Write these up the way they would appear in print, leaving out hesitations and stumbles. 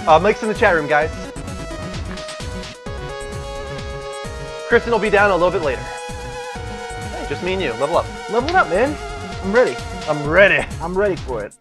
Mike's in the chat room, guys. Kristen will be down a little bit later. Hey, just me and you. Level up. Level it up, man. I'm ready. I'm ready. I'm ready for it.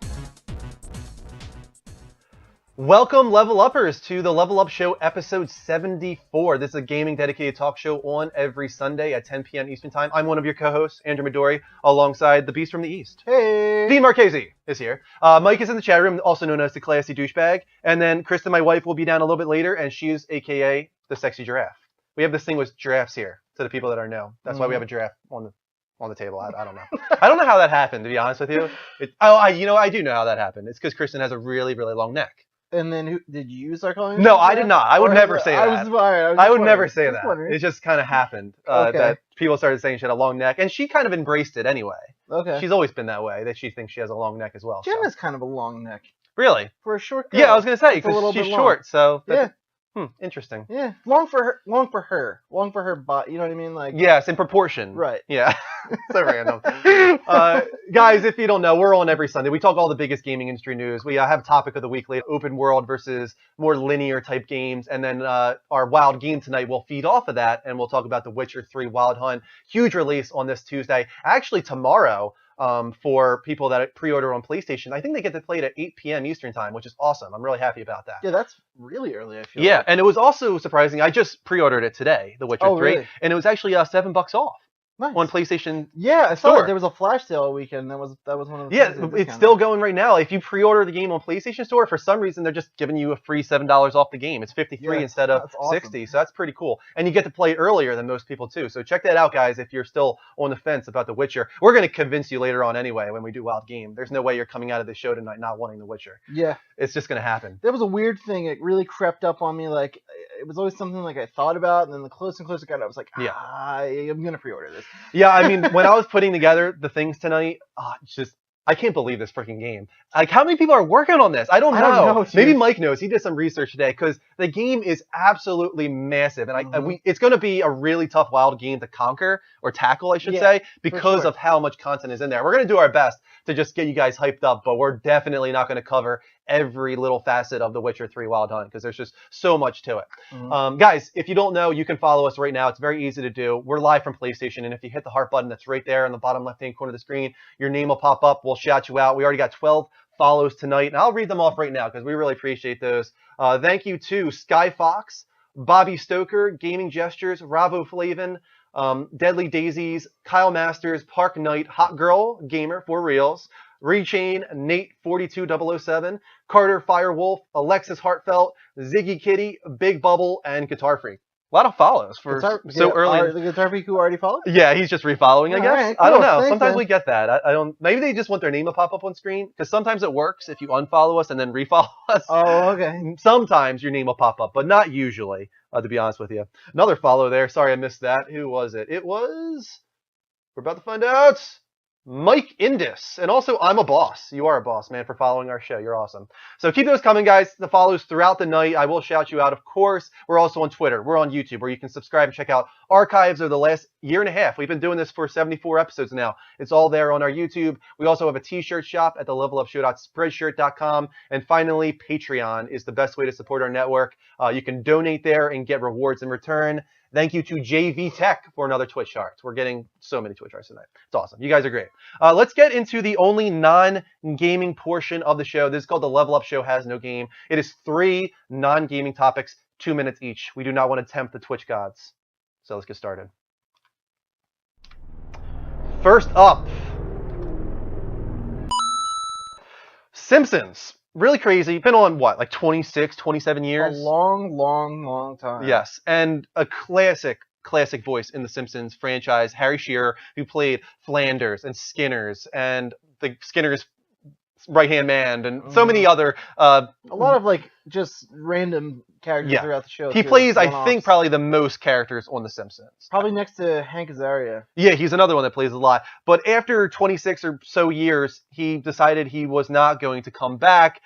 Welcome, Level Uppers, to the Level Up Show, episode 74. This is a gaming dedicated talk show on every Sunday at 10 p.m. Eastern Time. I'm one of your co-hosts, Andrew Midori, alongside the Beast from the East. Hey! Dean Marchese is here. Mike is in the chat room, also known as the Classy Douchebag. And then Kristen, my wife, will be down a little bit later, and she is a.k.a. the Sexy Giraffe. We have this thing with giraffes here, to the people that are know. That's why we have a giraffe on the table. I don't know. I don't know how that happened, to be honest with you. I do know how that happened. It's because Kristen has a really, really long neck. And then did you start calling? No, I did not. I would never say that. I would never say that. Wondering. It just kind of happened that people started saying she had a long neck, and she kind of embraced it anyway. Okay. She's always been that way, that she thinks she has a long neck as well. Jen has kind of a long neck. Really? For a short girl. Yeah, I was going to say, because she's short, so... Yeah. Interesting. Yeah, long for her body. You know what I mean? Like. Yes, in proportion. Right. Yeah. So random. Guys, if you don't know, we're on every Sunday. We talk all the biggest gaming industry news. We have topic of the week, open world versus more linear type games, and then our wild game tonight will feed off of that, and we'll talk about The Witcher 3 Wild Hunt. Huge release on this Tuesday. Actually, tomorrow. For people that pre-order on PlayStation, I think they get to play it at 8 p.m. Eastern Time, which is awesome. I'm really happy about that. Yeah, that's really early, I feel Yeah, like. and it was also surprising. I just pre-ordered it today, The Witcher 3, really? and it was actually $7 off. Nice. On PlayStation. Yeah, I saw Store. that there was a flash sale weekend. That was one of the Yeah, it's still going right now. If you pre-order the game on PlayStation Store, for some reason they're just giving you a free $7 off the game. It's $53 instead of $60, so that's pretty cool. And you get to play it earlier than most people too. So check that out, guys. If you're still on the fence about The Witcher, we're going to convince you later on anyway when we do Wild Game. There's no way you're coming out of the show tonight not wanting The Witcher. Yeah, it's just going to happen. There was a weird thing. It really crept up on me. Like it was always something like I thought about, and then the closer and closer it got, I was like, I'm going to pre-order this. Yeah, I mean. When I was putting together the things tonight, I can't believe this freaking game. Like, how many people are working on this? I don't know. Maybe Mike knows. He did some research today because the game is absolutely massive, and it's going to be a really tough wild game to conquer or tackle, I should say, because of how much content is in there. We're going to do our best to just get you guys hyped up, but we're definitely not going to cover every little facet of The Witcher 3 Wild Hunt because there's just so much to it. Guys, if you don't know, you can follow us right now. It's very easy to do. We're live from PlayStation, and if you hit the heart button that's right there in the bottom left-hand corner of the screen, your name will pop up. We'll shout you out. We already got 12 follows tonight, and I'll read them off right now because we really appreciate those. Thank you to Sky Fox, Bobby Stoker, Gaming Gestures, Ravo Flavin, Deadly Daisies, Kyle Masters, Park Knight, Hot Girl Gamer for Reals, Rechain, Nate 42007, Carter Firewolf, Alexis Hartfelt, Ziggy Kitty, Big Bubble, and Guitar Freak. A lot of follows for so early. The Guitar Freak who already followed? Yeah, he's just refollowing, I guess. Right, cool. I don't know. Thanks, sometimes man. we get that. I don't. Maybe they just want their name to pop up on screen because sometimes it works if you unfollow us and then refollow us. Oh, okay. Sometimes your name will pop up, but not usually. To be honest with you, another follow there. Sorry, I missed that. Who was it? It was. We're about to find out. Mike Indus. And also, I'm a boss. You are a boss, man, for following our show. You're awesome. So keep those coming, guys. The follows throughout the night. I will shout you out, of course. We're also on Twitter. We're on YouTube, where you can subscribe and check out archives of the last year and a half. We've been doing this for 74 episodes now. It's all there on our YouTube. We also have a t-shirt shop at the levelupshow.spreadshirt.com. And finally, Patreon is the best way to support our network. You can donate there and get rewards in return. Thank you to JV Tech for another Twitch Hearts. We're getting so many Twitch Hearts tonight. It's awesome. You guys are great. Let's get into the only non-gaming portion of the show. This is called the Level Up Show Has No Game. It is 3 non-gaming topics, 2 minutes each. We do not want to tempt the Twitch gods. So let's get started. First up, Simpsons. Really crazy. Been on, what, like 26, 27 years? A long time. Yes, and a classic voice in the Simpsons franchise, Harry Shearer, who played Flanders and Skinners and the Skinners' right-hand man and so many other... a lot of, like, just random characters throughout the show. He plays, I think, probably the most characters on The Simpsons. Probably next to Hank Azaria. Yeah, he's another one that plays a lot. But after 26 or so years, he decided he was not going to come back.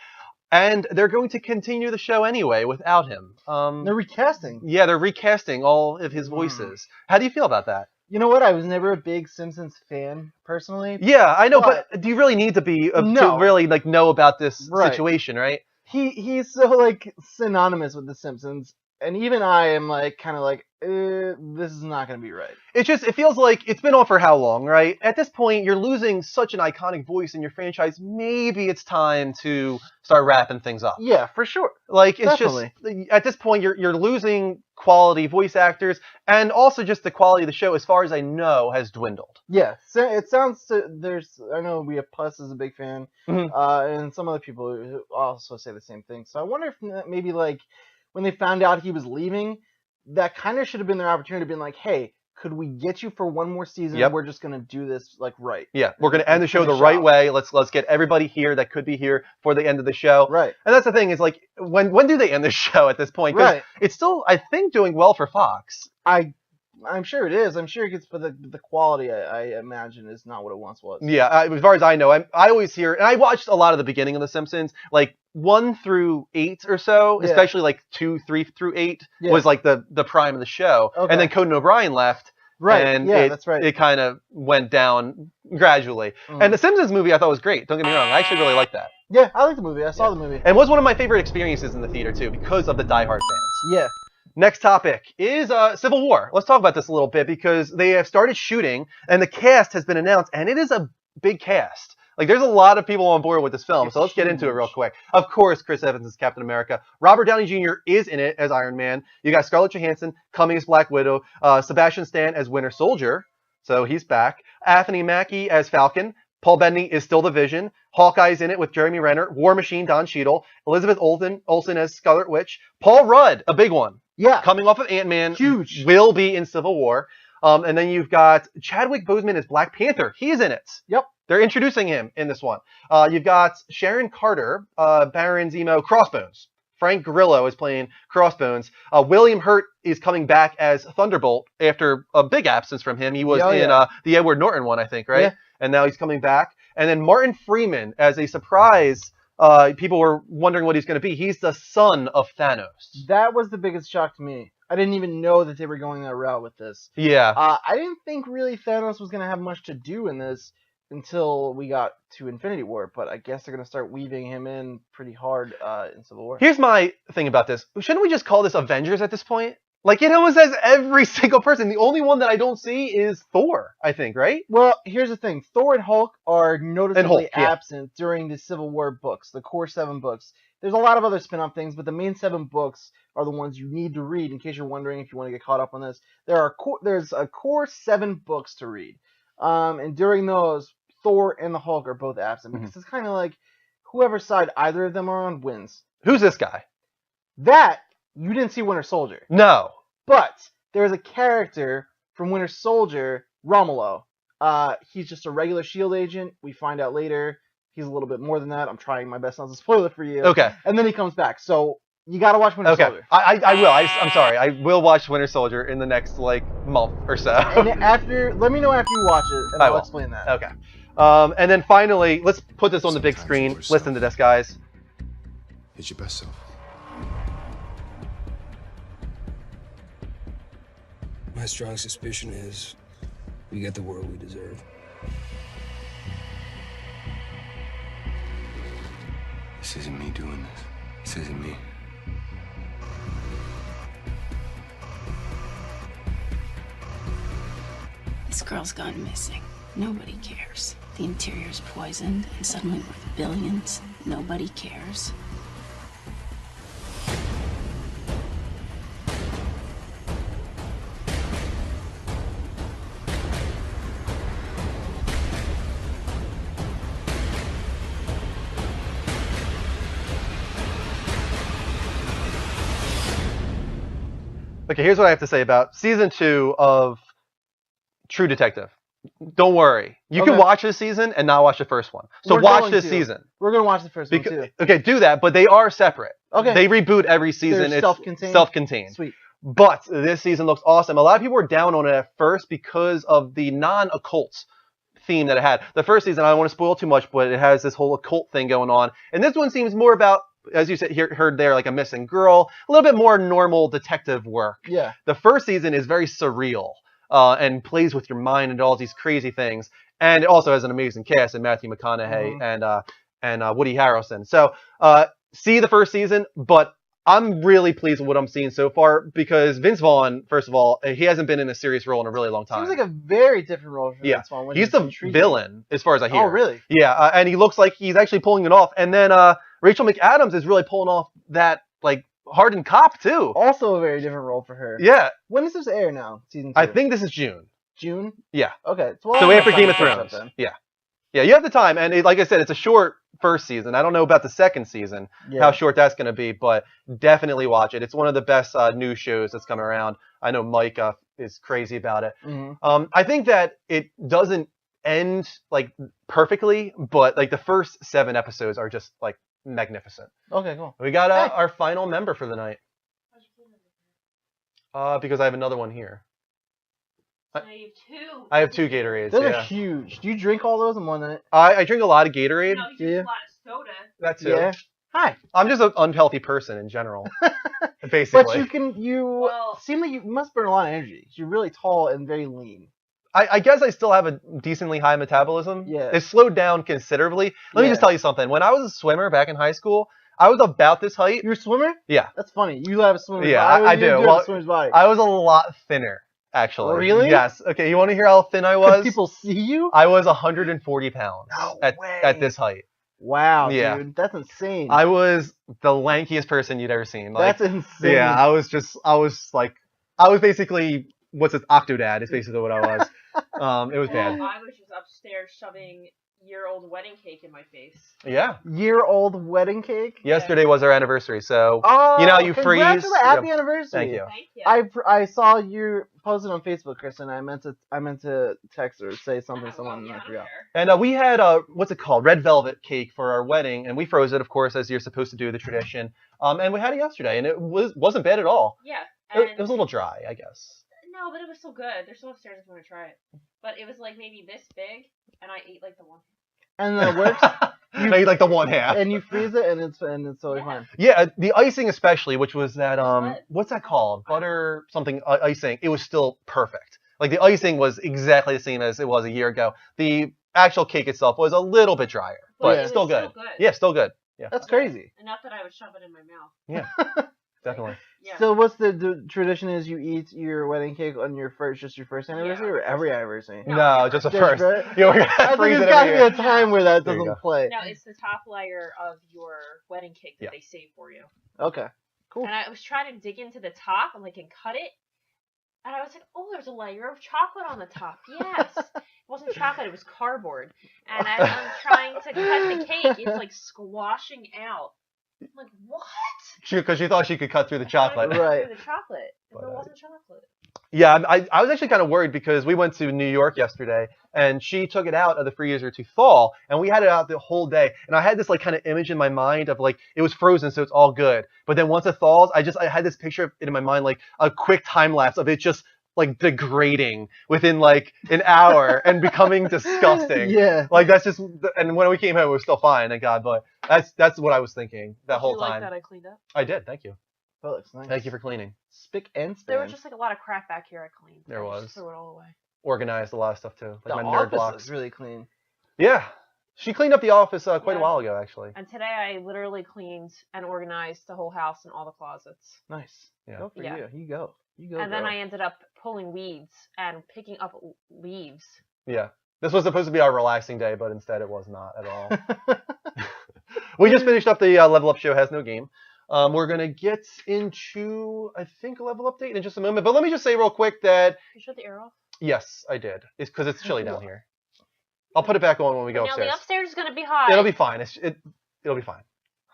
And they're going to continue the show anyway without him. They're recasting. Yeah, they're recasting all of his voices. How do you feel about that? You know what? I was never a big Simpsons fan, personally. Yeah, I know, but do you really need to be to really like know about this situation, right? he's so like synonymous with The Simpsons, and even I am like kind of like this is not going to be right. It feels like it's been on for how long, right? At this point, you're losing such an iconic voice in your franchise. Maybe it's time to start wrapping things up. Yeah, for sure. Like it's Definitely. just at this point you're losing quality voice actors, and also just the quality of the show, as far as I know, has dwindled. Yeah, so it sounds I know we have Puss is a big fan, and some other people who also say the same thing. So I wonder if maybe like when they found out he was leaving, that kind of should have been their opportunity to be like, hey, could we get you for one more season? Yep. We're just gonna do this like right. Yeah, we're gonna end the show the right way. Let's get everybody here that could be here for the end of the show. Right. And that's the thing is like when do they end the show at this point? 'Cause Right. it's still, I think, doing well for Fox. I'm sure it is. I'm sure it gets, but the quality I imagine is not what it once was. Yeah, as far as I know, I always hear, and I watched a lot of the beginning of The Simpsons, like 1 through 8 or so, especially like 2, 3 through 8 was like the prime of the show, and then Conan O'Brien left. Right. And that's right. It kind of went down gradually. And the Simpsons movie I thought was great. Don't get me wrong. I actually really liked that. Yeah, I like the movie. I saw the movie. And it was one of my favorite experiences in the theater, too, because of the Die Hard fans. Yeah. Next topic is Civil War. Let's talk about this a little bit because they have started shooting and the cast has been announced, and it is a big cast. Like, there's a lot of people on board with this film, so let's get into it real quick. Of course, Chris Evans is Captain America. Robert Downey Jr. is in it as Iron Man. You got Scarlett Johansson coming as Black Widow. Sebastian Stan as Winter Soldier, so he's back. Anthony Mackie as Falcon. Paul Bettany is still the Vision. Hawkeye's in it with Jeremy Renner. War Machine, Don Cheadle. Elizabeth Olsen as Scarlet Witch. Paul Rudd, a big one. Yeah. Coming off of Ant-Man. Huge. Will be in Civil War. And then you've got Chadwick Boseman as Black Panther. He's in it. Yep. They're introducing him in this one. You've got Sharon Carter, Baron Zemo, Crossbones. Frank Grillo is playing Crossbones. William Hurt is coming back as Thunderbolt after a big absence from him. He was in the Edward Norton one, I think, right? Yeah. And now he's coming back. And then Martin Freeman as a surprise. People were wondering what he's going to be. He's the son of Thanos. That was the biggest shock to me. I didn't even know that they were going that route with this. Yeah. I didn't think really Thanos was going to have much to do in this until we got to Infinity War, but I guess they're going to start weaving him in pretty hard in Civil War. Here's my thing about this. Shouldn't we just call this Avengers at this point? Like, it almost has every single person. The only one that I don't see is Thor, I think, right? Well, here's the thing. Thor and Hulk are noticeably absent during the Civil War books, the core 7 books. There's a lot of other spin-off things, but the main 7 books are the ones you need to read in case you're wondering if you want to get caught up on this. There's a core 7 books to read. And during those, Thor and the Hulk are both absent because it's kind of like whoever side either of them are on wins. Who's this guy? That, you didn't see Winter Soldier. No. But there's a character from Winter Soldier, Romulo. He's just a regular S.H.I.E.L.D. agent. We find out later he's a little bit more than that. I'm trying my best not to spoil it for you. Okay. And then he comes back. So you got to watch Winter Soldier. I will. I'm sorry. I will watch Winter Soldier in the next, month or so. And let me know after you watch it, and I'll explain that. Okay. And then finally, let's put this on the big screen. Listen to this, guys. It's your best self. My strong suspicion is we get the world we deserve. This isn't me doing this. This isn't me. This girl's gone missing. Nobody cares. The interior's poisoned, and suddenly worth billions. Nobody cares. Okay, here's what I have to say about season 2 of True Detective. Don't worry. You can watch this season and not watch the first one. So watch this season. We're going to watch the first one, too. Okay, do that, but they are separate. Okay. They reboot every season. They're self-contained? Self-contained. Sweet. But this season looks awesome. A lot of people were down on it at first because of the non-occult theme that it had. The first season, I don't want to spoil too much, but it has this whole occult thing going on. And this one seems more about, as you said, heard there, like a missing girl, a little bit more normal detective work. Yeah. The first season is very surreal and plays with your mind and all these crazy things. And it also has an amazing cast in Matthew McConaughey and and Woody Harrelson. So see the first season, but I'm really pleased with what I'm seeing so far because Vince Vaughn, first of all, he hasn't been in a serious role in a really long time. Seems like a very different role for Vince Vaughn. He's the villain, as far as I hear. Oh, really? Yeah, and he looks like he's actually pulling it off. And then Rachel McAdams is really pulling off that, like, hardened cop, too. Also a very different role for her. Yeah. When does this air now, season 2? I think this is June. June? Yeah. Okay. So after Game of Thrones. Yeah. Yeah, you have the time. And like I said, it's a short first season. I don't know about the second season, how short that's going to be, but definitely watch it. It's one of the best new shows that's coming around. I know Mike is crazy about it. Mm-hmm. I think that it doesn't end like perfectly, but like the first 7 episodes are just like magnificent. Okay, cool. We got our final member for the night. Because I have another one here. I have 2 Gatorades. Those are huge. Do you drink all those in one night? I drink a lot of Gatorade. No, you drink a lot of soda. That too. Yeah. Hi. I'm just an unhealthy person in general, basically. But you seem like you must burn a lot of energy. You're really tall and very lean. I guess I still have a decently high metabolism. Yeah. It's slowed down considerably. Let me just tell you something. When I was a swimmer back in high school, I was about this height. You're a swimmer? Yeah. That's funny. You have a swimmer's body. Yeah, I do. Have Well, a swimmer's body. I was a lot thinner, actually. Really? Yes. Okay, you want to hear how thin I was? Could people see you? I was 140 pounds way. at this height. Wow, Yeah. dude. That's insane. I was the lankiest person you'd ever seen. Like, that's insane. yeah, I was basically, what's it, Octodad is basically what I was. It was bad. I was just upstairs shoving year-old wedding cake in my face. Yeah. Year-old wedding cake? Yesterday was our anniversary, so you know you freeze. Happy anniversary. Thank you. Thank you. I saw you posted on Facebook, Kristen. I meant to text or say something to someone and I forgot. And we had what's it called? Red velvet cake for our wedding, and we froze it, of course, as you're supposed to do, the tradition. And we had it yesterday, and it wasn't bad at all. Yeah. It was a little dry, I guess. No, but it was still good. They're still upstairs if you want to try it. But it was like maybe this big, and I ate like the one. And then it works. You ate like the one half. And you freeze it, and it's totally fine. Yeah, the icing especially, which was that what's that called? Butter something icing. It was still perfect. Like the icing was exactly the same as it was a year ago. The actual cake itself was a little bit drier, but still good. Yeah, still good. Yeah. That's crazy. Enough that I would shove it in my mouth. Yeah. Definitely. Yeah. So what's the tradition is you eat your wedding cake on your first anniversary or every anniversary? No, just the first. Right? Yeah, we're I think freeze there's it got to every be a year. time where that There you doesn't go. play. No, it's the top layer of your wedding cake that they save for you. Okay. Cool. And I was trying to dig into the top and and cut it. And I was like, oh, there's a layer of chocolate on the top. Yes. It wasn't chocolate, it was cardboard. And as I'm trying to cut the cake, it's like squashing out. I'm like, what? Because she thought she could cut through the chocolate. Right. The chocolate. But it wasn't chocolate. Yeah, I was actually kind of worried because we went to New York yesterday, and she took it out of the freezer to thaw, and we had it out the whole day. And I had this like kind of image in my mind of like it was frozen, so it's all good. But then once it thaws, I had this picture of it in my mind, like a quick time lapse of it just like degrading within like an hour and becoming disgusting. Yeah. Like that's just, and when we came home, it was still fine, thank God. But that's what I was thinking that whole Did you time. like that I cleaned up? I did. Thank you. That looks nice. Thank you for cleaning. Spick and span. There was just like a lot of crap back here I cleaned. There I was. just threw it all away. Organized a lot of stuff too, like the my nerd office blocks. is really clean. Yeah, she cleaned up the office quite a while ago, actually. And today I literally cleaned and organized the whole house and all the closets. Nice. Yeah. Go for you. You go. You go. And then girl. I ended up pulling weeds and picking up leaves. Yeah, this was supposed to be our relaxing day, but instead it was not at all. We just finished up the Level Up Show Has No Game. We're gonna get into, I think, a level update in just a moment. But let me just say real quick that You shut the air off? yes, I did. It's because it's chilly down here. I'll put it back on when we go Now upstairs. the upstairs is gonna be hot. It'll be fine. It'll be fine.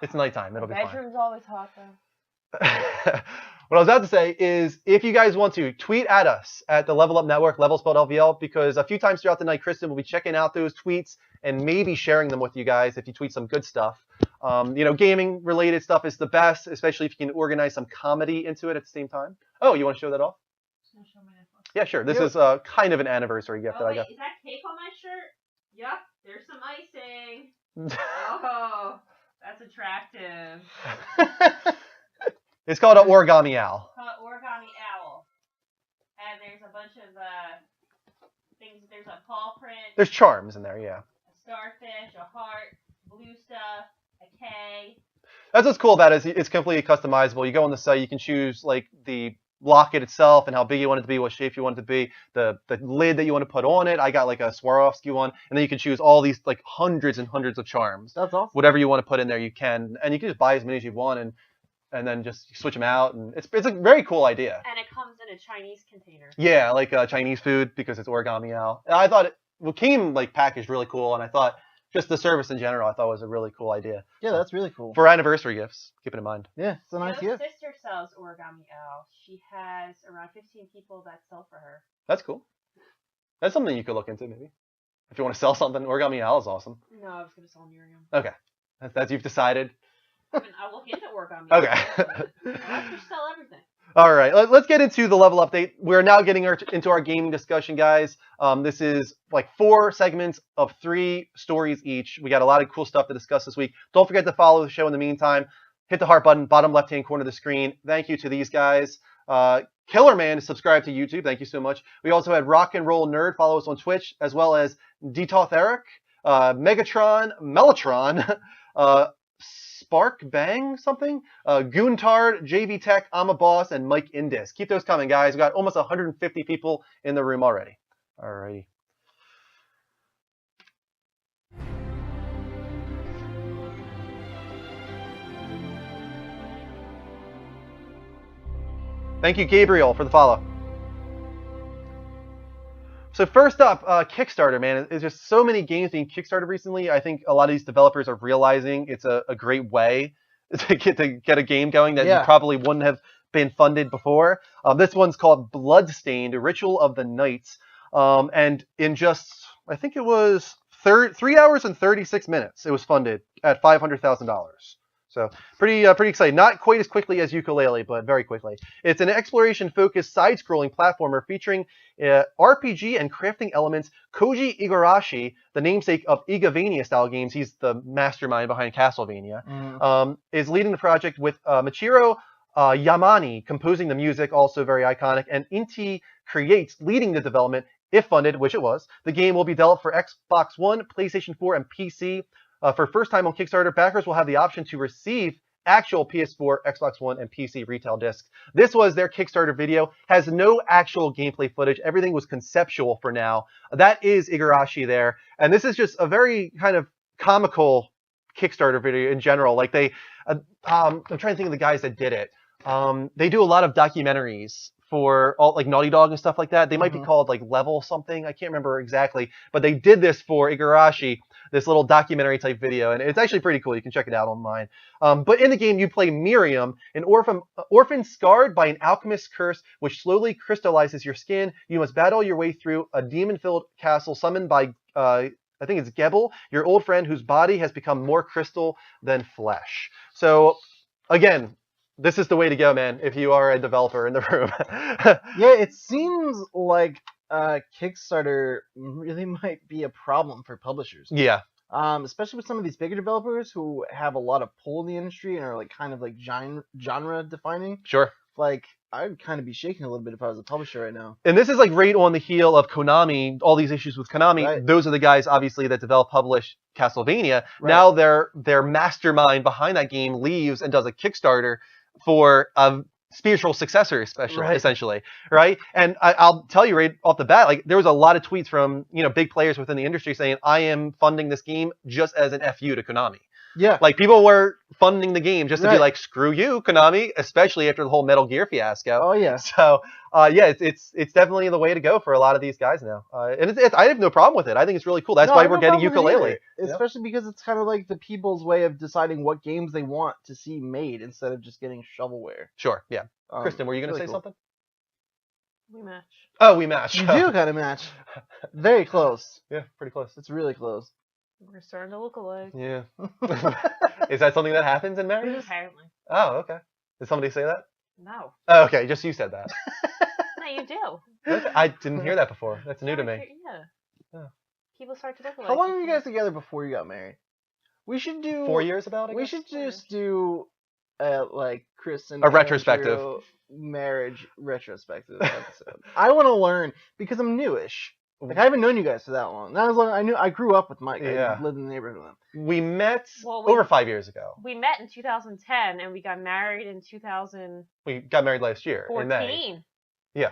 It's nighttime. It'll be fine. Bedroom's always hot though. What I was about to say is, if you guys want to, tweet at us at the Level Up Network, Level spelled LVL, because a few times throughout the night, Kristen will be checking out those tweets and maybe sharing them with you guys if you tweet some good stuff. Gaming related stuff is the best, especially if you can organize some comedy into it at the same time. Oh, you want to show that off? Yeah, sure. This is kind of an anniversary gift that I got. Is that cake on my shirt? Yup, there's some icing. Oh, that's attractive. It's called an Origami Owl. Origami owl. And there's a bunch of things. There's a paw print, There's charms in there, yeah. a starfish, a heart, blue stuff, a K. That's what's cool about it. It's completely customizable. You go on the site, you can choose like the locket itself and how big you want it to be, what shape you want it to be, the lid that you want to put on it. I got like a Swarovski one, and then you can choose all these like hundreds and hundreds of charms. That's awesome. Whatever you want to put in there, you can, and you can just buy as many as you want, and then just switch them out, and it's a very cool idea. And it comes in a Chinese container. Yeah, like Chinese food because it's Origami Al. I thought it came like packaged really cool, and I thought just the service in general I thought was a really cool idea. Yeah, that's really cool. For anniversary gifts, keep it in mind. Yeah, it's a nice Joe's gift. sister sells Origami Al. She has around 15 people that sell for her. That's cool. That's something you could look into maybe. If you want to sell something, Origami Al is awesome. No, I was going to sell Miriam. Okay. That's you've decided. I mean, I'll look into Origami Okay. I'll just sell everything. All right, let's get into the level update. We're now getting into our gaming discussion, guys. This is like 4 segments of 3 stories each. We got a lot of cool stuff to discuss this week. Don't forget to follow the show in the meantime. Hit the heart button, bottom left-hand corner of the screen. Thank you to these guys. Killerman is subscribed to YouTube. Thank you so much. We also had Rock and Roll Nerd. Follow us on Twitch, as well as Detoth Eric, Megatron, Mellotron, Spark Bang something, Goontard, JV Tech, I'm a Boss, and Mike Indis. Keep those coming, guys. We got almost 150 people in the room already. Alrighty. Thank you, Gabriel, for the follow. So first up, Kickstarter, man. There's just so many games being Kickstarted recently. I think a lot of these developers are realizing it's a great way to get a game going that you probably wouldn't have been funded before. This one's called Bloodstained, A Ritual of the Nights. And in just, I think it was 3 hours and 36 minutes, it was funded at $500,000. So pretty exciting. Not quite as quickly as Yooka-Laylee, but very quickly. It's an exploration-focused side-scrolling platformer featuring RPG and crafting elements. Koji Igarashi, the namesake of Igavania-style games, he's the mastermind behind Castlevania, is leading the project with Michiro Yamane composing the music, also very iconic, and Inti Creates leading the development. If funded, which it was, the game will be developed for Xbox One, PlayStation 4, and PC. For first time on Kickstarter, backers will have the option to receive actual PS4, Xbox One, and PC retail discs. This was their Kickstarter video. Has no actual gameplay footage. Everything was conceptual for now. That is Igarashi there. And this is just a very kind of comical Kickstarter video in general. Like I'm trying to think of the guys that did it. They do a lot of documentaries for all like Naughty Dog and stuff like that. They might be called like Level something. I can't remember exactly, but they did this for Igarashi, this little documentary type video, and it's actually pretty cool. You can check it out online. But in the game, you play Miriam, an orphan scarred by an alchemist's curse, which slowly crystallizes your skin. You must battle your way through a demon-filled castle summoned by, I think it's Gebel, your old friend whose body has become more crystal than flesh. So, again, this is the way to go, man, if you are a developer in the room. Yeah, it seems like Kickstarter really might be a problem for publishers. Yeah. Especially with some of these bigger developers who have a lot of pull in the industry and are like kind of like genre defining. Sure. Like, I'd kind of be shaking a little bit if I was a publisher right now. And this is like right on the heel of Konami, all these issues with Konami. Right. Those are the guys, obviously, that publish Castlevania. Right. Now their mastermind behind that game leaves and does a Kickstarter for a spiritual successor, essentially, right? And I'll tell you right off the bat, like there was a lot of tweets from big players within the industry saying, "I am funding this game just as an FU to Konami." Yeah. Like people were funding the game just to be like, "Screw you, Konami," especially after the whole Metal Gear fiasco. Oh yeah. So yeah, it's definitely the way to go for a lot of these guys now, and I have no problem with it. I think it's really cool. That's why we're getting Yooka-Laylee. Especially because it's kind of like the people's way of deciding what games they want to see made instead of just getting shovelware. Sure, yeah. Kristen, were you going to say something? We match. Oh, we match. You do kind of match. Very close. Yeah, pretty close. It's really close. We're starting to look alike. Yeah. Is that something that happens in marriages? Apparently. Oh, okay. Did somebody say that? No. Oh, okay, just you said that. No, you do. Okay. I didn't hear that before. That's new to me. Yeah. Oh. People start to look alike. How long were you guys together before you got married? We should do 4 years about it. We should just do like Chris and a retrospective marriage retrospective episode. I want to learn because I'm newish. Like I haven't known you guys for that long. That was long. I grew up with Mike. Yeah. I lived in the neighborhood with him. We met over 5 years ago. We met in 2010 and we got married in 2014. We got married last year in May. Yeah.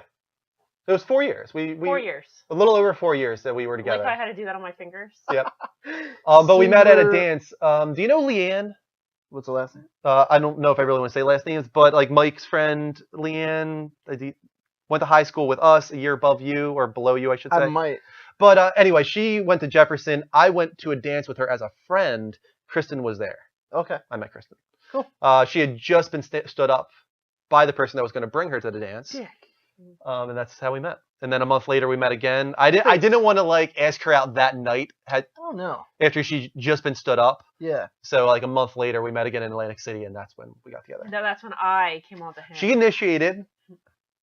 It was 4 years. 4 years. A little over 4 years that we were together. Like I had to do that on my fingers. Yep. But we met at a dance. Do you know Leanne? What's the last name? I don't know if I really want to say last names, but like Mike's friend, Leanne, went to high school with us, a year above you, or below you, I should say. I might. But anyway, she went to Jefferson. I went to a dance with her as a friend. Kristen was there. Okay. I met Kristen. Cool. She had just been stood up by the person that was going to bring her to the dance. Dick. And that's how we met. And then a month later, we met again. I didn't want to like ask her out that night. Oh no. After she'd just been stood up. Yeah. So like a month later, we met again in Atlantic City, and that's when we got together. No, that's when I came on to him. She initiated.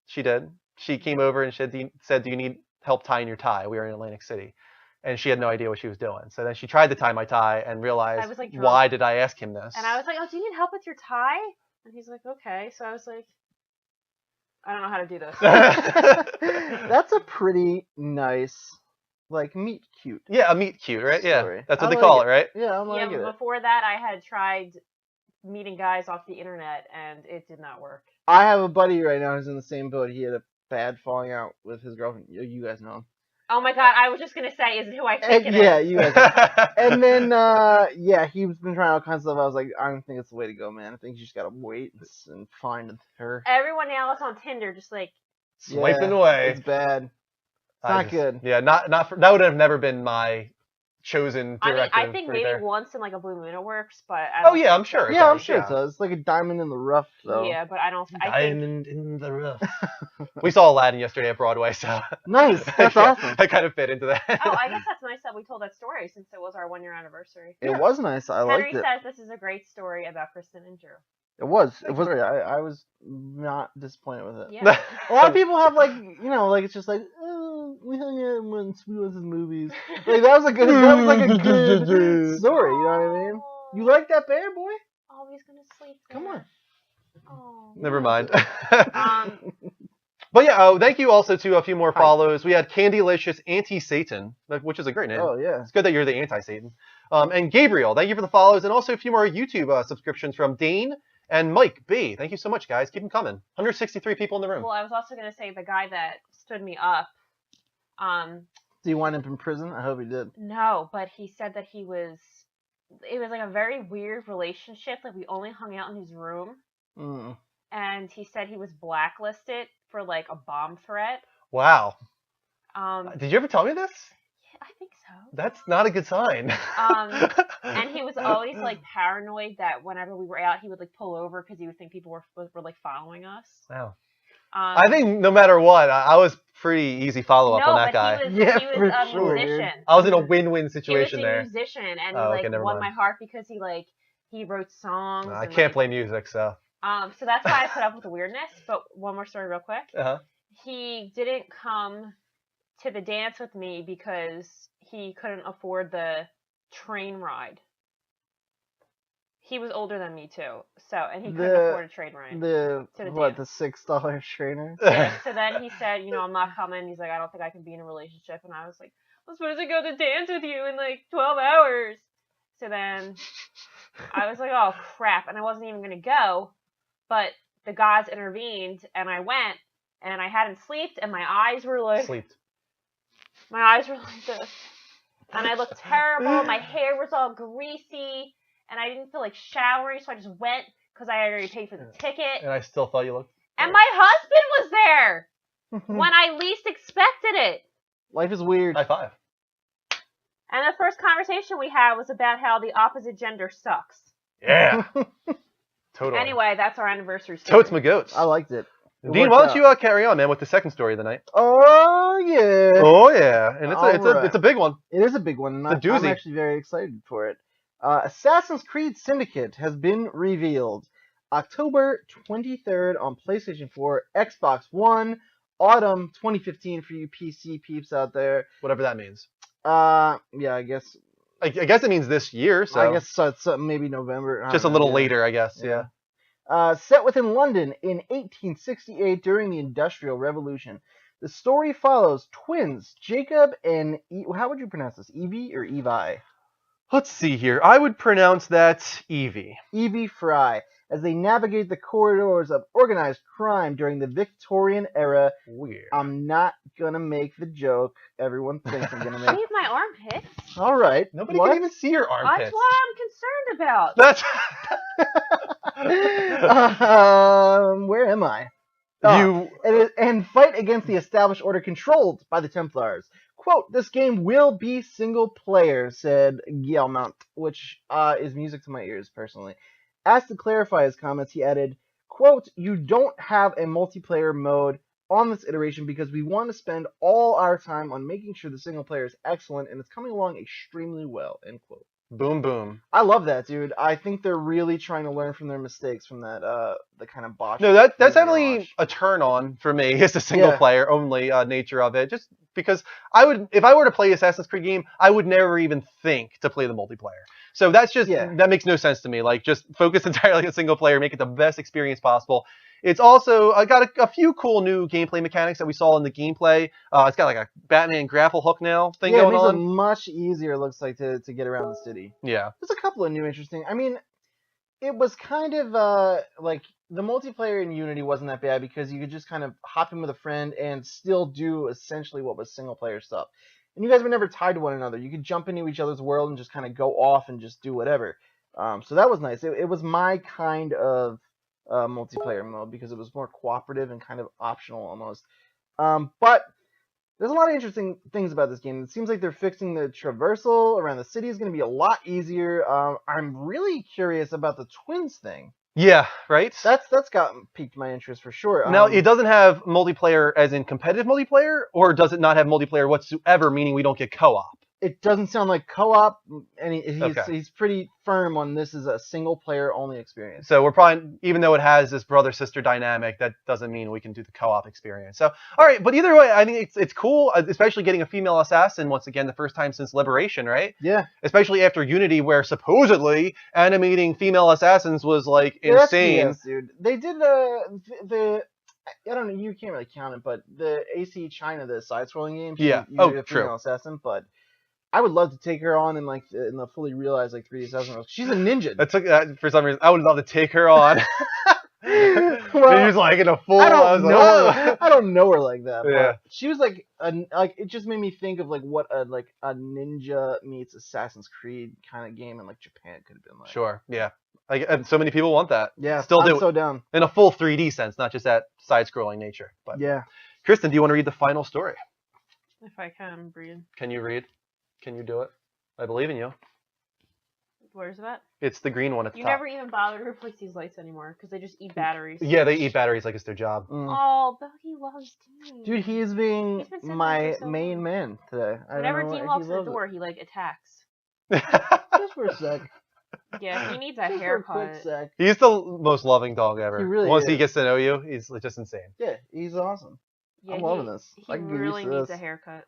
She did. She came over and said, "Do you need help tying your tie?" We were in Atlantic City, and she had no idea what she was doing. So then she tried to tie my tie and realized, I was, like, why did I ask him this? And I was like, "Oh, do you need help with your tie?" And he's like, "Okay." So I was like, "I don't know how to do this." That's a pretty nice, like, meet cute. Yeah, a meet cute, right? Story. Yeah, that's what I they like call it. it, right? Yeah, I'm Yeah, like it. before that, I had tried meeting guys off the internet, and it did not work. I have a buddy right now who's in the same boat. He had a bad falling out with his girlfriend. You guys know him. Oh my god, I was just gonna say, is it who I think it is? Yeah, you guys know. And then, yeah, he's been trying all kinds of stuff. I was like, I don't think it's the way to go, man. I think you just gotta wait and find her. Everyone now is on Tinder, just like, Swiping away. It's bad. It's not good. Yeah, not for, that would have never been my chosen directive. I think right maybe there. once in like a blue moon it works, but I Oh don't yeah, I'm think sure. so. it Yeah, I'm does, sure it does. It's like a diamond in the rough, though. Yeah, but I don't. I think Diamond in the rough. We saw Aladdin yesterday at Broadway, so Nice. That's awesome. I kind of fit into that. Oh, I guess that's nice that we told that story since it was our 1 year anniversary. It was nice. I Henry liked it. says this is a great story about Kristen and Drew. It was. It was. I was not disappointed with it. Yeah. A lot of people have like, like it's just like, oh, we hung out and went to movies. Like that was like a good story. You know what I mean? You like that bear, boy? Oh, he's gonna sleep. Come on. Oh. Never mind. Um, But yeah, thank you also to a few more follows. We had Candylicious Anti-Satan, which is a great name. Oh yeah. It's good that you're the anti-Satan. And Gabriel, thank you for the follows, and also a few more YouTube subscriptions from Dane and Mike B. Thank you so much, guys. Keep them coming. 163 people in the room. well, I was also gonna say the guy that stood me up. Do you wind up in prison? I hope he did. No, but he said that it was like a very weird relationship. Like we only hung out in his room, Mm. and he said he was blacklisted for like a bomb threat. Wow. Did you ever tell me this? I think so. That's not a good sign. And he was always like paranoid that whenever we were out, he would like pull over because he would think people were like following us. Wow. I think no matter what, I was pretty easy follow up on that guy. He was a musician. I was in a win-win situation he was a there. musician, and Okay, he never won mind. my heart because he wrote songs. I and, can't play music, so. So that's why I put up with the weirdness. But one more story, real quick. Uh-huh. He didn't come to the dance with me because he couldn't afford the train ride. He was older than me too, and he couldn't afford a train ride. The $6 trainer? Yeah, so then he said, I'm not coming. He's like, I don't think I can be in a relationship. And I was like, I'm supposed to go to dance with you in like 12 hours. So then I was like, oh crap. And I wasn't even going to go, but the gods intervened and I went and I hadn't slept and my eyes were like this. And I looked terrible. My hair was all greasy. And I didn't feel like showering, so I just went because I already paid for the ticket. And I still thought you looked. And my husband was there when I least expected it. Life is weird. High five. And the first conversation we had was about how the opposite gender sucks. Yeah. Totally. Anyway, that's our anniversary story. Totes my goats. I liked it. Dean, why don't you carry on, man, with the second story of the night? Oh yeah. Oh yeah, and it's a big one. It is a big one. It's a doozy. I'm actually very excited for it. Assassin's Creed Syndicate has been revealed. October 23rd on PlayStation 4, Xbox One, autumn 2015 for you PC peeps out there. Whatever that means. Yeah, I guess. I guess it means this year, so. I guess so it's maybe November. Just a little later, I guess, yeah. Set within London in 1868 during the Industrial Revolution. The story follows twins Jacob and how would you pronounce this? Evie or Evi? Let's see here. I would pronounce that Evie. Evie Fry, as they navigate the corridors of organized crime during the Victorian era. Weird. I'm not gonna make the joke. Everyone thinks I'm gonna make. Leave my armpits. All right. Nobody what? can even see your armpits. That's what I'm concerned about. That's Where am I? you. And fight against the established order controlled by the Templars. Quote, this game will be single player, said Guillemot, which is music to my ears, personally. Asked to clarify his comments, he added, quote, you don't have a multiplayer mode on this iteration because we want to spend all our time on making sure the single player is excellent and it's coming along extremely well, end quote. Boom, boom. I love that, dude. I think they're really trying to learn from their mistakes from that, the kind of botch. No, that's definitely a turn on for me. It's the single player only nature of it. Just because if I were to play Assassin's Creed game, I would never even think to play the multiplayer. So that's just that makes no sense to me. Like, just focus entirely on single player, make it the best experience possible. It's also got a few cool new gameplay mechanics that we saw in the gameplay. It's got like a Batman grapple hook now thing going on. It makes it much easier, it looks like, to get around the city. Yeah. There's a couple of new interesting. I mean, it was kind of like the multiplayer in Unity wasn't that bad because you could just kind of hop in with a friend and still do essentially what was single player stuff. And you guys were never tied to one another. You could jump into each other's world and just kind of go off and just do whatever. So that was nice. It was my kind of multiplayer mode because it was more cooperative and kind of optional almost. But there's a lot of interesting things about this game. It seems like they're fixing the traversal around the city is going to be a lot easier. I'm really curious about the twins thing. Yeah, right? That's piqued my interest for sure. Now, it doesn't have multiplayer as in competitive multiplayer, or does it not have multiplayer whatsoever, meaning we don't get co-op? It doesn't sound like co-op, and he's pretty firm on this is a single-player only experience. So we're probably, even though it has this brother-sister dynamic, that doesn't mean we can do the co-op experience. So, all right, but either way, I think it's cool, especially getting a female assassin once again, the first time since Liberation, right? Yeah. Especially after Unity, where supposedly animating female assassins was like insane. Yes, dude. They did the I don't know, you can't really count it, but the AC China, the side-scrolling game, yeah, a female assassin, but I would love to take her on in the fully realized 3D assassin. She's a ninja. That took for some reason. I would love to take her on. Well, she was like in a full. I don't know her like that. Yeah. But she was like it just made me think of what a ninja meets Assassin's Creed kind of game in Japan could have been like. Sure. Yeah. And so many people want that. Yeah. Still do. I'm so down. In a full 3D sense, not just that side-scrolling nature. But yeah. Kristen, do you want to read the final story? If I can read. Can you read? Can you do it? I believe in you. Where's that? It's the green one at the top. You never even bother to replace these lights anymore because they just eat batteries. Yeah, they eat batteries like it's their job. Oh, Bogey loves Dean. Dude, he's being my main man today. Whenever Dean walks in the door, he attacks. Just for a sec. Yeah, he needs a haircut. He's the most loving dog ever. He really Once is. he gets to know you, he's just insane. Yeah, he's awesome. Yeah, I'm loving this. He really needs a haircut.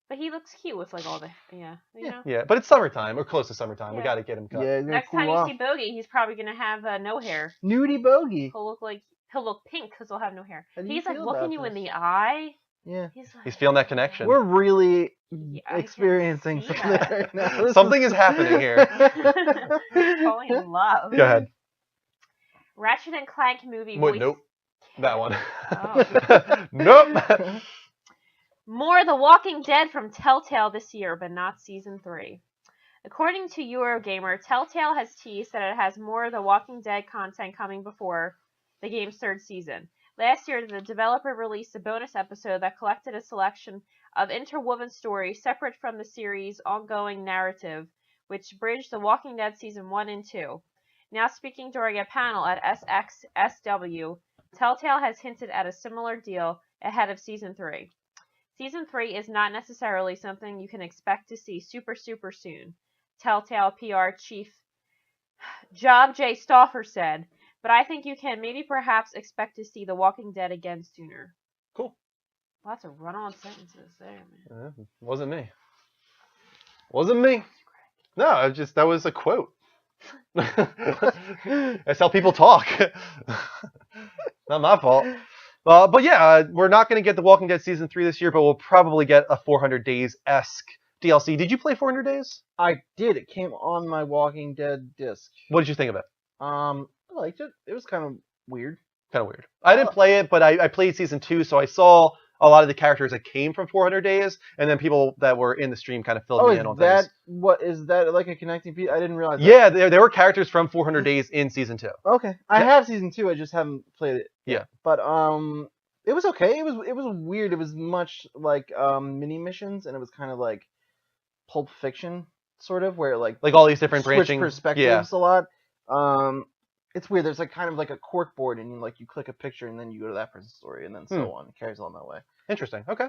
But he looks cute with all the you know. Yeah, but it's summertime. We're close to summertime. Yeah. We got to get him cut. Yeah, next time you see Bogey, he's probably gonna have no hair. Nudie Bogey. He'll look pink because he'll have no hair. He's looking you in the eye. Yeah. He's feeling that connection. We're really experiencing something right now. Something is happening here. Falling in love. Go ahead. Ratchet and Clank movie. Wait, nope. That one. Oh. Nope. More The Walking Dead from Telltale this year, but not Season 3. According to Eurogamer, Telltale has teased that it has more The Walking Dead content coming before the game's third season. Last year, the developer released a bonus episode that collected a selection of interwoven stories separate from the series' ongoing narrative, which bridged The Walking Dead Season 1 and 2. Now speaking during a panel at SXSW, Telltale has hinted at a similar deal ahead of Season 3. Season 3 is not necessarily something you can expect to see super soon, Telltale PR chief Job J. Stauffer said, but I think you can perhaps expect to see The Walking Dead again sooner. Cool. Lots of run-on sentences there, man. Wasn't me. Wasn't me. No, that was a quote. That's how people talk. Not my fault. But yeah, we're not going to get The Walking Dead Season 3 this year, but we'll probably get a 400 Days-esque DLC. Did you play 400 Days? I did. It came on my Walking Dead disc. What did you think of it? I liked it. It was kind of weird. I didn't play it, but I played Season 2, so I saw a lot of the characters that came from 400 Days, and then people that were in the stream kind of filled me in on things. Is that like a connecting piece? I didn't realize that. Yeah, there were characters from 400 Days in Season 2. Okay. I have Season 2, I just haven't played it. Yeah. But it was okay. It was weird. It was much like mini missions, and it was kind of like Pulp Fiction, sort of, where like all these different switch branching perspectives a lot. It's weird. There's like kind of like a cork board, and you click a picture, and then you go to that person's story, and then so on. It carries on that way. Interesting. Okay.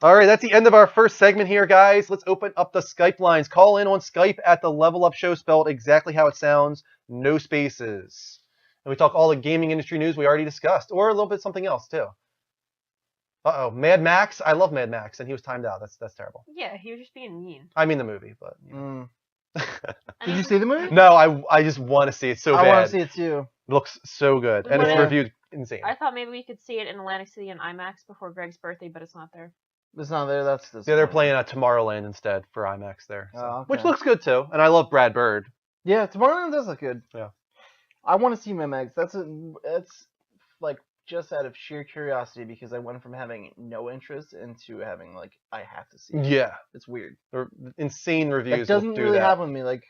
All right, that's the end of our first segment here, guys. Let's open up the Skype lines. Call in on Skype at the Level Up Show, spelled exactly how it sounds, no spaces. And we talk all the gaming industry news we already discussed, or a little bit something else too. Mad Max. I love Mad Max, and he was timed out. That's terrible. Yeah, he was just being mean. I mean the movie, but. You know. Did you see the movie? No, I just want to see it so bad. I want to see it too. It looks so good, and it's reviewed insane. I thought maybe we could see it in Atlantic City and IMAX before Greg's birthday, but it's not there. It's not there. That's they're playing Tomorrowland instead for IMAX there, so. Okay. Which looks good too. And I love Brad Bird. Yeah, Tomorrowland does look good. Yeah, I want to see Mad Max. That's like just out of sheer curiosity because I went from having no interest into having like I have to see it. Yeah, it's weird. Or insane reviews. That doesn't really happen with me. Like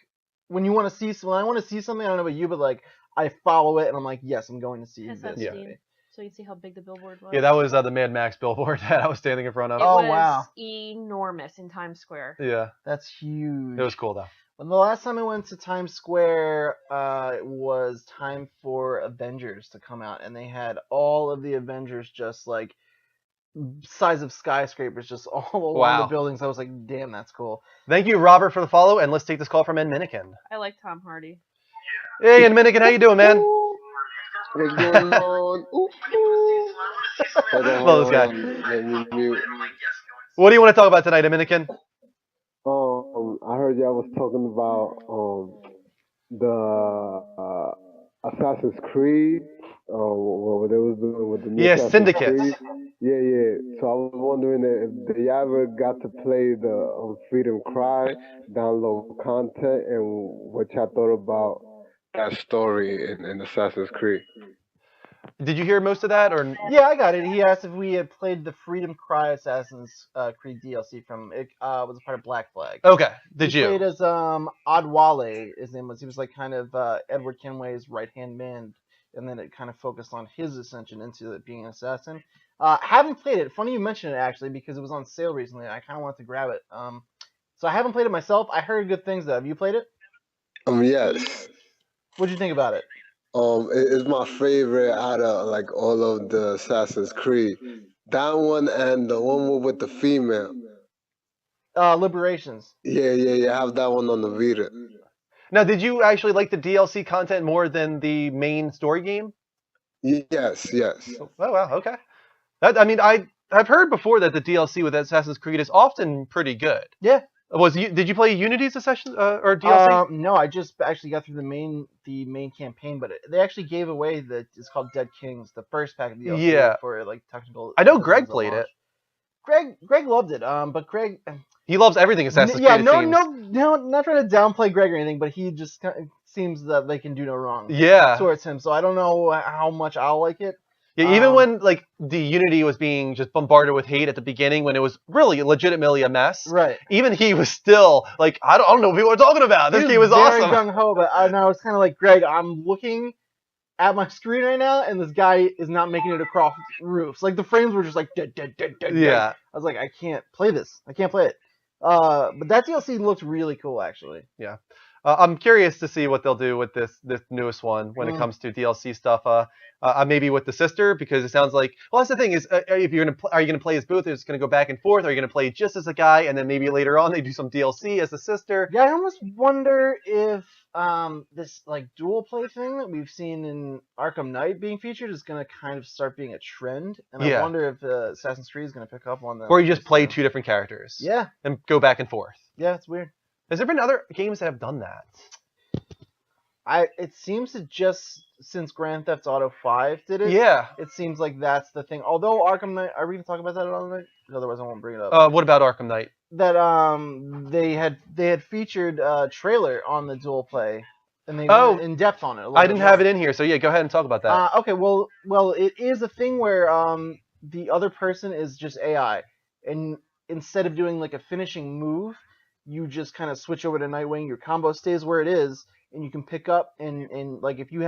when I want to see something, I don't know about you, but like I follow it and I'm like, yes, I'm going to see this. Yeah. So you can see how big the billboard was. Yeah, that was the Mad Max billboard that I was standing in front of. It was wow, enormous in Times Square. Yeah, that's huge. It was cool though. When the last time I went to Times Square, it was time for Avengers to come out, and they had all of the Avengers just like size of skyscrapers just all along the buildings. I was like, damn, that's cool. Thank you, Robert, for the follow, and let's take this call from Ed Minikin. I like Tom Hardy. Hey, Ed Minikin, how you doing, man? What's going on? Love this guy. What do you want to talk about tonight, Ed Minikin? I heard y'all was talking about the Assassin's Creed, what they was doing with the new Assassin's Syndicate. Creed. Yeah. So I was wondering if they ever got to play the Freedom Cry, download content, and what y'all thought about that story in Assassin's Creed. Did you hear most of that, or? Yeah, I got it. He asked if we had played the Freedom Cry Assassin's Creed DLC from it. Was a part of Black Flag. Okay. Did you? He played as Adwale. His name was. He was like kind of Edward Kenway's right-hand man, and then it kind of focused on his ascension into being an assassin. Haven't played it. Funny you mentioned it actually because it was on sale recently. I kind of wanted to grab it. So I haven't played it myself. I heard good things though. Have you played it? Yes. What'd you think about it? It's my favorite out of like all of the Assassin's Creed. That one and the one with the female. Liberations. Yeah. I have that one on the Vita. Now, did you actually like the DLC content more than the main story game? Yes. Oh wow, okay. I've heard before that the DLC with Assassin's Creed is often pretty good. Yeah. Did you play Unity's Assassin or DLC? No, I just actually got through the main campaign, but they actually gave away it's called Dead Kings, the first pack of DLC for like technical. I know Greg played it. Greg loved it. But Greg, he loves everything Assassin's Creed. Yeah, no, not trying to downplay Greg or anything, but he just kind of seems that they can do no wrong. Yeah, towards him. So I don't know how much I'll like it. Yeah, even when like the Unity was being just bombarded with hate at the beginning, when it was really legitimately a mess, right? Even he was still like, I don't know what people are talking about. This game was awesome. Very gung ho, but I was kind of like, Greg, I'm looking at my screen right now, and this guy is not making it across roofs. Like the frames were just like dead. Yeah, I was like, I can't play this. I can't play it. But that DLC looks really cool, actually. Yeah. I'm curious to see what they'll do with this newest one when it comes to DLC stuff. Maybe with the sister, because it sounds like, well, that's the thing is, if you're are you gonna play as Booth? It's gonna go back and forth. Are you gonna play just as a guy, and then maybe later on they do some DLC as the sister? Yeah, I almost wonder if this like dual play thing that we've seen in Arkham Knight being featured is gonna kind of start being a trend, and I wonder if Assassin's Creed is gonna pick up on that. Or you just play two different characters. Yeah. And go back and forth. Yeah, it's weird. Has there been other games that have done that? It seems to just since Grand Theft Auto 5 did it. Yeah. It seems like that's the thing. Although Arkham Knight, are we going to talk about that at all tonight? Otherwise, I won't bring it up. What about Arkham Knight? That they had featured a trailer on the dual play, and they went in depth on it. I didn't have it in here, so yeah, go ahead and talk about that. Okay, well, it is a thing where the other person is just AI, and instead of doing like a finishing move, you just kind of switch over to Nightwing. Your combo stays where it is, and you can pick up and like if you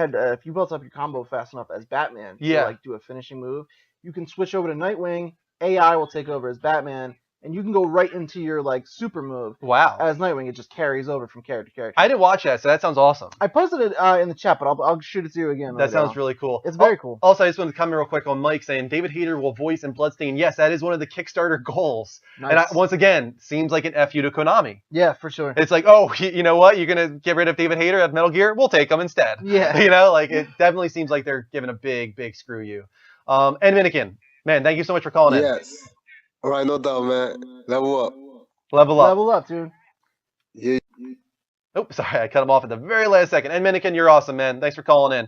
built up your combo fast enough as Batman to like do a finishing move, you can switch over to Nightwing. AI will take over as Batman, and you can go right into your like super move. Wow. As Nightwing, it just carries over from character to character. I didn't watch that, so that sounds awesome. I posted it in the chat, but I'll shoot it to you again. That sounds really cool. It's very cool. Also, I just wanted to comment real quick on Mike saying David Hayter will voice in Bloodstained. Yes, that is one of the Kickstarter goals. Nice. And once again, seems like an FU to Konami. Yeah, for sure. It's like, oh, you know what? You're going to get rid of David Hayter at Metal Gear? We'll take him instead. Yeah. You know, like it definitely seems like they're giving a big, big screw you. And Minikin, man, thank you so much for calling in. Yes. All right, no doubt, man. Level up. Level up. Level up, dude. Yeah. Oh, sorry, I cut him off at the very last second. And Minikin, you're awesome, man. Thanks for calling in.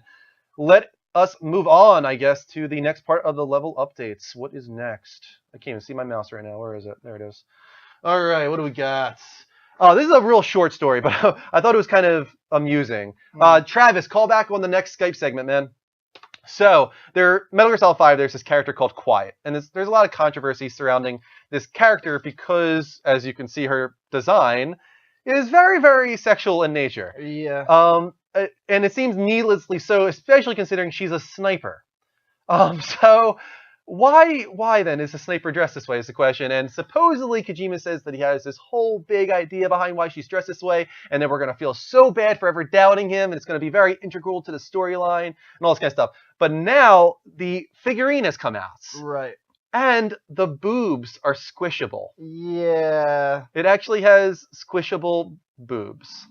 Let us move on, I guess, to the next part of the level updates. What is next? I can't even see my mouse right now. Where is it? There it is. All right, what do we got? Oh, this is a real short story, but I thought it was kind of amusing. Travis, call back on the next Skype segment, man. So, Metal Gear Solid 5, there's this character called Quiet. And there's a lot of controversy surrounding this character because, as you can see, her design is very, very sexual in nature. Yeah. And it seems needlessly so, especially considering she's a sniper. So, why then is the sniper dressed this way is the question. And supposedly Kojima says that he has this whole big idea behind why she's dressed this way, and then we're going to feel so bad for ever doubting him, and it's going to be very integral to the storyline and all this kind of stuff. But now the figurine has come out. Right. And the boobs are squishable. Yeah. It actually has squishable boobs.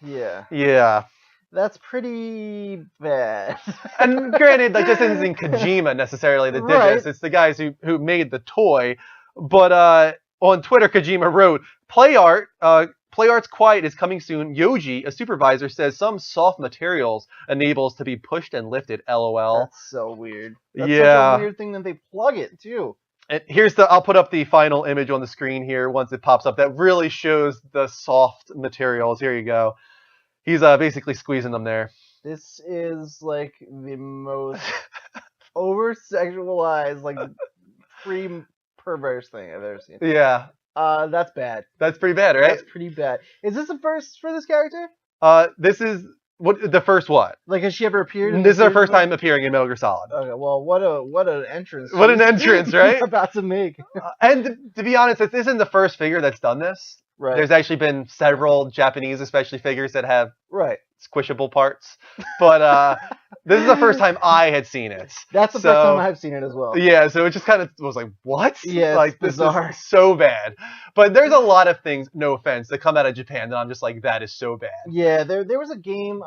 Yeah. Yeah. That's pretty bad. And granted, like this isn't Kojima necessarily that did this. It's the guys who made the toy. But on Twitter, Kojima wrote, PlayArt's Quiet is coming soon. Yoji, a supervisor, says some soft materials enables to be pushed and lifted. LOL. That's so weird. That's such a weird thing that they plug it too. And I'll put up the final image on the screen here once it pops up. That really shows the soft materials. Here you go. He's basically squeezing them there. This is like the most over-sexualized, like pre-perverse thing I've ever seen. Yeah. That's bad. That's pretty bad, right? That's pretty bad. Is this a first for this character? This is the first what? Like, has she ever appeared? This is her first time appearing in Metal Gear Solid. Okay, well, what an entrance! What an entrance, right? About to make. And to be honest, this isn't the first figure that's done this. Right. There's actually been several Japanese, especially figures that have squishable parts, but this is the first time I had seen it. That's the first time I've seen it as well. Yeah, so it just kind of was like, what? Yeah, like this is so bad. But there's a lot of things, no offense, that come out of Japan that I'm just like, that is so bad. Yeah, there was a game.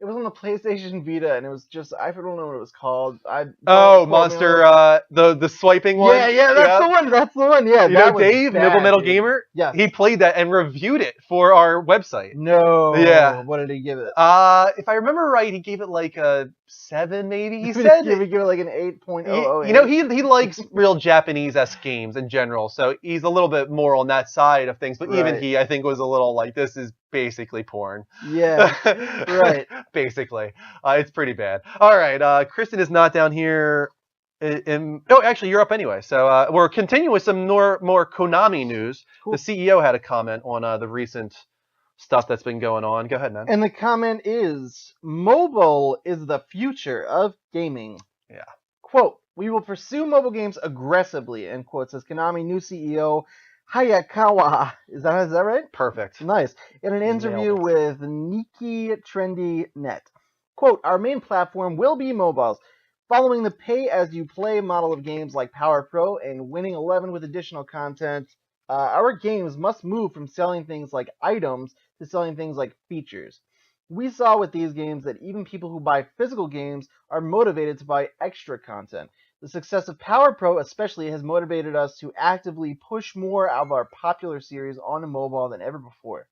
It was on the PlayStation Vita, and it was just I don't know what it was called. Monster, the swiping one. Yeah, that's the one. That's the one. Yeah, you know Dave, Nibble Metal Gamer. Yeah, he played that and reviewed it for our website. No. Yeah. What did he give it? If I remember right, he gave it like a 7, maybe. He said he would give it like an 8.0. You know, he likes real Japanese-esque games in general, so he's a little bit more on that side of things. But even he, I think, was a little like, this is basically porn. Yeah. Right. Basically, it's pretty bad. All right, Kristen is not down here. Actually, you're up anyway. So we're continuing with some more Konami news. Cool. The CEO had a comment on the recent stuff that's been going on. Go ahead, man. And the comment is, mobile is the future of gaming. Yeah. Quote, we will pursue mobile games aggressively, end quote, says Konami new CEO Hayakawa. Is that right? Perfect. Nice. In an interview with Nikkei Trendy Net. Quote, our main platform will be mobiles. Following the pay-as-you-play model of games like Power Pro and Winning 11 with additional content, our games must move from selling things like items to selling things like features. We saw with these games that even people who buy physical games are motivated to buy extra content. The success of Power Pro especially has motivated us to actively push more of our popular series onto mobile than ever before.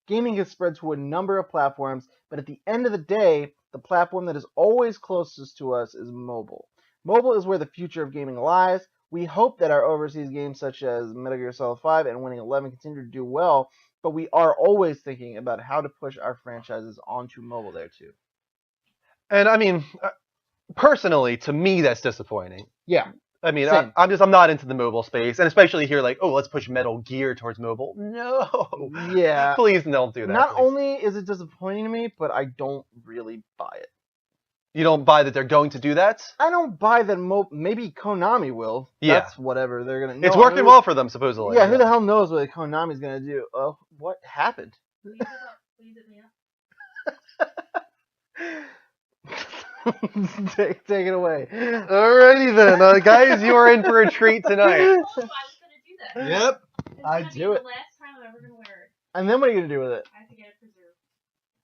Gaming has spread to a number of platforms, but at the end of the day, the platform that is always closest to us is mobile. Mobile is where the future of gaming lies. We hope that our overseas games such as Metal Gear Solid 5 and Winning Eleven continue to do well, but we are always thinking about how to push our franchises onto mobile there too. And I mean, personally, to me, that's disappointing. Yeah. I mean, I'm not into the mobile space, and especially here, like, oh, let's push Metal Gear towards mobile. No. Yeah. Please don't do that. Not only is it disappointing to me, but I don't really buy it. You don't buy that they're going to do that? I don't buy that. Maybe Konami will. Yeah. That's whatever they're gonna. It's working well for them, supposedly. Yeah. Who the hell knows what Konami's gonna do? Oh, what happened? Please hit me up. Take it away. Alrighty then, guys, you are in for a treat tonight. I was gonna do that. Yep. I do it. The last time I'm ever gonna wear it. And then what are you gonna do with it? I have to get it preserved.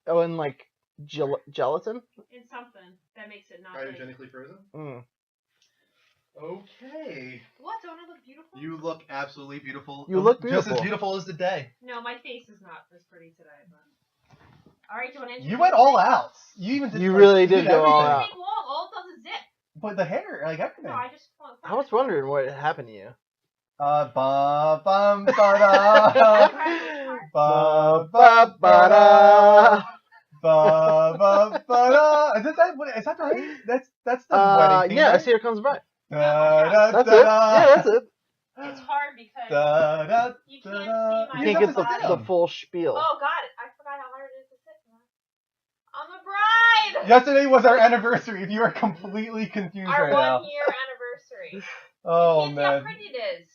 Oh, and like gelatin? In something that makes it not Cryogenically frozen? Mm. Okay. What? Don't I look beautiful? You look absolutely beautiful. You look Just beautiful. as beautiful as the day. No, my face is not this pretty today. But... All right, do you want to? You went all out. You even did. You really did go all everything. out. Take long. All it does is zip. But the hair, like everything. No, I just. I was wondering what happened to you. Ba bum ba da. Ba ba ba da. Ba ba ba da. Is that right? That's the wedding theme, yeah, right? Here Comes the Bride. Da, That's da, it. da. Yeah, that's it. It's hard because Da, da, you can't see da. my. You can't get body. the full spiel. Oh God, I forgot how hard it is to sit. I'm a bride. Yesterday was our anniversary. If you are completely confused Our right now. 1 year anniversary. Oh You can't see how man. pretty it is.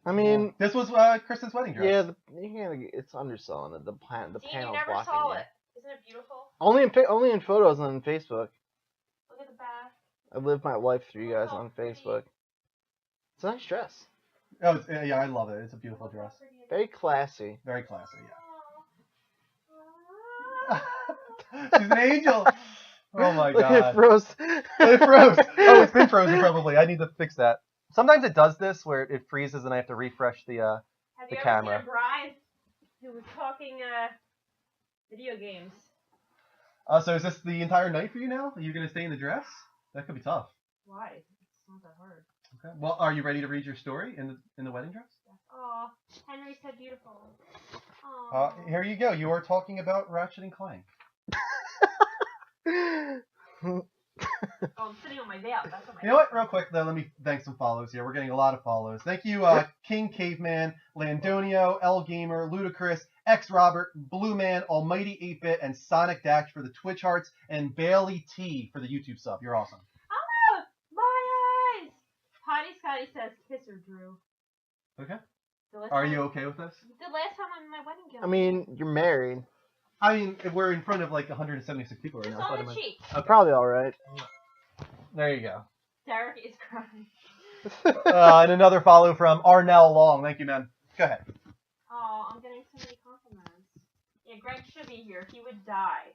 I mean, This was Kristen's wedding dress. yeah, it's underselling it. The Dean, you panel's never blocking saw you. it. Isn't it beautiful? Only in photos on Facebook. Look at the back. I live my life through you guys on Facebook. It's a nice dress. Oh, yeah, I love it. It's a beautiful Look how dress. pretty it is. Very classy. Very classy, Aw. yeah. She's an angel. Oh my Look, god. it froze. It froze. Oh, it's been frozen probably. I need to fix that. Sometimes it does this where it freezes and I have to refresh the Have the you ever camera. seen a bride who was talking video games? So is this the entire night for you now? Are you gonna stay in the dress? That could be tough. Why? It's not that hard. Okay. Well, are you ready to read your story in the wedding dress? Oh, Henry said beautiful. Oh. Here you go. You are talking about Ratchet and Clank. I'm sitting on my veil. That's what my You know what? Real quick, though, let me thank some follows here. We're getting a lot of follows. Thank you, King Caveman, Landonio, L Gamer, Ludacris, X Robert, Blue Man, Almighty 8-Bit, and Sonic Dash for the Twitch hearts, and Bailey T for the YouTube sub. You're awesome. Ah, my eyes. Potty Scotty says, "Kiss her, Drew." Okay. The last Are time- you okay with this? The last time I'm in my wedding gown. I mean, you're married. I mean, we're in front of like 176 people right just now. on the cheek. Probably all right. There you go. Derek is crying. And another follow from Arnell Long. Thank you, man. Go ahead. Oh, I'm getting so many compliments. Yeah, Greg should be here. He would die.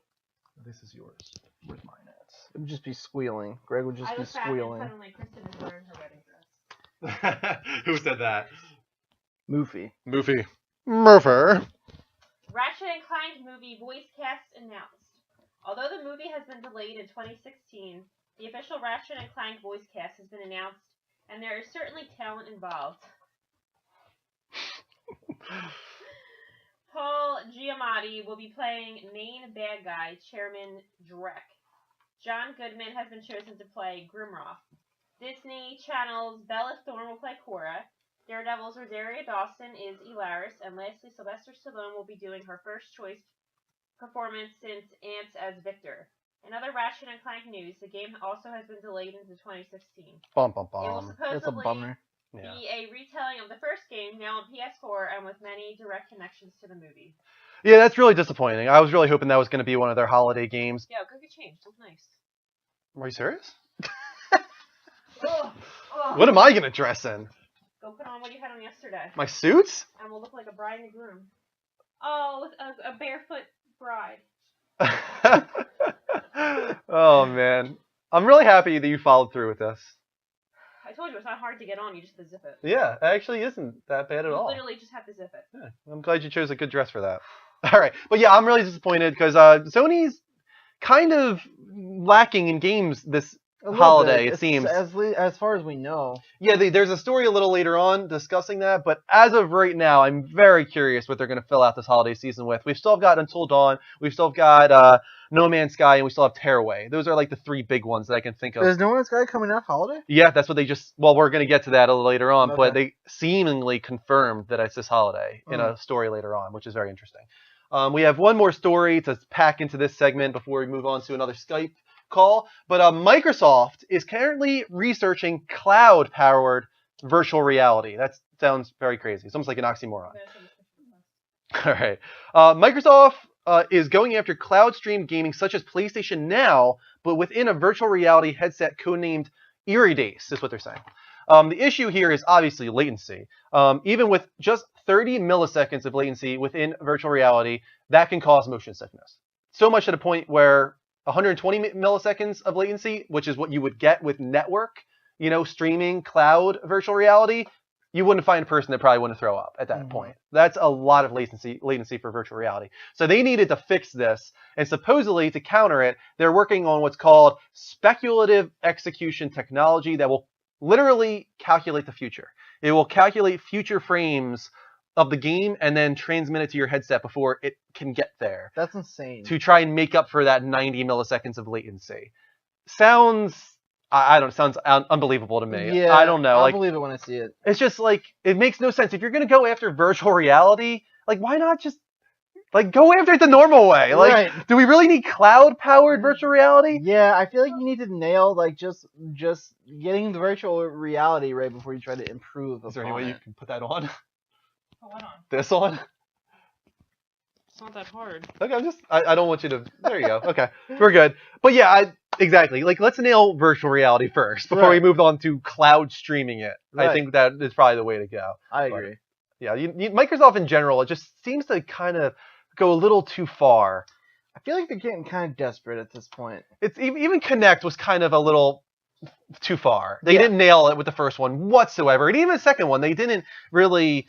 This is yours. Where's mine at? It would just be squealing. Greg would just I be look back squealing. and suddenly Kristen is wearing her wedding dress. Who said that? Moofy. Moofy. Murpher. Ratchet and Clank movie voice cast announced. Although the movie has been delayed in 2016, the official Ratchet and Clank voice cast has been announced, and there is certainly talent involved. Paul Giamatti will be playing main bad guy Chairman Drek. John Goodman has been chosen to play Grimroth. Disney Channel's Bella Thorne will play Cora. Daredevil's Rosario Dawson is Elaris, and lastly, Sylvester Stallone will be doing her first choice performance since Ants as Victor. In other Ratchet and Clank news, the game also has been delayed into 2016. Bum bum It will bum. It's a supposedly bummer. Yeah. be a retelling of the first game, now on PS4, and with many direct connections to the movie. Yeah, that's really disappointing. I was really hoping that was going to be one of their holiday games. Yeah, go get changed. Look nice. Are you serious? Ugh, ugh. What am I going to dress in? Go put on what you had on yesterday, My suits? and we'll look like a bride and a groom. Oh, with a barefoot bride. Oh, man. I'm really happy that you followed through with this. I told you it's not hard to get on. You just have to zip it. Yeah, it actually isn't that bad at You all. literally just have to zip it. Yeah, I'm glad you chose a good dress for that. All right, but yeah, I'm really disappointed because Sony's kind of lacking in games this holiday. It seems as far as we know. Yeah, there's a story a little later on discussing that, but as of right now, I'm very curious what they're going to fill out this holiday season with. We've still got Until Dawn, we've still got No Man's Sky, and we still have Tearaway. Those are like the 3 big ones that I can think of. Is No Man's Sky coming out holiday? Yeah, that's what they just. Well, we're going to get to that a little later on, but they seemingly confirmed that it's this holiday in a story later on, which is very interesting. We have one more story to pack into this segment before we move on to another Skype call, but Microsoft is currently researching cloud-powered virtual reality. That sounds very crazy. It's almost like an oxymoron. All right. Microsoft is going after cloud stream gaming such as PlayStation Now, but within a virtual reality headset codenamed Iridice, is what they're saying. The issue here is obviously latency. Even with just 30 milliseconds of latency within virtual reality, that can cause motion sickness. So much to the point where 120 milliseconds of latency, which is what you would get with network, streaming cloud virtual reality, you wouldn't find a person that probably wouldn't throw up at that point. That's a lot of latency for virtual reality. So they needed to fix this, and supposedly to counter it, they're working on what's called speculative execution technology that will literally calculate the future. It will calculate future frames of the game and then transmit it to your headset before it can get there. That's insane. To try and make up for that 90 milliseconds of latency. Sounds unbelievable to me. Yeah, I don't know. I'll believe it when I see it. It's just like, it makes no sense. If you're going to go after virtual reality, like, why not just go after it the normal way? Like, right. Do we really need cloud-powered virtual reality? Yeah, I feel like you need to nail just getting the virtual reality right before you try to improve. Is there any way you can put that on? What on? This on? It's not that hard. Okay, I don't want you to. There you go. Okay, we're good. But yeah, exactly. Like, let's nail virtual reality first before we move on to cloud streaming it. Right. I think that is probably the way to go. I agree. Yeah, Microsoft in general, it just seems to kind of go a little too far. I feel like they're getting kind of desperate at this point. It's even Kinect was kind of a little too far. They didn't nail it with the first one whatsoever, and even the second one, they didn't really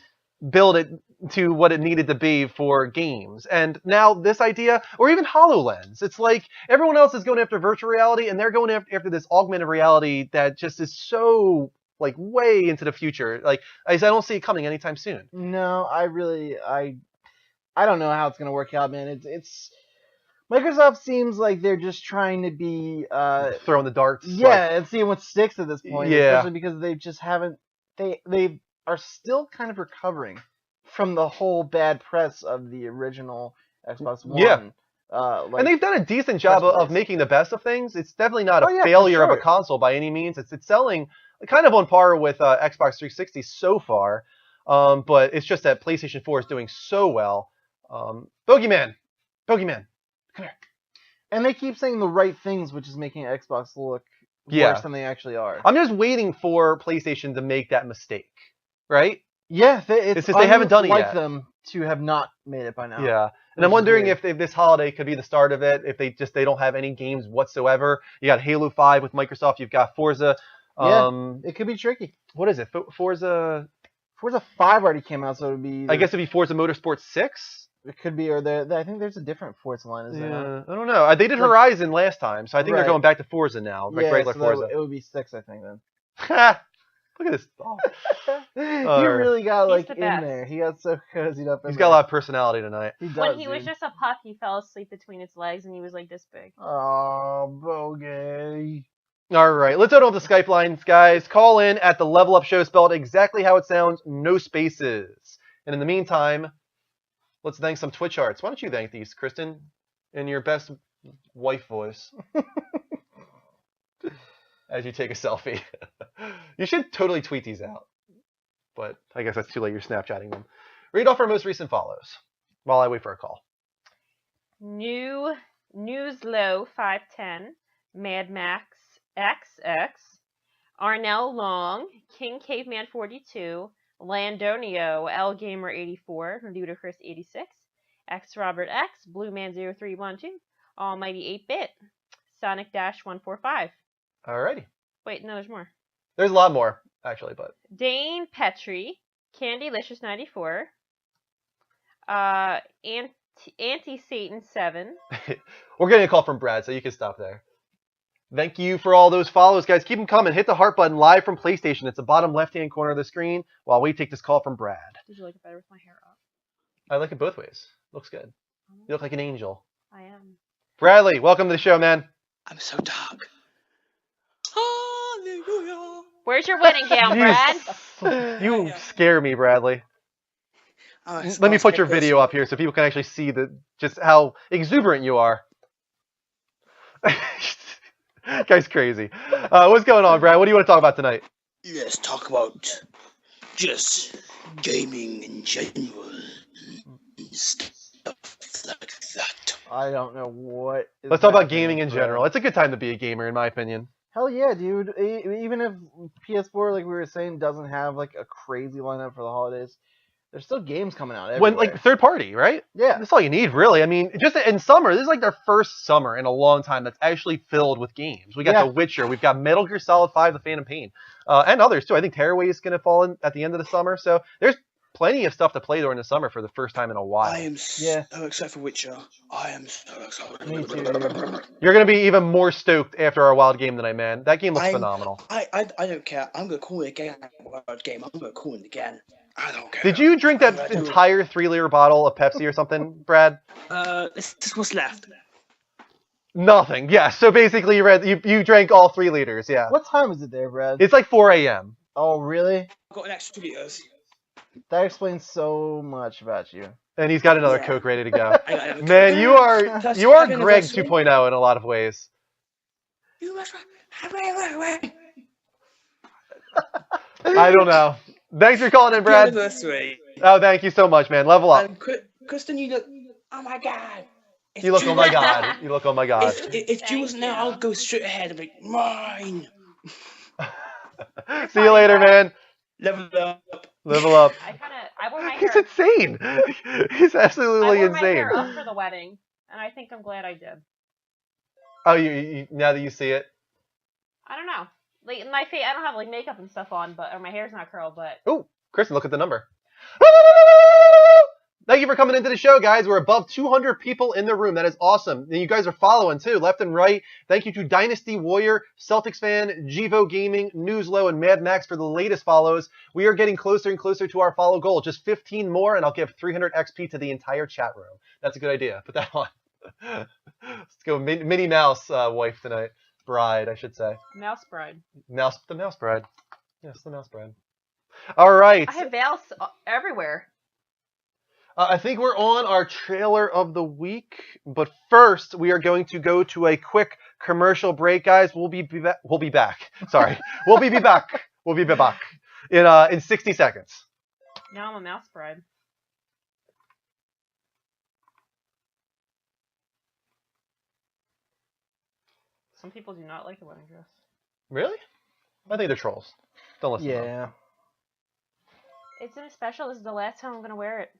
build it to what it needed to be for games. And now this idea, or even HoloLens, it's like everyone else is going after virtual reality, and they're going after this augmented reality that just is so like way into the future. Like, I don't see it coming anytime soon. No, I don't know how it's going to work out, man. It's Microsoft seems like they're just trying to be throwing the darts. Yeah, and seeing what sticks at this point. Yeah. Especially because they just haven't. They are still kind of recovering from the whole bad press of the original Xbox One. Yeah. And they've done a decent job of making the best of things. It's definitely not a failure of a console by any means. It's selling kind of on par with Xbox 360 so far. But it's just that PlayStation 4 is doing so well. Bogeyman, come here. And they keep saying the right things, which is making Xbox look worse than they actually are. I'm just waiting for PlayStation to make that mistake, right? Yeah, it's just they haven't done it yet. Like them to have not made it by now. Yeah, and I'm wondering if this holiday could be the start of it. If they don't have any games whatsoever. You got Halo 5 with Microsoft. You've got Forza. It could be tricky. What is it? Forza 5 already came out, so it would be. I guess it'd be Forza Motorsport 6. It could be, or I think there's a different Forza line. Is there? I don't know. They did Horizon last time, so I think they're going back to Forza now, like regular Forza. It would be 6, I think, then. Look at this. He really got in there. He got so cozied up. He's got a lot of personality tonight. He does, when he was just a pup, he fell asleep between its legs, and he was like this big. Oh, bogey. All right, let's open up the Skype lines, guys. Call in at the Level Up Show, spelled exactly how it sounds, no spaces. And in the meantime, let's thank some Twitch arts. Why don't you thank these, Kristen, in your best wife voice, as you take a selfie. You should totally tweet these out, but I guess that's too late. You're Snapchatting them. Read off our most recent follows while I wait for a call. New Newslow 510, Mad Max XX, Arnell Long, King Caveman 42, Landonio, L Gamer 84, Ludicrous 86, X Robert X, Blue Man 0312, Almighty 8-Bit, Sonic Dash 145. Alrighty. Wait, no, there's more. There's a lot more, actually, but Dane Petrie, Candylicious 94, Anti-Satan 7. We're getting a call from Brad, so you can stop there. Thank you for all those follows, guys. Keep them coming. Hit the heart button live from PlayStation. It's the bottom left-hand corner of the screen while we take this call from Brad. Did you like it better with my hair up? I like it both ways. Looks good. You look like an angel. I am. Bradley, welcome to the show, man. I'm so dark. Hallelujah. Where's your wedding gown, Brad? You scare me, Bradley. Let me put your video up here so people can actually see just how exuberant you are. Guy's crazy. What's going on, Brad? What do you want to talk about tonight? Let's talk about just gaming in general. Stuff like that. I don't know what. Let's talk about gaming in general. It's a good time to be a gamer, in my opinion. Hell yeah, dude. Even if PS4, like we were saying, doesn't have like a crazy lineup for the holidays, there's still games coming out everywhere. When like third party, right? Yeah. That's all you need, really. I mean, just in summer, this is like their first summer in a long time that's actually filled with games. We got The Witcher, we've got Metal Gear Solid 5, The Phantom Pain, and others too. I think Tearaway is going to fall in at the end of the summer, so there's plenty of stuff to play during the summer for the first time in a while. I am so excited for Witcher. I am so excited. Me too. You're going to be even more stoked after our wild game tonight, man. That game looks phenomenal. I don't care. I'm going to call it again. Wild game. I'm going to call it again. I don't care. Did you drink that entire 3-liter bottle of Pepsi or something, Brad? This is what's left. Nothing. Yeah. So basically, you drank all 3 liters. Yeah. What time is it there, Brad? It's like 4 a.m. Oh, really? I've got an extra 2 liters. That explains so much about you. And he's got another Coke ready to go. Man, you are Greg 2.0 in a lot of ways. I don't know. Thanks for calling in, Brad. Oh, thank you so much, man. Level up. Kristen, you look. Oh my god. You look. Oh my god. You look. Oh my god. If Drew wasn't there, I'll go straight ahead and be mine. See you later, man. Level up. Level up. I wore my hair. He's insane. He's absolutely insane. I wore my hair up for the wedding, and I think I'm glad I did. Oh, you now that you see it. I don't know. Like my face, I don't have like makeup and stuff on, or my hair's not curled, but. Oh, Kristen, look at the number. Thank you for coming into the show, guys. We're above 200 people in the room. That is awesome. And you guys are following, too, left and right. Thank you to Dynasty Warrior, Celtics Fan, Givo Gaming, Newslow, and Mad Max for the latest follows. We are getting closer and closer to our follow goal. Just 15 more, and I'll give 300 XP to the entire chat room. That's a good idea. Put that on. Let's go Minnie Mouse wife tonight. Bride, I should say. Mouse bride. The mouse bride. Yes, the mouse bride. All right. I have veils everywhere. I think we're on our trailer of the week, but first we are going to go to a quick commercial break, guys. We'll be back. Sorry, we'll be back. We'll be back in 60 seconds. Now I'm a mouse bride. Some people do not like a wedding dress. Really? I think they're trolls. Don't listen to them. Yeah. It's in a special. This is the last time I'm gonna wear it.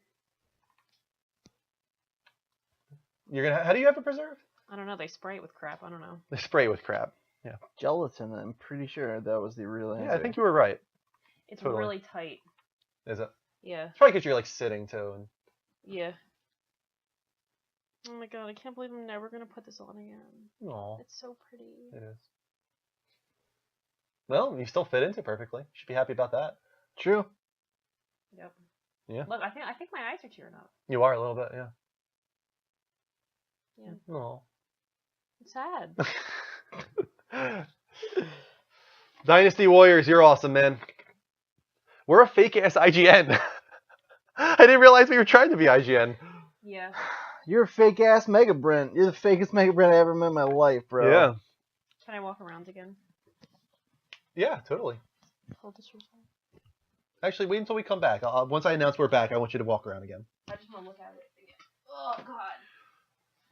How do you have it preserved? I don't know. They spray it with crap. I don't know. They spray it with crap. Yeah. Gelatin. I'm pretty sure that was the real answer. Yeah, I think you were right. It's really tight. Is it? Yeah. It's probably because you're like sitting too. And... Yeah. Oh my god! I can't believe I'm never gonna put this on again. Aw. It's so pretty. It is. Well, you still fit into it perfectly. You should be happy about that. True. Yep. Yeah. Look, I think my eyes are tearing up. You are a little bit, yeah. Yeah. Aw. It's sad. Dynasty Warriors, you're awesome, man. We're a fake ass IGN. I didn't realize we were trying to be IGN. Yeah. You're a fake ass Mega Brent. You're the fakest Mega Brent I ever met in my life, bro. Yeah. Can I walk around again? Yeah, totally. Hold this for a second. Actually, wait until we come back. Once I announce we're back, I want you to walk around again. I just want to look at it again. Oh god.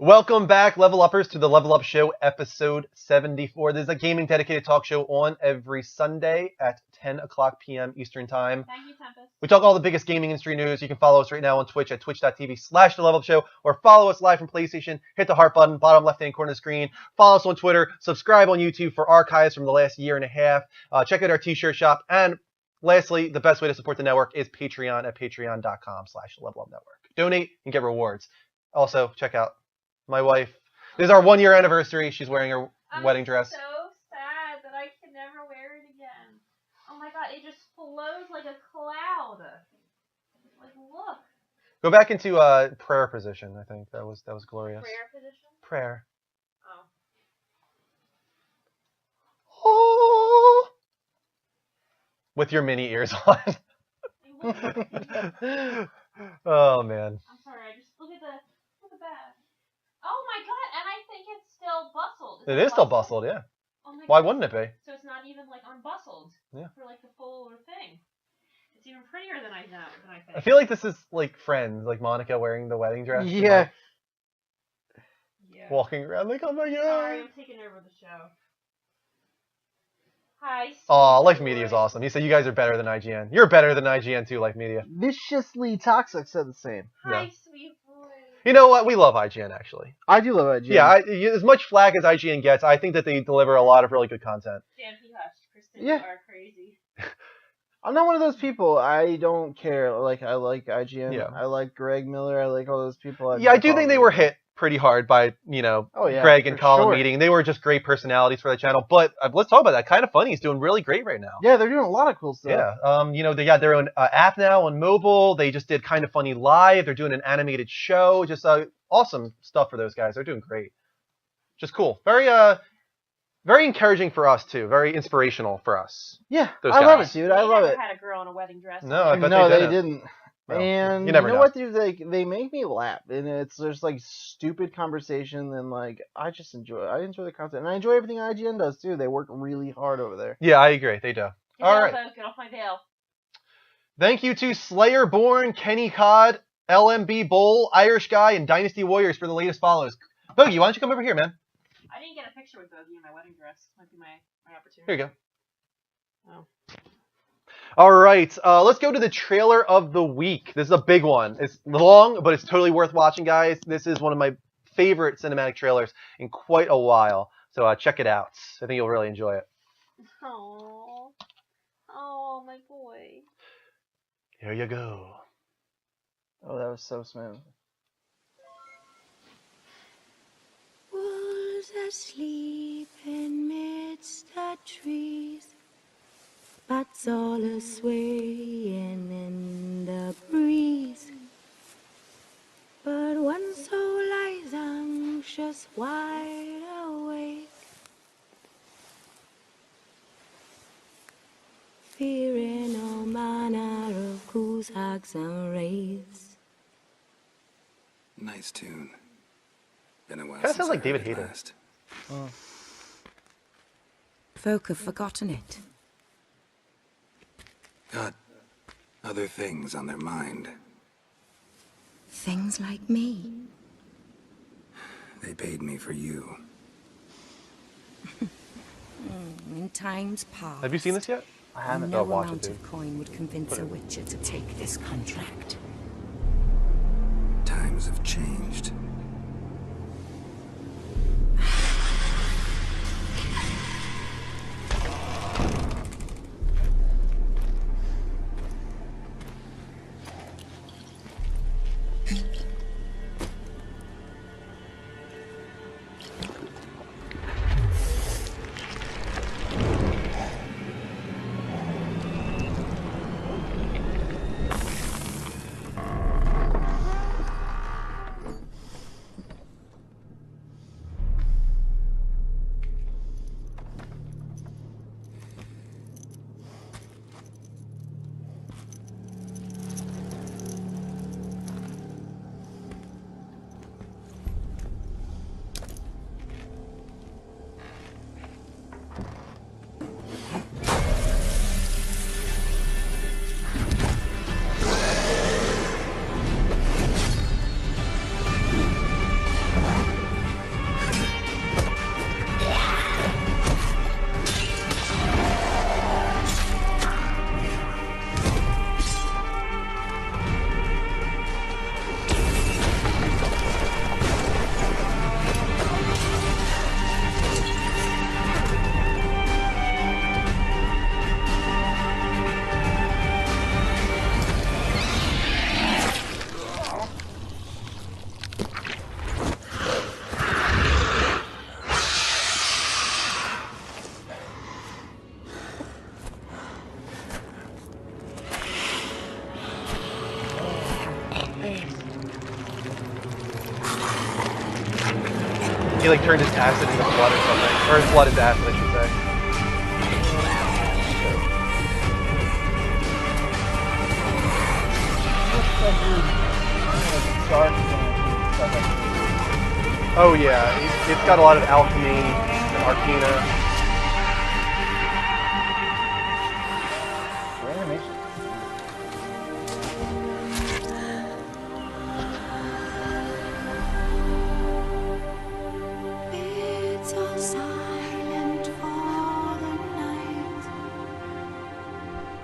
Welcome back, Level Uppers, to the Level Up Show, episode 74. This is a gaming dedicated talk show on every Sunday at 10 o'clock p.m. Eastern Time. Thank you, Tempest. We talk all the biggest gaming industry news. You can follow us right now on Twitch at twitch.tv/The Level Up Show, or follow us live from PlayStation. Hit the heart button, bottom left-hand corner of the screen. Follow us on Twitter. Subscribe on YouTube for archives from the last year and a half. Check out our t-shirt shop. And lastly, the best way to support the network is Patreon at patreon.com/The Level Up Network. Donate and get rewards. Also, check out my wife. This is our 1-year anniversary. She's wearing her wedding dress. So sad that I can never wear it again. Oh my god, it just flows like a cloud. Like, look. Go back into prayer position. I think that was glorious. Prayer position? Prayer. Oh. Oh. With your mini ears on. Oh man. I'm sorry. I just look at the back. Oh my god! And I think it's still bustled. It is still bustled, yeah. Oh my Why god. wouldn't it be? So it's not even like unbustled. Yeah. For like the full thing. It's even prettier than I think. I feel like this is like Friends, like Monica wearing the wedding dress. and, Yeah. like, walking around like, oh my god. Sorry, I'm taking over the show. Hi. Aw, Life Media is awesome. He said you guys are better than IGN. You're better than IGN too, Life Media. Viciously Toxic said the same. Hi, Yeah. sweet boy. You know what? We love IGN actually. I do love IGN. Yeah, as much flack as IGN gets, I think that they deliver a lot of really good content. Stampy Hush. Kristen, Yeah. you are crazy. I'm not one of those people. I don't care. Like, I like IGN. Yeah. I like Greg Miller. I like all those people. Yeah, I do think they were hit pretty hard by, Oh, yeah, Greg and for Colin sure. meeting. They were just great personalities for the channel. But let's talk about that. Kind of Funny is doing really great right now. Yeah, they're doing a lot of cool stuff. Yeah. They got their own app now on mobile. They just did Kind of Funny Live. They're doing an animated show. Just awesome stuff for those guys. They're doing great. Just cool. Very encouraging for us too. Very inspirational for us. Yeah, Those I love guys. it, dude. I They love never it. had a girl in a wedding dress. No, I bet No, they they didn't. didn't. Well, And you never know. what, dude? They make me laugh, and it's just like stupid conversation, and like I just enjoy the content, and I enjoy everything IGN does too. They work really hard over there. Yeah, I agree. They do. Get All down, right. folks. Get off my veil. Thank you to Slayerborn, Kenny Cod, LMB Bowl, Irish Guy, and Dynasty Warriors for the latest follows. Boogie, why don't you come over here, man? I didn't get a picture with Bogey in my wedding dress. Might be my opportunity. Here you go. Oh. All right, let's go to the trailer of the week. This is a big one. It's long, but it's totally worth watching, guys. This is one of my favorite cinematic trailers in quite a while. So check it out. I think you'll really enjoy it. Oh, my boy. Here you go. Oh, that was so smooth. Wolves asleep amidst the trees, bats all a-swaying in the breeze. But one soul lies anxious, wide awake, fearing all manner of ghouls, hags, and wraiths. Nice tune. Been a while Kinda since sounds like I David heard it Hayter. last. Folk have forgotten it. Got other things on their mind. Things like me. They paid me for you. In times past, Have you seen this yet? I haven't. no watch it, amount dude. of coin would convince a witcher to take this contract. Times have changed. He like turned his acid into blood or something, or his blood into acid, I should say. Oh yeah, it's got a lot of alchemy and arcana. It's all silent for the night.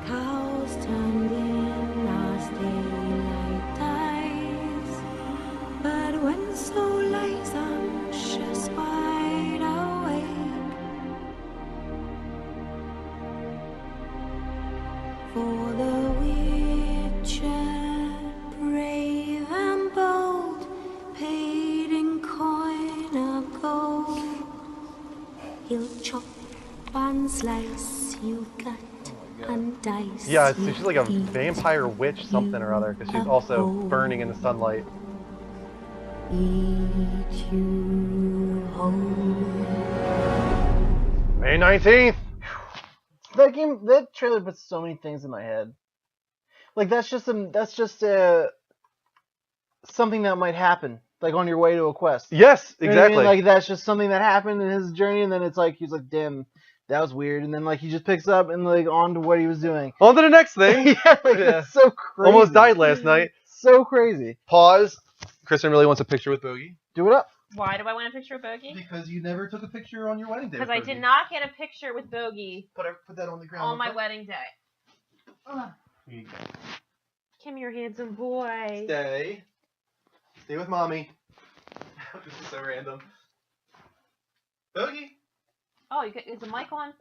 Cows turned in as daylight dies. But when so lies anxious wide awake for the Witcher, brave and bold, paid in coin of gold. He'll chop and slice you gut and dice. Yeah, she's like a vampire witch something or other, because she's also burning in the sunlight. Eat you whole. May 19th! That trailer puts so many things in my head. Like that's just something that might happen, like on your way to a quest. Yes, You know what I mean? exactly. Like that's just something that happened in his journey, and then it's like he's like, damn, that was weird, and then like he just picks up and like on to what he was doing. On to the next thing. Yeah, like it's so crazy. Almost died last night. So crazy. Pause. Kristen really wants a picture with Bogey. Do it up. Why do I want a picture of Bogey? Because you never took a picture on your wedding day. Because I did not get a picture with Bogey Put that on the ground. on my wedding day. Here you go. Come here, handsome boy. Stay with mommy. This is so random. Bogey, Oh, is the mic on?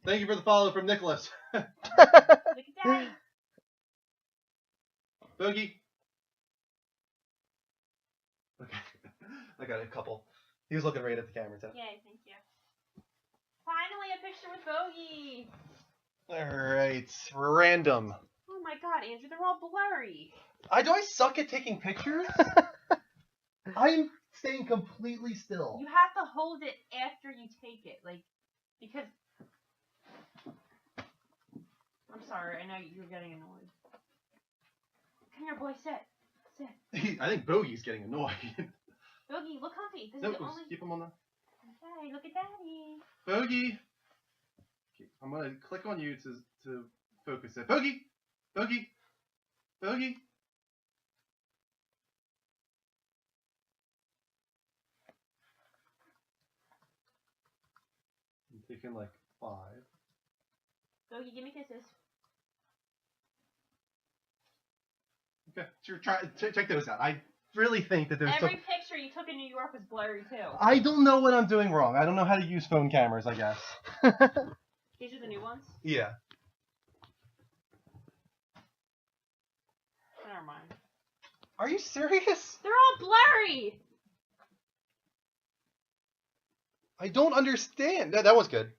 thank you for the follow from Nicholas. Look at Daddy. Bogey. Okay. I got a couple. He was looking right at the camera too. Yay, thank you. Finally, a picture with Bogey. Alright. Random. Oh my god, Andrew, they're all blurry. Do I suck at taking pictures? I'm staying completely still. You have to hold it after you take it, like, because... I'm sorry, I know you're getting annoyed. Come here, boy, sit. Sit. I think Bogey's getting annoyed. Bogey, look comfy. This No, is the only... keep him on the... Okay, look at Daddy. Bogey! Okay, I'm gonna click on you to focus it. Bogey! Bogey! Bogey! I'm taking like 5. Bogey, give me kisses. Okay, sure, check those out. I really think that there's Every picture you took in New York was blurry, too. I don't know what I'm doing wrong. I don't know how to use phone cameras, I guess. These are the new ones? Yeah. Never mind. Are you serious? They're all blurry! I don't understand. That was good.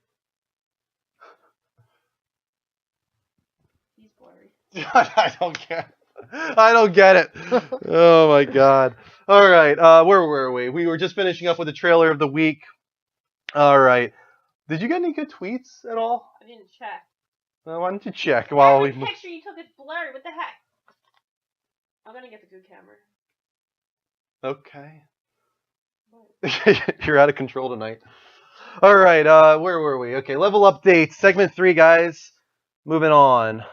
He's blurry. I don't get it. I don't get it. Oh my god. All right. Where were we? We were just finishing up with the trailer of the week. All right. Did you get any good tweets at all? I didn't check. Why don't you check while Every picture you took is blurry. What the heck? I'm gonna get the good camera. Okay. You're out of control tonight. All right. Where were we? Okay. Level updates. Segment 3, guys. Moving on.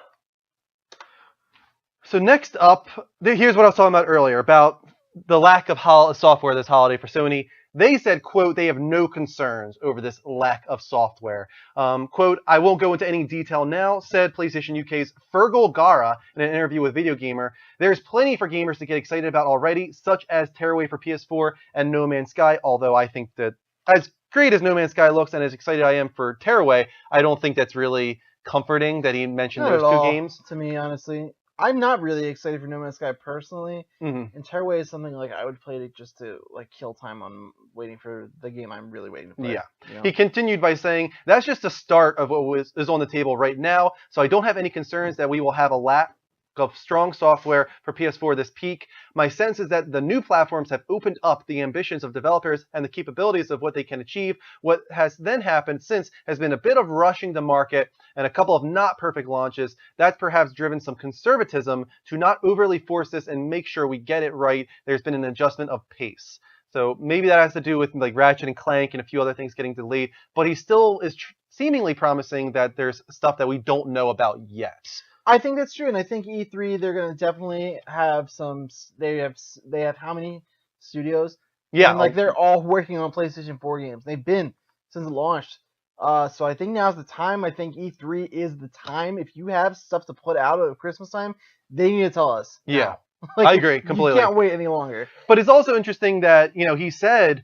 So next up, here's what I was talking about earlier about the lack of software this holiday for Sony. They said, quote, they have no concerns over this lack of software. Quote, I won't go into any detail now, said PlayStation UK's Fergal Gara in an interview with Video Gamer. There's plenty for gamers to get excited about already, such as Tearaway for PS4 and No Man's Sky, although I think that as great as No Man's Sky looks and as excited I am for Tearaway, I don't think that's really comforting that he mentioned Not those at two all, games. to me, honestly. I'm not really excited for No Man's Sky personally. Mm-hmm. And Tearaway is something like I would play to just to like kill time on waiting for the game I'm really waiting to play. Yeah. You know? He continued by saying, that's just the start of what is on the table right now, so I don't have any concerns that we will have a lack of strong software for PS4 this peak. My sense is that the new platforms have opened up the ambitions of developers and the capabilities of what they can achieve. What has then happened since has been a bit of rushing the market and a couple of not perfect launches. That's perhaps driven some conservatism to not overly force this and make sure we get it right. There's been an adjustment of pace. So maybe that has to do with like Ratchet and Clank and a few other things getting delayed, but he still is seemingly promising that there's stuff that we don't know about yet. I think that's true, and I think E3 they're going to definitely have some. They have how many studios? Yeah, and, like they're all working on PlayStation 4 games. They've been since it launched. So I think now's the time. I think E3 is the time. If you have stuff to put out at Christmas time, they need to tell us. Yeah, like, I agree completely. You can't wait any longer. But it's also interesting that he said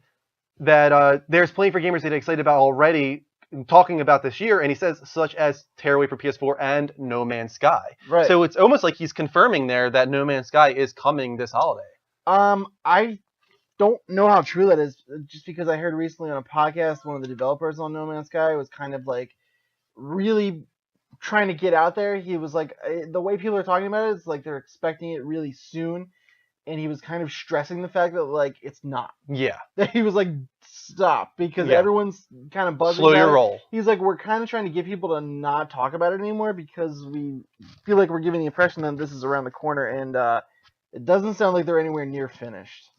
that there's plenty for gamers to get excited about already. Talking about this year, and he says such as Tearaway for PS4 and No Man's Sky. Right. So it's almost like he's confirming there that No Man's Sky is coming this holiday. I don't know how true that is, just because I heard recently on a podcast one of the developers on No Man's Sky was kind of like really trying to get out there. He was like, the way people are talking about it is like they're expecting it really soon. And he was kind of stressing the fact that, like, it's not. Yeah. He was like, stop, because everyone's kind of buzzing. Slow your roll. He's like, we're kind of trying to get people to not talk about it anymore because we feel like we're giving the impression that this is around the corner, and it doesn't sound like they're anywhere near finished.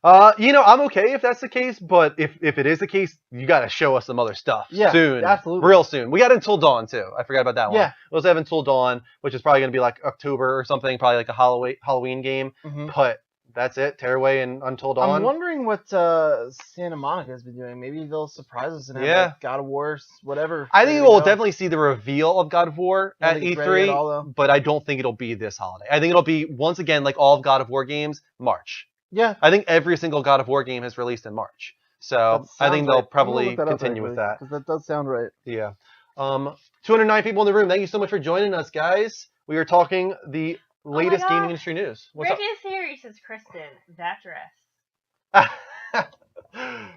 I'm okay if that's the case, but if it is the case, you got to show us some other stuff soon. Absolutely. Real soon. We got Until Dawn, too. I forgot about that one. Yeah. We also have Until Dawn, which is probably going to be like October or something, probably like a Halloween game. Mm-hmm. But that's it. Tearaway and Until Dawn. I'm wondering what Santa Monica has been doing. Maybe they'll surprise us and have like God of War, whatever. I think we'll definitely see the reveal of God of War at E3, all, but I don't think it'll be this holiday. I think it'll be, once again, like all of God of War games, March. Yeah. I think every single God of War game has released in March. So I think they'll probably continue with that. Because that does sound right. Yeah. 209 people in the room. Thank you so much for joining us, guys. We are talking the latest gaming industry news. What's Rick up? is here, says Kristen. That dress.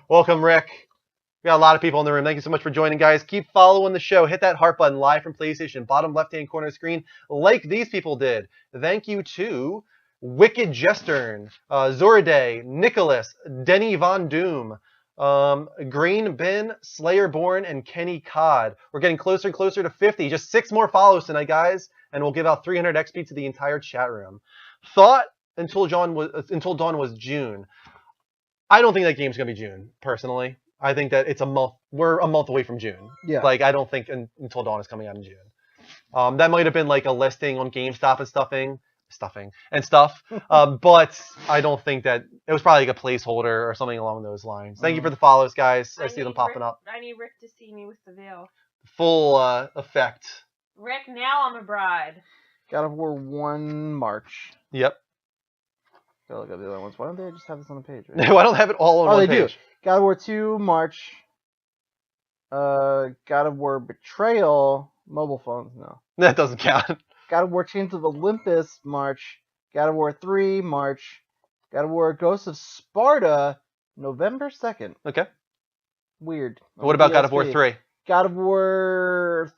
Welcome, Rick. We got a lot of people in the room. Thank you so much for joining, guys. Keep following the show. Hit that heart button live from PlayStation, bottom left-hand corner of the screen, like these people did. Thank you to Wicked Jestern, Zoraday, Nicholas, Denny Von Doom, Green Ben, Slayerborn, and Kenny Cod. We're getting closer and closer to 50. Just 6 more follows tonight, guys, and we'll give out 300 XP to the entire chat room. Thought Until Dawn was June. I don't think that game's gonna be June, personally. I think that it's a month. We're a month away from June. Yeah. Like, I don't think Until Dawn is coming out in June. That might have been like a listing on GameStop and stuff. But I don't think that it was probably like a placeholder or something along those lines. Thank you for the follows, guys. I see them popping up. I need Rick to see me with the veil. Full effect. Rick, now I'm a bride. God of War 1 March. Yep. Gotta look at the other ones. Why don't they just have this on the page? Right? Why don't they have it all on one page? They do. God of War 2 March. God of War Betrayal. Mobile phones, no. That doesn't count. God of War Chains of Olympus, March. God of War 3, March. God of War Ghosts of Sparta, November 2nd. Okay. Weird. What about God of War 3? God of War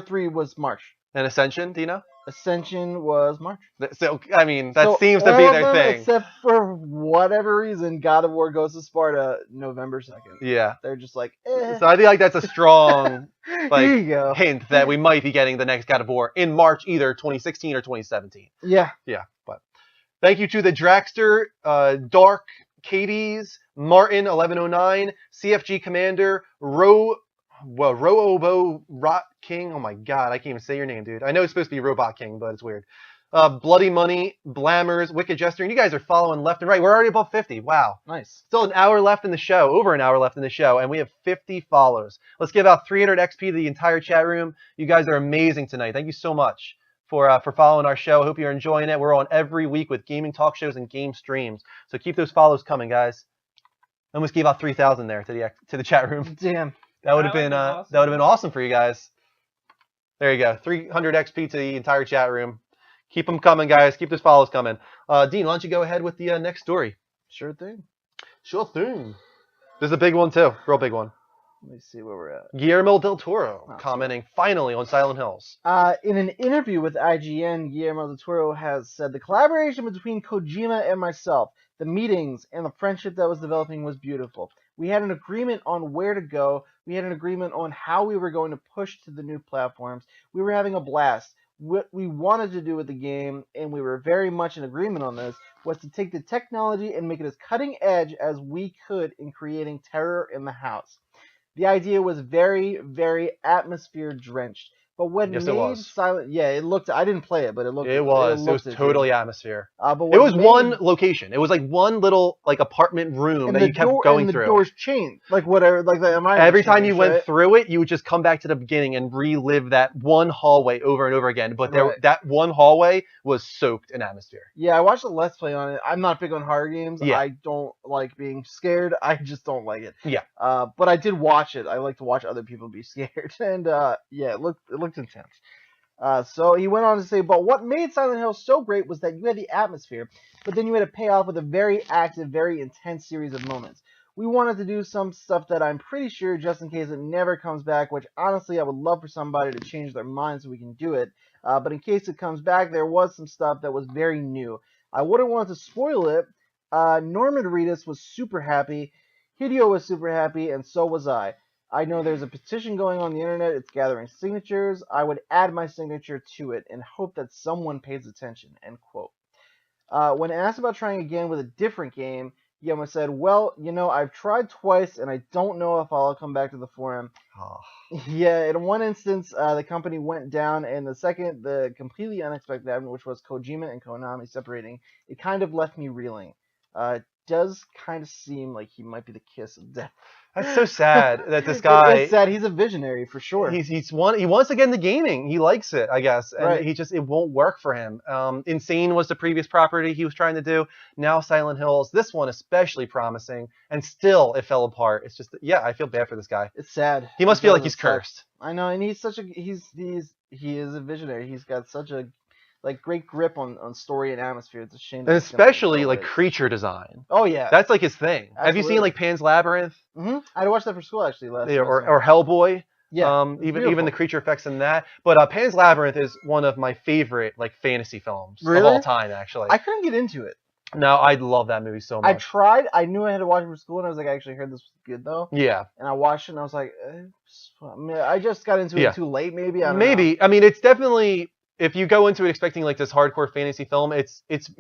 3 was March. And Ascension, do you know? Ascension was March. So, I mean, that seems to be their thing. Except for whatever reason, God of War Ghosts of Sparta, November 2nd. Yeah. They're just like, eh. So I feel like that's a strong Here you go. hint that we might be getting the next God of War in March, either 2016 or 2017. Yeah. Yeah. But thank you to the Dragster, Dark, Katie's, Martin 1109, CFG Commander, Roobo Rot King. Oh my god, I can't even say your name, dude. I know it's supposed to be Robot King, but it's weird. Bloody Money, Blammers, Wicked Jester, and you guys are following left and right. We're already above 50. Wow. Nice. Still an hour left in the show, over an hour left in the show, and we have 50 follows. Let's give out 300 XP to the entire chat room. You guys are amazing tonight. Thank you so much for following our show. I hope you're enjoying it. We're on every week with gaming talk shows and game streams. So keep those follows coming, guys. I almost gave out 3,000 there to the chat room. Damn. That would have been awesome for you guys. There you go. 300 XP to the entire chat room. Keep them coming, guys. Keep those follows coming. Dean, why don't you go ahead with the next story? Sure thing. Sure thing. There's a big one, too. Real big one. Let me see where we're at. Guillermo del Toro commenting finally on Silent Hills. In an interview with IGN, Guillermo del Toro has said the collaboration between Kojima and myself, the meetings, and the friendship that was developing was beautiful. We had an agreement on where to go. We had an agreement on how we were going to push to the new platforms. We were having a blast. What we wanted to do with the game, and we were very much in agreement on this, was to take the technology and make it as cutting edge as we could in creating terror in the house. The idea was very, very atmosphere drenched. But what Yes, made it was. Silent, it looked. I didn't play it, but it looked. It was totally good. atmosphere. But it was one location. It was like one little like apartment room that you kept going through. And the doors changed. Like whatever. Like every time you went through it, you would just come back to the beginning and relive that one hallway over and over again. But that one hallway was soaked in atmosphere. Yeah, I watched a Let's Play on it. I'm not big on horror games. Yeah. I don't like being scared. I just don't like it. Yeah. But I did watch it. I like to watch other people be scared. And it looked intense. So he went on to say, but what made Silent Hill so great was that you had the atmosphere, but then you had to pay off with a very active, very intense series of moments. We wanted to do some stuff that I'm pretty sure, just in case it never comes back, which honestly I would love for somebody to change their mind so we can do it. But in case it comes back, there was some stuff that was very new. I wouldn't want to spoil it. Norman Reedus was super happy. Hideo was super happy, and so was I. I know there's a petition going on the internet. It's gathering signatures. I would add my signature to it and hope that someone pays attention, end quote. When asked about trying again with a different game, Guillermo said, well, I've tried twice, and I don't know if I'll come back to the forum. Oh. Yeah, in one instance, the company went down, and the second, the completely unexpected happened, which was Kojima and Konami separating. It kind of left me reeling. It does kind of seem like he might be the kiss of death. That's so sad that this guy. It's sad. He's a visionary for sure. He wants to get into gaming. He likes it, I guess, and right. it won't work for him. Insane was the previous property he was trying to do. Now Silent Hills, this one especially promising, and still it fell apart. It's just I feel bad for this guy. It's sad. He must feel like he's cursed. I know, and he's he is a visionary. He's got such a great grip on story and atmosphere. It's a shame. And especially creature design. Oh yeah, that's like his thing. Absolutely. Have you seen like Pan's Labyrinth? Mm-hmm. I watched that for school actually last. Or Hellboy. Yeah. Even the creature effects in that. But Pan's Labyrinth is one of my favorite fantasy films of all time. Actually, I couldn't get into it. No, I love that movie so much. I tried. I knew I had to watch it for school, and I was like, I actually heard this was good though. Yeah. And I watched it, and I was like, I just got into it too late, maybe. I don't know. I mean, it's definitely. If you go into it expecting this hardcore fantasy film, it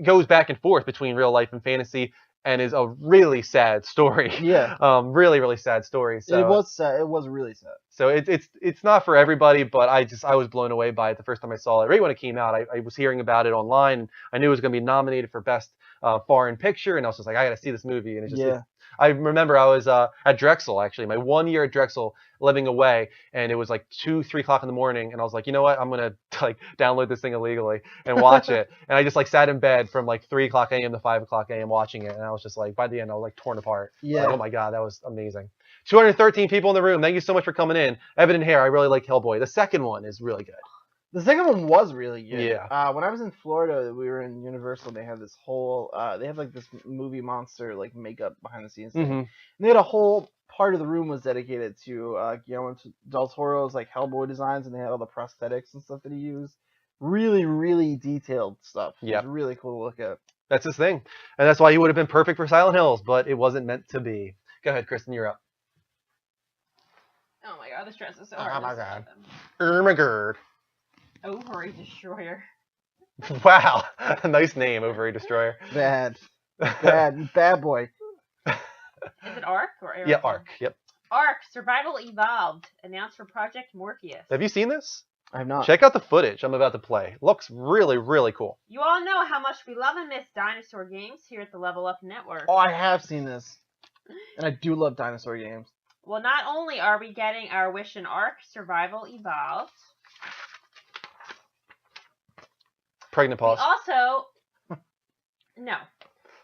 goes back and forth between real life and fantasy, and is a really sad story. Yeah. Really, really sad story. So it was sad. It was really sad. So it's not for everybody, but I was blown away by it the first time I saw it. Right when it came out, I was hearing about it online. I knew it was going to be nominated for Best Foreign Picture, and I was just like, I got to see this movie. And I remember I was at Drexel, actually, my 1 year at Drexel, living away, and it was 2, 3 o'clock in the morning, and I was like, you know what, I'm gonna download this thing illegally and watch it. And I just sat in bed from 3 o'clock a.m. to 5 o'clock a.m. watching it, and I was just by the end I was torn apart. Yeah. Oh my god, that was amazing. 213 people in the room. Thank you so much for coming in. Evan and Hare, I really like Hellboy. The second one is really good. The second one was really good. Yeah. When I was in Florida, we were in Universal. They had this whole, they have this movie monster makeup behind the scenes thing. Mm-hmm. And they had a whole part of the room was dedicated to Guillermo del Toro's Hellboy designs, and they had all the prosthetics and stuff that he used. Really, really detailed stuff. Yeah. It was really cool to look at. That's his thing, and that's why he would have been perfect for Silent Hills, but it wasn't meant to be. Go ahead, Kristen, you're up. Oh my god, the stress is so hard. Oh my god. Ermagerd. Ovary Destroyer. Wow, nice name, Ovary Destroyer. Bad boy. Is it Ark or Aerosol? Yeah, Ark. Yep. Ark Survival Evolved announced for Project Morpheus. Have you seen this? I have not. Check out the footage I'm about to play. Looks really, really cool. You all know how much we love and miss dinosaur games here at the Level Up Network. Oh, I have seen this, and I do love dinosaur games. Well, not only are we getting our wish in Ark Survival Evolved. Pregnant pause.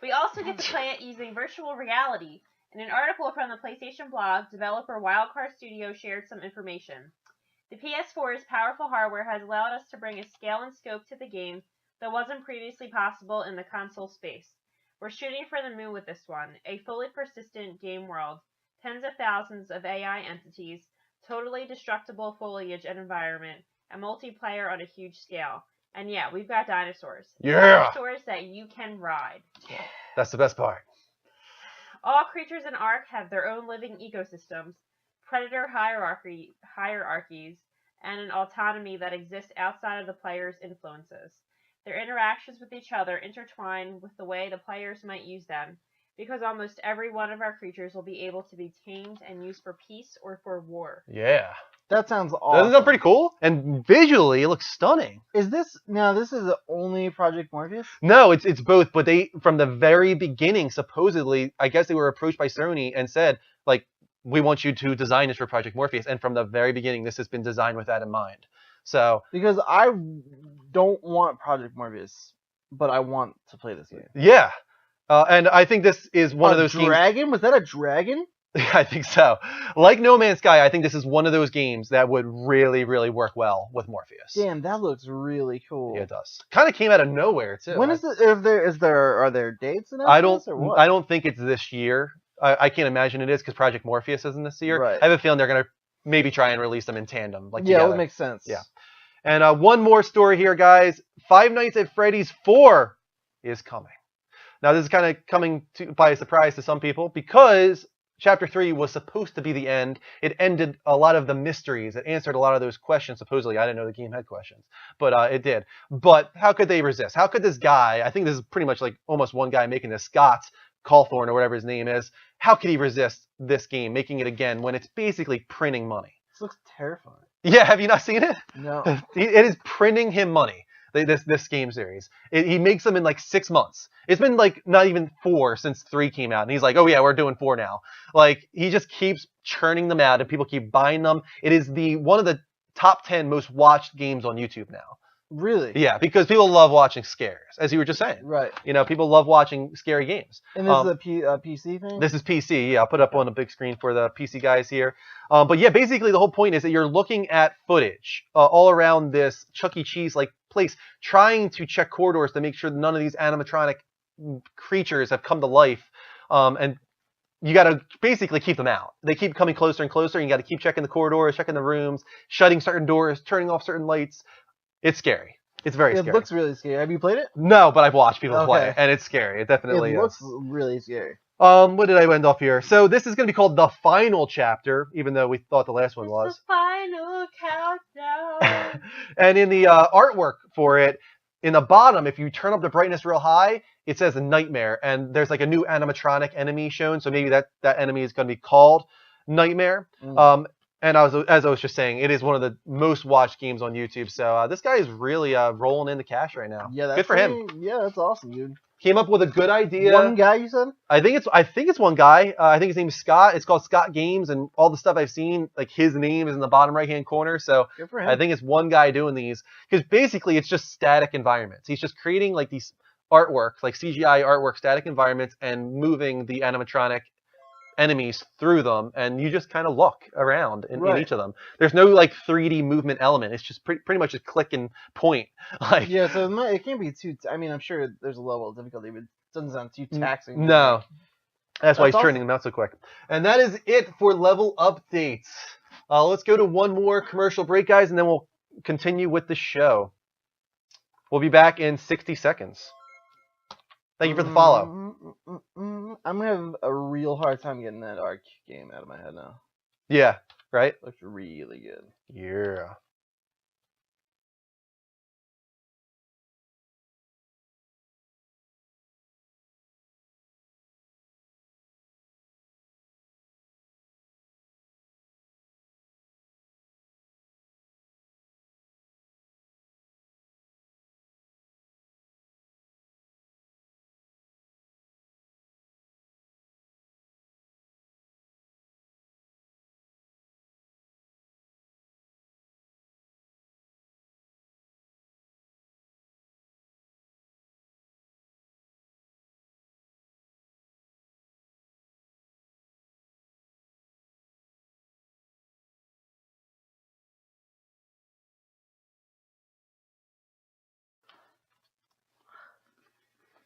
We also get to play it using virtual reality. In an article from the PlayStation blog, developer Wildcard Studio shared some information. The PS4's powerful hardware has allowed us to bring a scale and scope to the game that wasn't previously possible in the console space. We're shooting for the moon with this one, a fully persistent game world, tens of thousands of AI entities, totally destructible foliage and environment, and multiplayer on a huge scale. And yeah, we've got dinosaurs. Yeah! Dinosaurs that you can ride. That's the best part. All creatures in Ark have their own living ecosystems, predator hierarchies, and an autonomy that exists outside of the player's influences. Their interactions with each other intertwine with the way the players might use them, because almost every one of our creatures will be able to be tamed and used for peace or for war. Yeah. That sounds awesome. Doesn't that sound pretty cool? And visually, it looks stunning. Is this the only Project Morpheus? No, it's both. But they, from the very beginning, supposedly, I guess they were approached by Sony and said, like, we want you to design this for Project Morpheus. And from the very beginning, this has been designed with that in mind. So because I don't want Project Morpheus, but I want to play this game. Yeah, and I think this is one of those dragon? games. Was that a dragon? I think so. Like No Man's Sky, I think this is one of those games that would really, really work well with Morpheus. Damn, that looks really cool. Yeah, it does. Kind of came out of nowhere too. When is it? Are there dates in I don't think it's this year. I can't imagine it is because Project Morpheus isn't this year. Right. I have a feeling they're gonna maybe try and release them in tandem. Like yeah, together. it makes sense. Yeah. And one more story here, guys. Five Nights at Freddy's 4 is coming. Now, this is kind of coming by a surprise to some people because Chapter 3 was supposed to be the end. It ended a lot of the mysteries. It answered a lot of those questions. Supposedly, I didn't know the game had questions, but it did. But how could they resist? How could this guy, I think this is pretty much like almost one guy making this, Scott Cawthorn or whatever his name is, how could he resist this game, making it again when it's basically printing money? This looks terrifying. Yeah, have you not seen it? No. It is printing him money. This game series. He makes them in like 6 months. It's been like not even 4 since 3 came out, and he's like, oh yeah, we're doing 4 now. Like he just keeps churning them out, and people keep buying them. It is one of the top 10 most watched games on YouTube now. Really? Yeah, because people love watching scares, as you were just saying. Right. You know, people love watching scary games. And this is a PC thing? This is PC. Yeah, I'll put up on a big screen for the PC guys here. But yeah, basically the whole point is that you're looking at footage all around this Chuck E. Cheese-like place, trying to check corridors to make sure that none of these animatronic creatures have come to life. And you got to basically keep them out. They keep coming closer and closer, and you got to keep checking the corridors, checking the rooms, shutting certain doors, turning off certain lights. It's scary. It's very scary. It looks really scary. Have you played it? No, but I've watched people play it, and it's scary. It definitely is. It looks really scary. What did I end off here? So this is going to be called The Final Chapter, even though we thought the last one was. The final countdown. And in the artwork for it, in the bottom, if you turn up the brightness real high, it says a Nightmare, and there's like a new animatronic enemy shown, so maybe that enemy is going to be called Nightmare. And as I was just saying, it is one of the most watched games on YouTube. So this guy is really rolling in the cash right now. Yeah, that's good for him. Yeah, that's awesome, dude. Came up with a good idea. One guy, you said? I think it's one guy. I think his name is Scott. It's called Scott Games, and all the stuff I've seen, like his name is in the bottom right hand corner. So good for him. I think it's one guy doing these because basically it's just static environments. He's just creating like these artworks, like CGI artwork, static environments, and moving the animatronic enemies through them, and you just kind of look around in each of them. There's no like 3D movement element. It's just pretty much a click and point. Like yeah, so it can't be too. I mean, I'm sure there's a level of difficulty, but it doesn't sound too taxing. No, that's why he's turning them out so quick. And that is it for level updates. Let's go to one more commercial break, guys, and then we'll continue with the show. We'll be back in 60 seconds. Thank you for the follow. I'm going to have a real hard time getting that Ark game out of my head now. Yeah, right? Looks really good. Yeah.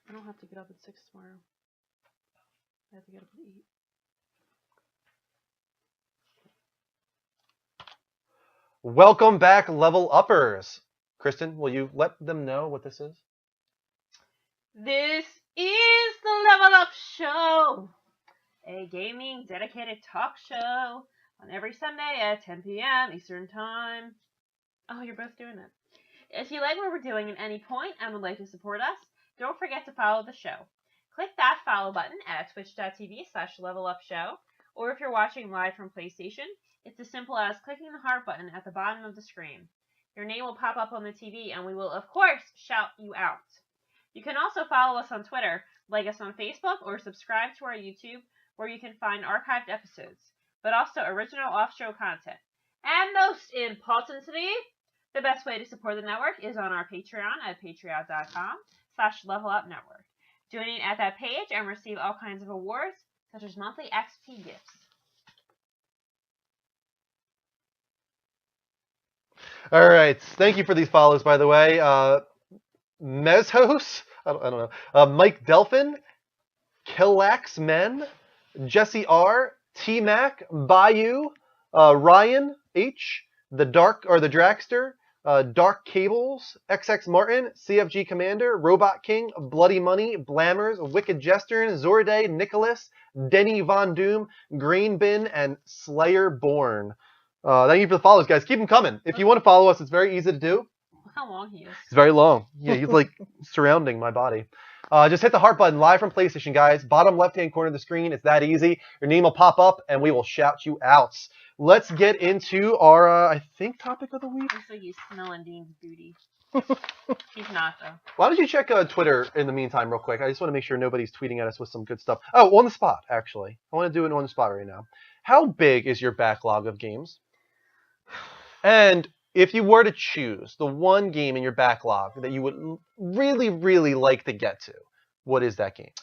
I don't have to get up at 6 tomorrow. I have to get up at 8. Welcome back, Level Uppers. Kristen, will you let them know what this is? This is the Level Up Show, a gaming dedicated talk show on every Sunday at 10 p.m. Eastern Time. Oh, you're both doing it. If you like what we're doing at any point and would like to support us, don't forget to follow the show. Click that follow button at twitch.tv/levelupshow, or if you're watching live from PlayStation, it's as simple as clicking the heart button at the bottom of the screen. Your name will pop up on the TV, and we will, of course, shout you out. You can also follow us on Twitter, like us on Facebook, or subscribe to our YouTube, where you can find archived episodes, but also original off-show content. And most importantly, the best way to support the network is on our Patreon at patreon.com/levelupnetwork. Donate at that page and receive all kinds of awards, such as monthly XP gifts. All right. Thank you for these follows, by the way. Mezhos, I don't know. Mike Delphin, Killax Men, Jesse R, T-Mac, Bayou, Ryan H, the Dragster, Dark Cables, XX Martin, CFG Commander, Robot King, Bloody Money, Blammers, Wicked Jester, Zorday, Nicholas, Denny Von Doom, Green Bin, and Slayer Born. Thank you for the follows, guys. Keep them coming. If you want to follow us, it's very easy to do. Look how long he is. He's very long. Yeah, he's like surrounding my body. Just hit the heart button live from PlayStation, guys. Bottom left-hand corner of the screen. It's that easy. Your name will pop up, and we will shout you out. Let's get into our, I think, topic of the week. Looks like he's smelling Dean's booty. He's not, though. Why don't you check Twitter in the meantime real quick? I just want to make sure nobody's tweeting at us with some good stuff. Oh, on the spot, actually. I want to do it on the spot right now. How big is your backlog of games? And if you were to choose the one game in your backlog that you would really, really like to get to, what is that game?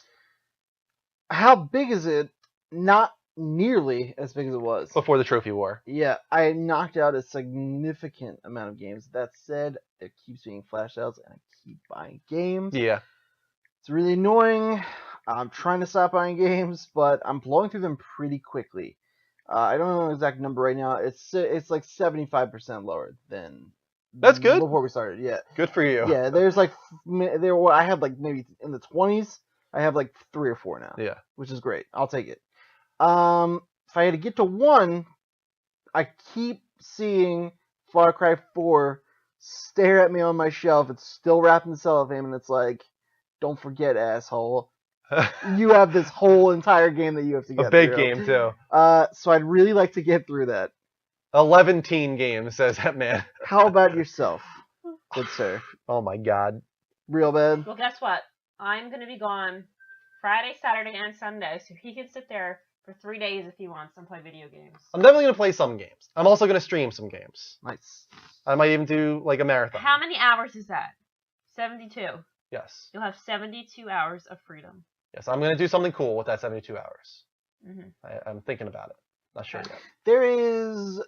How big is it? Not nearly as big as it was before the trophy war. Yeah, I knocked out a significant amount of games. That said, it keeps being flash outs and I keep buying games. Yeah. It's really annoying. I'm trying to stop buying games, but I'm blowing through them pretty quickly. I don't know the exact number right now. It's like 75% lower than that's good before we started. Yeah, good for you. Yeah, there's like I had like maybe in the 20s. I have like 3 or 4 now. Yeah, which is great. I'll take it. If I had to get to 1, I keep seeing Far Cry 4 stare at me on my shelf. It's still wrapped in cellophane, and it's like, don't forget, asshole. You have this whole entire game that you have to get through. A big game, too. So I'd really like to get through that. 11 teen games, says that man. How about yourself, good sir? Oh, my God. Real bad? Well, guess what? I'm going to be gone Friday, Saturday, and Sunday, so he can sit there for 3 days if he wants and play video games. I'm definitely going to play some games. I'm also going to stream some games. Nice. I might even do, like, a marathon. How many hours is that? 72. Yes. You'll have 72 hours of freedom. Yes, I'm going to do something cool with that 72 hours. Mm-hmm. I'm thinking about it. Not sure yet. There is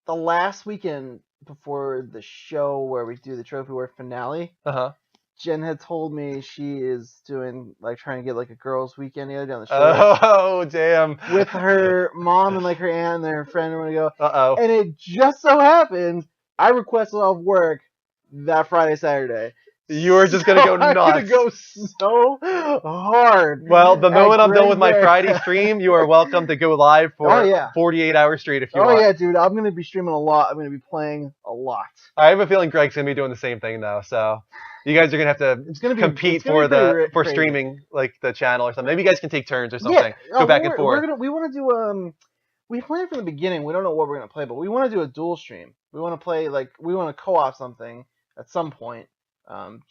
the last weekend before the show where we do the Trophy War finale. Uh-huh. Jen had told me she is doing, like, trying to get, like, a girls' weekend the other day on the show. Oh, damn. With her mom and, like, her aunt and her friend and want to go. Uh-oh. And it just so happened, I requested off work that Friday, Saturday. You were just going to go nuts. I'm going to go so hard. Well, the moment I'm done with my Friday stream, you are welcome to go live for 48 hours straight if you want. Oh, yeah, dude. I'm going to be streaming a lot. I'm going to be playing a lot. I have a feeling Greg's going to be doing the same thing, though. So you guys are going to have to compete for streaming, like, the channel or something. Maybe you guys can take turns or something. Yeah. Go back and forth. We want to do... We planned from the beginning. We don't know what we're going to play, but we want to do a dual stream. We want to play, like... We want to co-op something at some point. And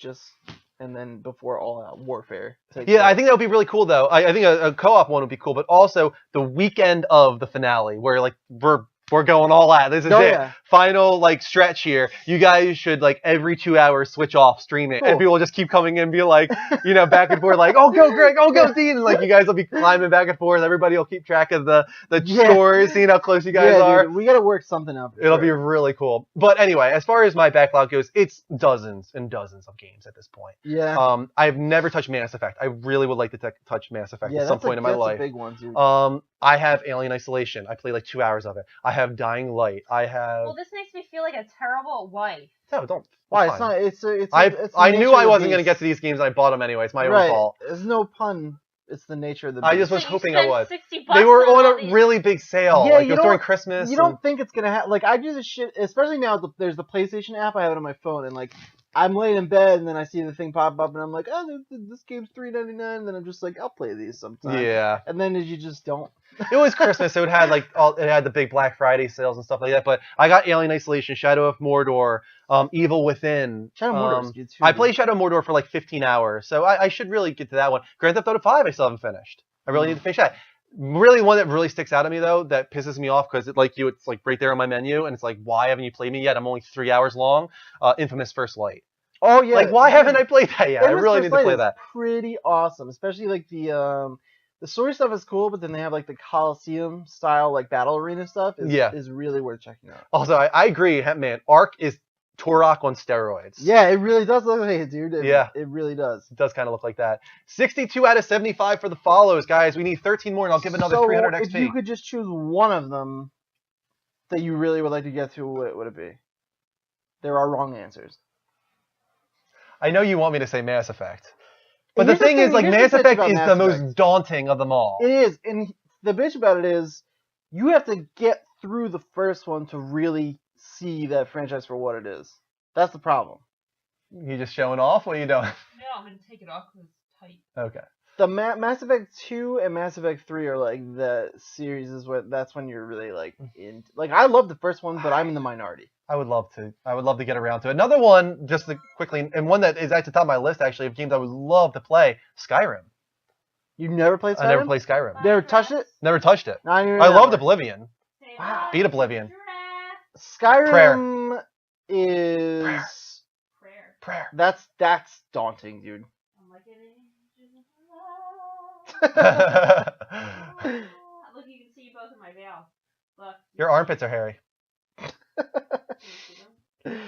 then before all out warfare. Yeah, I think that would be really cool, though. I think a co-op one would be cool, but also the weekend of the finale, where like we're going all out. This is it. Yeah. Final like stretch here. You guys should like every 2 hours switch off streaming, and people will just keep coming in and be like, you know, back and forth, like, oh go Greg, oh go Dean, and like you guys will be climbing back and forth. Everybody will keep track of the scores, seeing how close you guys are. Dude, we gotta work something out. It'll be really cool. But anyway, as far as my backlog goes, it's dozens and dozens of games at this point. Yeah. I've never touched Mass Effect. I really would like to touch Mass Effect at some point in my life. That's a big one, too. I have Alien Isolation. I played like 2 hours of it. I have Dying Light. I have. Well, this makes me feel like a terrible wife. No, don't. Why? It's It's fine. not. It's the I nature knew of I the wasn't going to beast. get to these games, and I bought them anyway. It's my Right. own fault. There's no pun. It's the nature of the beast. I just was So you hoping I spent was. $60 They were on on a these- really big sale. Yeah, like, it you was don't- during Christmas. You don't think it's gonna happen? Like I do this shit, especially now. There's the PlayStation app I have it on my phone, and like I'm laying in bed, and then I see the thing pop up, and I'm like, oh, this game's $3.99. And then I'm just like, I'll play these sometime. Yeah. And then you just don't. It was Christmas, so it had like it had the big Black Friday sales and stuff like that. But I got Alien Isolation, Shadow of Mordor, Evil Within. Shadow of Mordor is good too. I played Shadow of Mordor for like 15 hours, so I should really get to that one. Grand Theft Auto 5, I still haven't finished. I really need to finish that. Really, one that really sticks out at me though, that pisses me off because it's like right there on my menu, and it's like, why haven't you played me yet? I'm only 3 hours long. Infamous First Light. Oh yeah. Like, why haven't I played that yet? I really need to play that. Pretty awesome, especially like the story stuff is cool, but then they have like the Coliseum style like battle arena stuff. Is really worth checking out. Also, I agree, man. Ark is Turok on steroids. Yeah, it really does look like it, dude. Yeah. It really does. It does kind of look like that. 62 out of 75 for the follows, guys. We need 13 more, and I'll give another 300 XP. If you could just choose one of them that you really would like to get to, what would it be? There are wrong answers. I know you want me to say Mass Effect. But Here's the thing is, like, here's Mass the bitch Effect about is Mass the Effect. most daunting of them all. It is, and the bitch about it is, you have to get through the first one to really see that franchise for what it is. That's the problem. You just showing off? What are you doing? No, I'm gonna take it off because it's tight. Okay. The Mass Effect 2 and Mass Effect 3 are like the series that's when you're really like in. Like I love the first one, but I'm in the minority. I would love to get around to it. Another one, just to quickly, and one that is at the top of my list actually of games I would love to play, Skyrim. You've never played Skyrim? I never played Skyrim. Never touched it? Never touched it. Not even I loved that. Oblivion. Wow. Beat Oblivion. Skyrim is Prayer. That's daunting, dude. Look, you can see both of my veil. Look. Your armpits are hairy. Can you see them?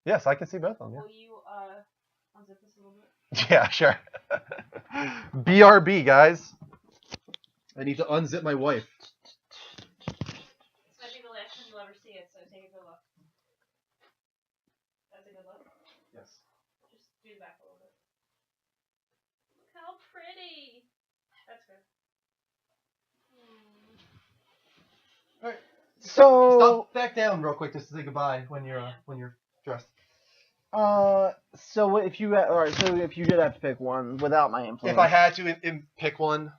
Yes, I can see both of them. Will you unzip this a little bit? Yeah, sure. BRB, guys. I need to unzip my wife. This might be the last time you'll ever see it, so take a good look. That's a good look. Yes. Just do the back a little bit. Look how pretty. That's good. Alright. So Stop back down real quick just to say goodbye when you're dressed. so if you so if you did have to pick one without my influence, If I had to pick one,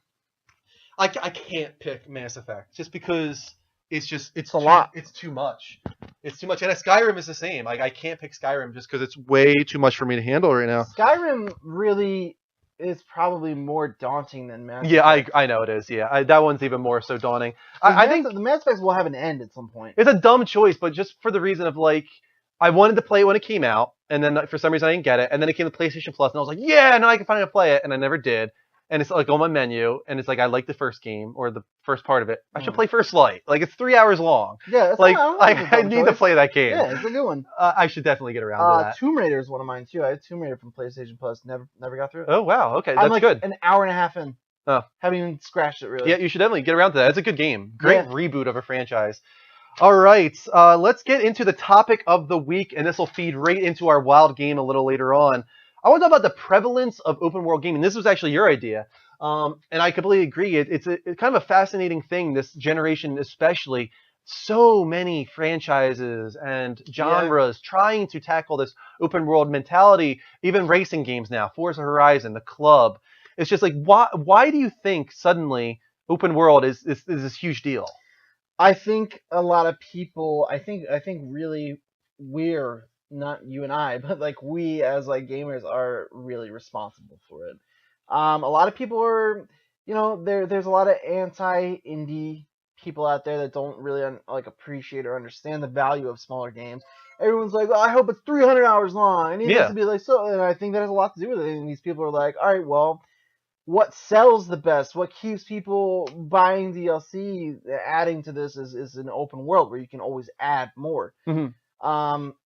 I can't pick Mass Effect just because it's a lot. It's too much. It's too much. And Skyrim is the same. I can't pick Skyrim just because it's way too much for me to handle right now. Skyrim really is probably more daunting than Mass Yeah, Effect. I know it is. Yeah, that one's even more so daunting. I think the Mass Effects will have an end at some point. it's a dumb choice, but just for the reason of like, I wanted to play it when it came out, and then for some reason I didn't get it, and then it came to PlayStation Plus, and I was like, yeah, now I can finally play it, and I never did. And it's like on my menu, and it's like I like the first game or the first part of it. I should play First Light. Like it's 3 hours long. Yeah, it's Like not a I dumb need to choice. play that game. Yeah, it's a good one. I should definitely get around to that. Tomb Raider is one of mine too. I had Tomb Raider from PlayStation Plus. Never got through it. Oh wow, okay, I'm that's like good. an hour and a half in. Oh. Haven't even scratched it really. Yeah, you should definitely get around to that. It's a good game. Great Yeah. reboot of a franchise. All right, let's get into the topic of the week, and this will feed right into our wild game a little later on. I want to talk about the prevalence of open world gaming. This was actually your idea, and I completely agree. It's kind of a fascinating thing this generation, especially. So many franchises and genres trying to tackle this open world mentality. Even racing games now, Forza Horizon, The Club. It's just like, why do you think suddenly open world is this huge deal? I think a lot of people. I think really we're not you and I, but like we as like gamers are really responsible for it. A lot of people are, there's a lot of anti-indie people out there that don't really appreciate or understand the value of smaller games. Everyone's like, I hope it's 300 hours long. And it needs to be like so. And I think that has a lot to do with it. And these people are like, all right, well, what sells the best? What keeps people buying DLC? Adding to this is an open world where you can always add more. Mm-hmm.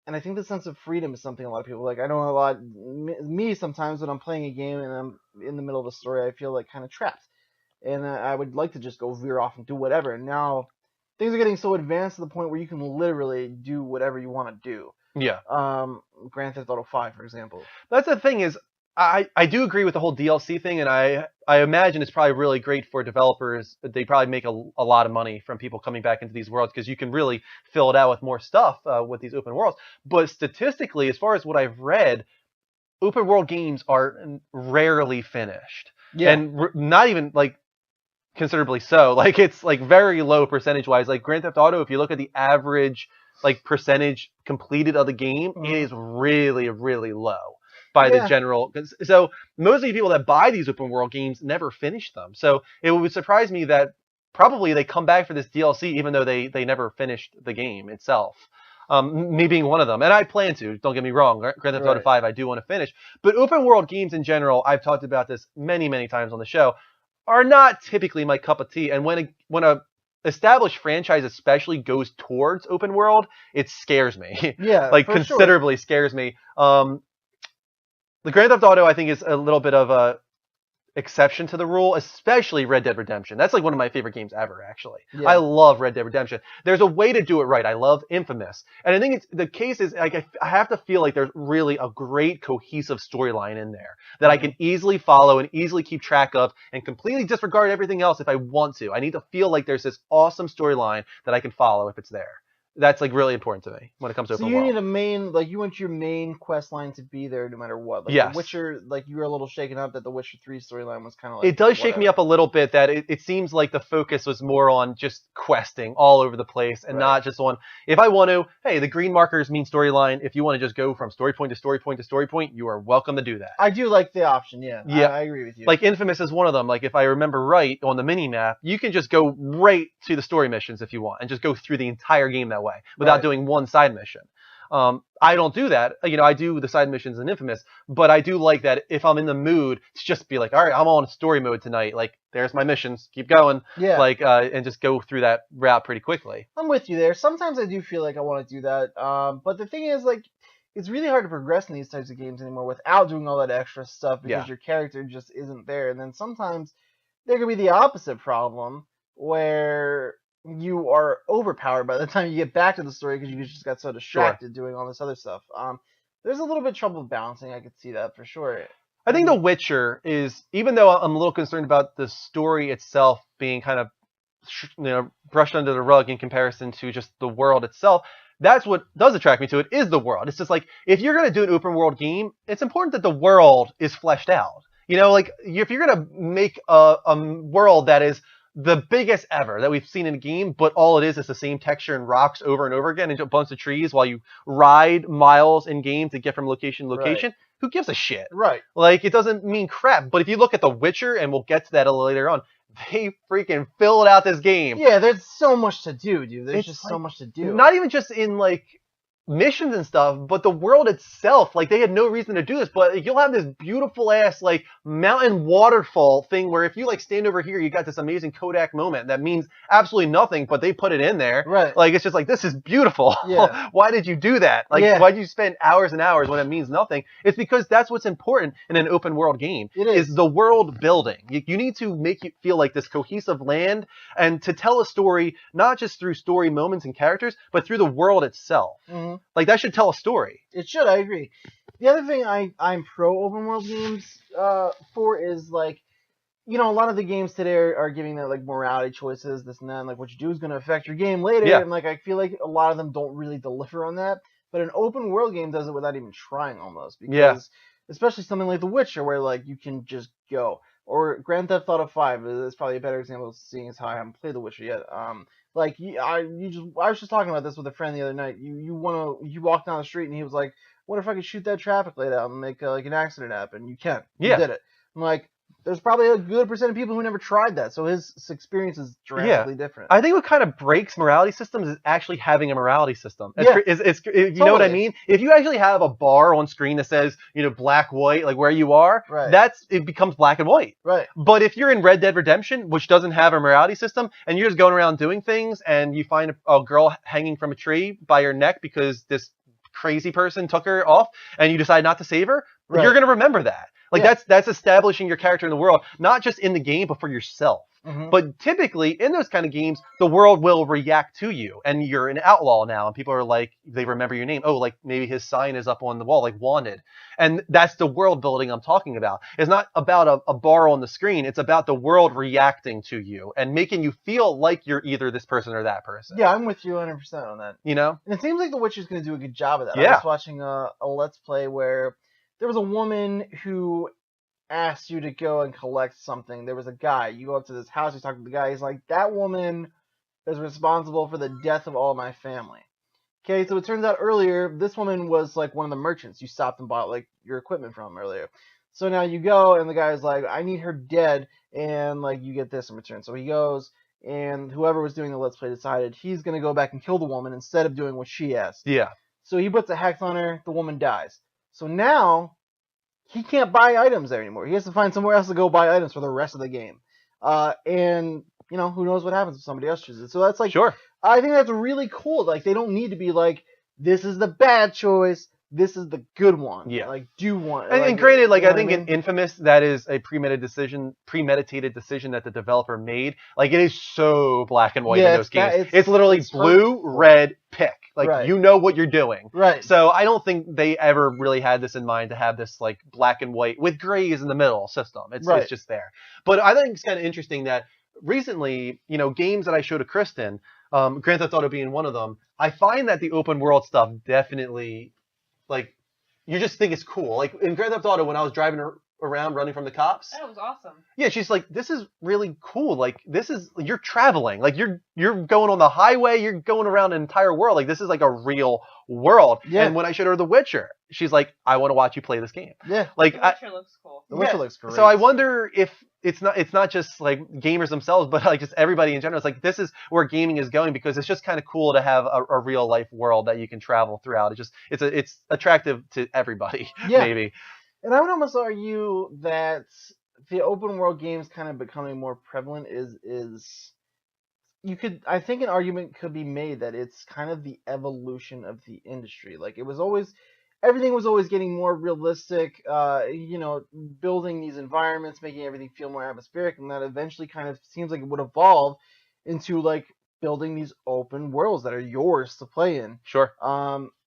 And I think the sense of freedom is something a lot of people like. I know a lot. Me sometimes when I'm playing a game and I'm in the middle of a story, I feel like kind of trapped. and I would like to just go veer off and do whatever. And now things are getting so advanced to the point where you can literally do whatever you want to do. Yeah. Grand Theft Auto 5, for example. That's the thing is, I do agree with the whole DLC thing, and I imagine it's probably really great for developers. They probably make a lot of money from people coming back into these worlds because you can really fill it out with more stuff with these open worlds. But statistically, as far as what I've read, open world games are rarely finished. Yeah. And not even like considerably so. Like it's like very low percentage wise. Like Grand Theft Auto, if you look at the average like percentage completed of the game, it is really, really low by the general. So most of the people that buy these open world games never finish them. So it would surprise me that probably they come back for this DLC even though they never finished the game itself. Me being one of them. And I plan to, don't get me wrong, Grand Theft Auto 5 I do want to finish. But open world games in general, I've talked about this many, many times on the show, are not typically my cup of tea. And when a established franchise especially goes towards open world, it scares me. Yeah, like considerably scares me. The Grand Theft Auto, I think, is a little bit of a exception to the rule, especially Red Dead Redemption. That's like one of my favorite games ever, actually. Yeah. I love Red Dead Redemption. There's a way to do it right. I love Infamous. And I think the case is like I have to feel like there's really a great cohesive storyline in there that I can easily follow and easily keep track of and completely disregard everything else if I want to. I need to feel like there's this awesome storyline that I can follow if it's there. That's like really important to me when it comes to open world. So you need a main, like you want your main quest line to be there no matter what. Like yes. The Witcher, like you were a little shaken up that the Witcher 3 storyline was kind of like. It does shake me up a little bit that it seems like the focus was more on just questing all over the place and not just on, if I want to, hey, the green markers mean storyline. If you want to just go from story point to story point to story point, you are welcome to do that. I do like the option, yeah. I agree with you. Like Infamous is one of them. Like if I remember right on the mini map, you can just go right to the story missions if you want and just go through the entire game that way without doing one side mission. I don't do that. You know, I do the side missions in Infamous, but I do like that if I'm in the mood to just be like, all right, I'm on story mode tonight. Like, there's my missions. Keep going. Yeah. Like, and just go through that route pretty quickly. I'm with you there. Sometimes I do feel like I want to do that. But the thing is, like, it's really hard to progress in these types of games anymore without doing all that extra stuff because your character just isn't there. And then sometimes there could be the opposite problem where you are overpowered by the time you get back to the story because you just got so distracted doing all this other stuff. There's a little bit of trouble balancing. I could see that for sure. I think The Witcher is, even though I'm a little concerned about the story itself being kind of brushed under the rug in comparison to just the world itself, that's what does attract me to it, is the world. It's just like, if you're going to do an open world game, it's important that the world is fleshed out. You know, like, if you're going to make a world that is the biggest ever that we've seen in a game, but all it is the same texture and rocks over and over again and a bunch of trees while you ride miles in game to get from location to location. Who gives a shit? Right. Like, it doesn't mean crap. But if you look at The Witcher, and we'll get to that a little later on, they freaking filled out this game. Yeah, there's so much to do, dude. There's just so much to do. Not even just in, like, missions and stuff, but the world itself, like, they had no reason to do this, but you'll have this beautiful ass like mountain waterfall thing where if you like stand over here, you got this amazing Kodak moment that means absolutely nothing, but they put it in there. Right. Like, it's just like, this is beautiful. Yeah. Why did you do that? Like, why did you spend hours and hours when it means nothing? It's because that's what's important in an open world game. It is the world building. You need to make it feel like this cohesive land and to tell a story, not just through story moments and characters, but through the world itself. Mm-hmm. Like, that should tell a story. It should, I agree. The other thing I'm pro open world games for is, like, you know, a lot of the games today are giving that, like, morality choices, this and that, and, like, what you do is going to affect your game later, and, like, I feel like a lot of them don't really deliver on that, but an open world game does it without even trying, almost, because especially something like The Witcher, where, like, you can just go, or Grand Theft Auto 5 is probably a better example of seeing as how I haven't played The Witcher yet. Like, I was just talking about this with a friend the other night. You walk down the street and he was like, "What if I could shoot that traffic light out and make like an accident happen?" You can. You did it. I'm like, there's probably a good percent of people who never tried that, so his experience is drastically different. I think what kind of breaks morality systems is actually having a morality system. You know what I mean? If you actually have a bar on screen that says, you know, black, white, like where you are, it becomes black and white. Right. But if you're in Red Dead Redemption, which doesn't have a morality system, and you're just going around doing things, and you find a girl hanging from a tree by her neck because this crazy person took her off, and you decide not to save her, you're going to remember that. Like that's establishing your character in the world, not just in the game, but for yourself. Mhm. But typically in those kind of games, the world will react to you, and you're an outlaw now, and people are like, they remember your name. Oh, like maybe his sign is up on the wall, like wanted. And that's the world building I'm talking about. It's not about a bar on the screen. It's about the world reacting to you and making you feel like you're either this person or that person. Yeah, I'm with you 100% on that. You know? And it seems like The Witcher's going to do a good job of that. Yeah. I was watching a Let's Play where there was a woman who asked you to go and collect something. There was a guy. You go up to this house, you talk to the guy. He's like, that woman is responsible for the death of all my family. Okay, so it turns out earlier, this woman was like one of the merchants you stopped and bought like your equipment from earlier. So now you go, and the guy's like, I need her dead, and like you get this in return. So he goes, and whoever was doing the Let's Play decided he's going to go back and kill the woman instead of doing what she asked. Yeah. So he puts a hex on her, the woman dies. So now he can't buy items there anymore. He has to find somewhere else to go buy items for the rest of the game. And, you know, who knows what happens if somebody else chooses it. So that's like, sure. I think that's really cool. Like, they don't need to be like, this is the bad choice, this is the good one. Yeah. Like, do one. And granted, like, you know I think in Infamous, that is a premeditated decision that the developer made. Like, it is so black and white in those games. It's literally blue, red, pick. Like, you know what you're doing. Right. So I don't think they ever really had this in mind to have this, like, black and white with grays in the middle system. It's just there. But I think it's kind of interesting that recently, you know, games that I showed to Kristen, Grand Theft Auto being one of them, I find that the open world stuff definitely, like, you just think it's cool. Like, in Grand Theft Auto, when I was driving around running from the cops. That was awesome. Yeah, she's like, this is really cool. Like, this is, you're traveling. Like, you're going on the highway. You're going around an entire world. Like, this is like a real world. Yeah. And when I showed her The Witcher, she's like, I want to watch you play this game. Yeah. Like, The Witcher looks cool. The Witcher looks great. So I wonder if it's not just like gamers themselves, but like just everybody in general. It's like, this is where gaming is going, because it's just kind of cool to have a real life world that you can travel throughout. It's attractive to everybody. Yeah. Maybe. And I would almost argue that the open world games kind of becoming more prevalent is I think an argument could be made that it's kind of the evolution of the industry. Like, everything was always getting more realistic, you know, building these environments, making everything feel more atmospheric, and that eventually kind of seems like it would evolve into like building these open worlds that are yours to play in. Sure.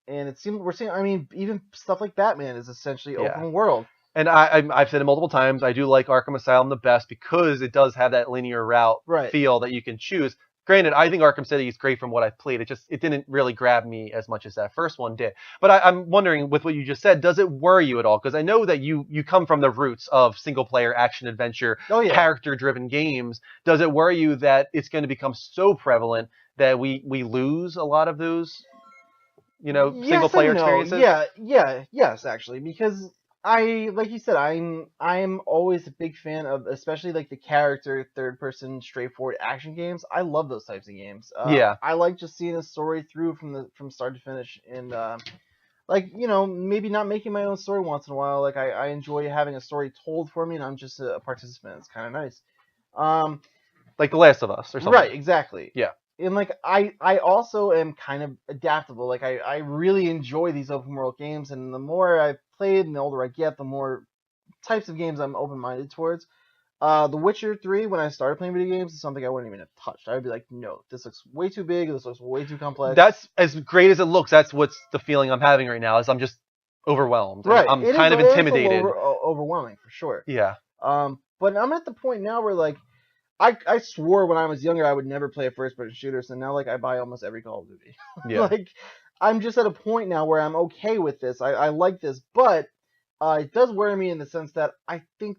And it seems we're seeing, I mean, even stuff like Batman is essentially open world. And I've said it multiple times, I do like Arkham Asylum the best because it does have that linear route feel that you can choose. Granted, I think Arkham City is great from what I've played. It didn't really grab me as much as that first one did. But I'm wondering, with what you just said, does it worry you at all? Because I know that you come from the roots of single-player action-adventure, character-driven games. Does it worry you that it's going to become so prevalent that we lose a lot of those, you know, single-player experiences? Yes, actually, because like you said, I'm always a big fan of, especially like the character third-person straightforward action games. I love those types of games. I like just seeing a story through from start to finish, and like, you know, maybe not making my own story once in a while. Like, I enjoy having a story told for me, and I'm just a participant. It's kind of nice. Like The Last of Us or something. Right, exactly. Yeah. And like, I also am kind of adaptable. Like, I really enjoy these open world games, and the more I've played and the older I get, the more types of games I'm open-minded towards. The Witcher 3, when I started playing video games, is something I wouldn't even have touched. I would be like, no, this looks way too big, this looks way too complex. That's as great as it looks. That's what's the feeling I'm having right now, is I'm just overwhelmed. Right. I'm kind of intimidated. It is overwhelming, for sure. Yeah. But I'm at the point now where, like, I swore when I was younger I would never play a first-person shooter, so now, like, I buy almost every Call of Duty. Yeah. Like, I'm just at a point now where I'm okay with this. I like this, but it does worry me in the sense that I think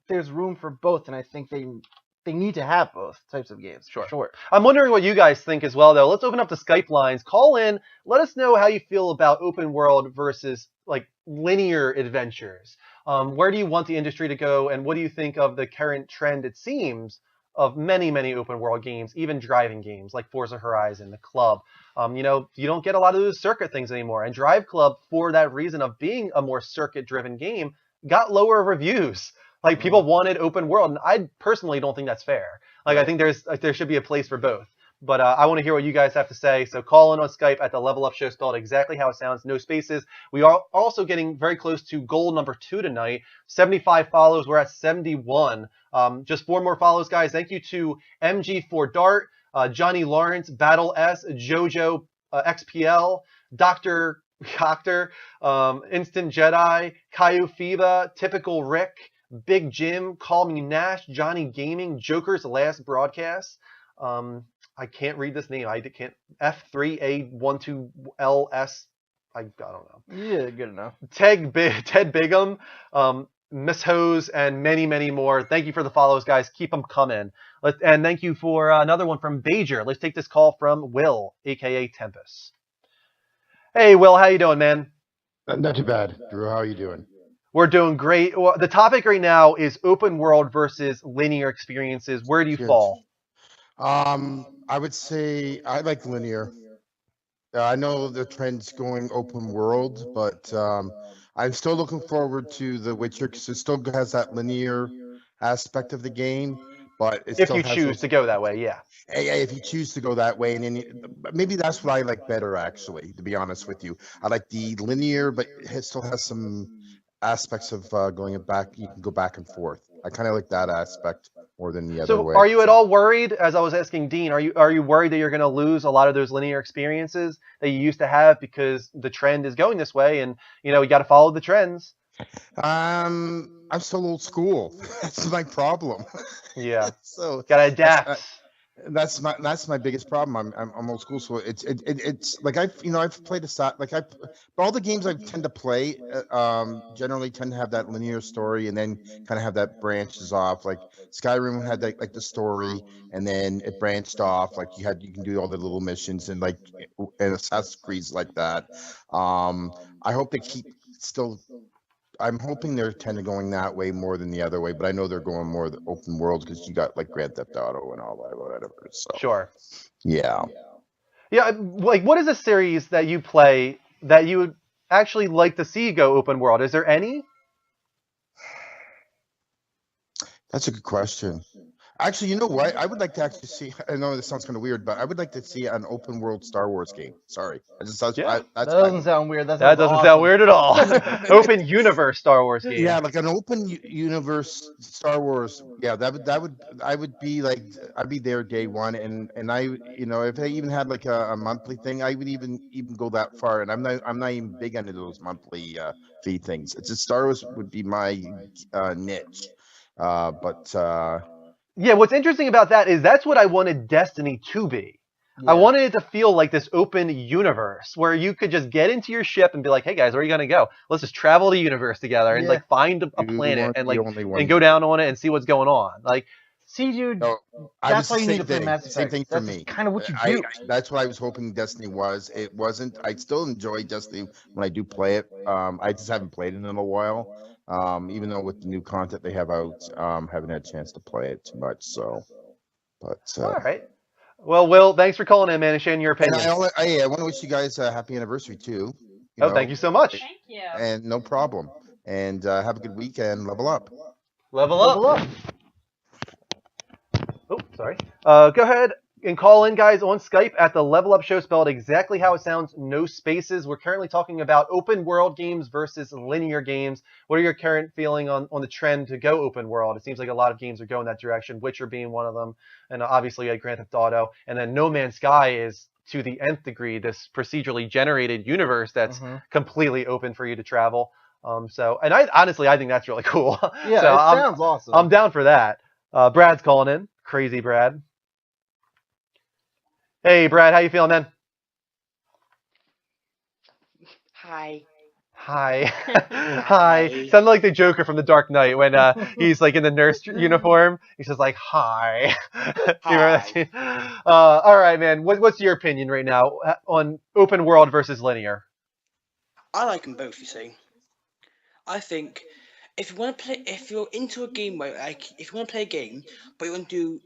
there's room for both, and I think they need to have both types of games. Sure. I'm wondering what you guys think as well, though. Let's open up the Skype lines. Call in. Let us know how you feel about open world versus, like, linear adventures. Where do you want the industry to go, and what do you think of the current trend, it seems, of many, many open world games, even driving games like Forza Horizon, The Club. You know, you don't get a lot of those circuit things anymore. And Drive Club, for that reason of being a more circuit-driven game, got lower reviews. Like, people wanted open world, and I personally don't think that's fair. Like, I think there should be a place for both. But I want to hear what you guys have to say. So call in on Skype at the Level Up Show, spelled exactly how it sounds, no spaces. We are also getting very close to goal number 2 tonight. 75 follows. We're at 71. Just 4 more follows, guys. Thank you to MG4 Dart, Johnny Lawrence, Battle S, Jojo XPL, Dr. Coctor, Instant Jedi, Caillou Fiba, Typical Rick, Big Jim, Call Me Nash, Johnny Gaming, Joker's Last Broadcast. I can't read this name. I can't. F3A12LS. I don't know. Yeah, good enough. Ted Bigham, Miss Hose, and many, many more. Thank you for the follows, guys. Keep them coming. And thank you for another one from Bajer. Let's take this call from Will, a.k.a. Tempest. Hey, Will. How you doing, man? Not too bad. Drew, how are you doing? We're doing great. Well, the topic right now is open world versus linear experiences. Where do you fall? I would say I like linear. I know the trend's going open world, but I'm still looking forward to The Witcher because it still has that linear aspect of the game. But it if still you has choose to go that way, yeah. If you choose to go that way, and then maybe that's what I like better, actually, to be honest with you. I like the linear, but it still has some aspects of going back. You can go back and forth. I kind of like that aspect more than the other way. So are you at all worried, as I was asking Dean, are you worried that you're going to lose a lot of those linear experiences that you used to have because the trend is going this way and, you got to follow the trends? I'm still old school. That's my problem. Yeah. So got to adapt. That's my biggest problem. I'm old school, so it's like I've played all the games I tend to play generally tend to have that linear story and then kind of have that branches off. Like Skyrim had like the story and then it branched off. Like you can do all the little missions and Assassin's Creed's like that. I hope they keep still. I'm hoping they're kind of going that way more than the other way, but I know they're going more the open world because you got like Grand Theft Auto and all that, whatever. So sure. Yeah. Yeah. Like, what is a series that you play that you would actually like to see go open world? Is there any? That's a good question. Actually, you know what? I would like to actually see. I know this sounds kind of weird, but I would like to see an open world Star Wars game. Sorry, that doesn't sound weird. That doesn't sound weird at all. Open universe Star Wars game. Yeah, like an open universe Star Wars. Yeah, I would be like, I'd be there day one, and I, if they even had like a monthly thing, I would even go that far. And I'm not even big into those monthly fee things. It's just Star Wars would be my niche, but. Yeah, what's interesting about that is that's what I wanted Destiny to be. Yeah. I wanted it to feel like this open universe where you could just get into your ship and be like, "Hey guys, where are you gonna go? Let's just travel the universe together and like find a planet and and go down on it and see what's going on." Like, see, dude, that's why you need to play Mass Effect. Same thing for me. Kind of what you do. That's what I was hoping Destiny was. It wasn't. I still enjoy Destiny when I do play it. I just haven't played it in a while. Even though with the new content they have out, haven't had a chance to play it too much. So, but all right. Well, Will, thanks for calling in, man, and sharing your opinion. And I want to wish you guys a happy anniversary too. Thank you so much. Thank you. And no problem. And have a good weekend. Level up. Level up. Oh, sorry. Go ahead and call in, guys, on Skype at the Level Up Show, spelled exactly how it sounds, no spaces. We're currently talking about open world games versus linear games. What are your current feeling on the trend to go open world? It seems like a lot of games are going that direction, Witcher being one of them, and obviously Grand Theft Auto. And then No Man's Sky is, to the nth degree, this procedurally generated universe that's completely open for you to travel. And I think that's really cool. Yeah, so it sounds awesome. I'm down for that. Brad's calling in. Crazy Brad. Hey, Brad, how you feeling, man? Hi. Hi. Sounded like the Joker from The Dark Knight when he's like in the nurse uniform. He says like, hi. You remember that scene? All right, man. What's your opinion right now on open world versus linear? I like them both, you see. I think if you're into a game where if you want to play a game, but you want to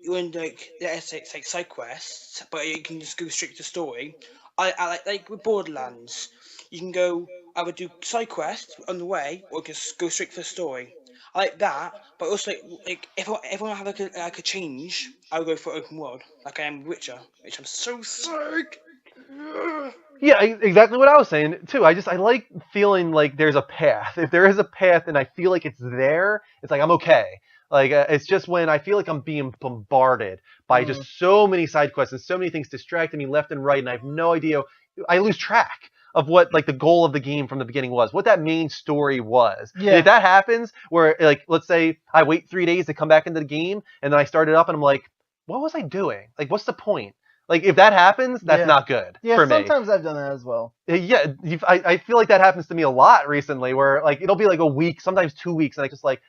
let's say side quests, but you can just go straight to story. I like with Borderlands, you can go either do side quests on the way or just go straight for the story. I like that, but also if I want to have like a change, I would go for open world, like I am Witcher, which I'm so psyched. Yeah, exactly what I was saying too. I like feeling like there's a path. If there is a path and I feel like it's there, it's like I'm okay. Like it's just when I feel like I'm being bombarded by just so many side quests and so many things distracting me left and right, and I have no idea. I lose track of what like the goal of the game from the beginning was, what that main story was. Yeah. And if that happens, where like let's say I wait 3 days to come back into the game, and then I start it up and I'm like, what was I doing? Like, what's the point? Like, if that happens, that's not good for me. Yeah, sometimes I've done that as well. Yeah, I feel like that happens to me a lot recently, where like it'll be like a week, sometimes 2 weeks, and I just like,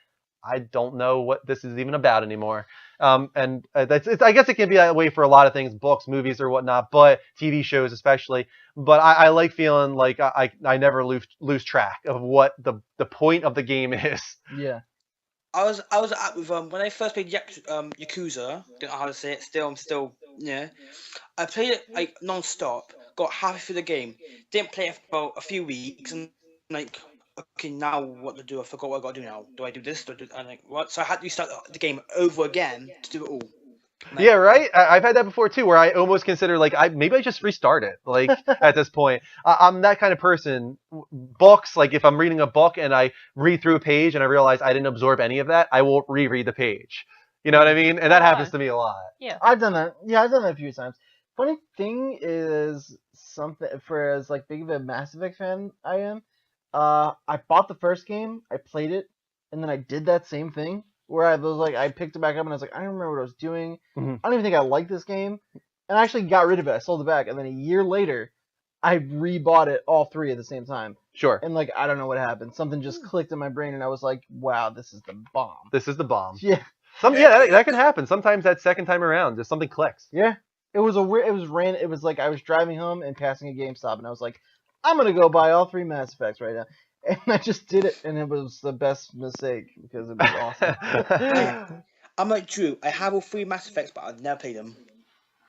I don't know what this is even about anymore. And I guess it can be that way for a lot of things, books, movies, or whatnot, but TV shows especially. But I like feeling like I never lose track of what the point of the game is. Yeah. I was at with when I first played Yakuza. Don't know how to say it. I'm still I played it like non-stop. Got halfway through the game. Didn't play it for a few weeks, and like, okay, now what to do? I forgot what I got to do now. Do I do this? Do I do? And like, what? So I had to restart the game over again to do it all. Like, yeah, right. I've had that before too, where I almost consider like maybe I just restart it. Like at this point, I'm that kind of person. Books, like if I'm reading a book and I read through a page and I realize I didn't absorb any of that, I will reread the page. You know what I mean? And that happens to me a lot. Yeah, I've done that. Yeah, I've done that a few times. Funny thing is, something for as like big of a Mass Effect fan I am. I bought the first game, I played it, and then I did that same thing. Where I was like, I picked it back up and I was like, I don't remember what I was doing. I don't even think I liked this game. And I actually got rid of it. I sold it back. And then a year later, I rebought it all 3 at the same time. Sure. And like, I don't know what happened. Something just clicked in my brain and I was like, wow, this is the bomb. This is the bomb. Yeah. That can happen. Sometimes that second time around, just something clicks. Yeah. It was random. It was like I was driving home and passing a GameStop and I was like, I'm going to go buy all 3 Mass Effects right now. And I just did it, and it was the best mistake because it was awesome. I'm like Drew. I have all 3 Mass Effects, but I've never played them.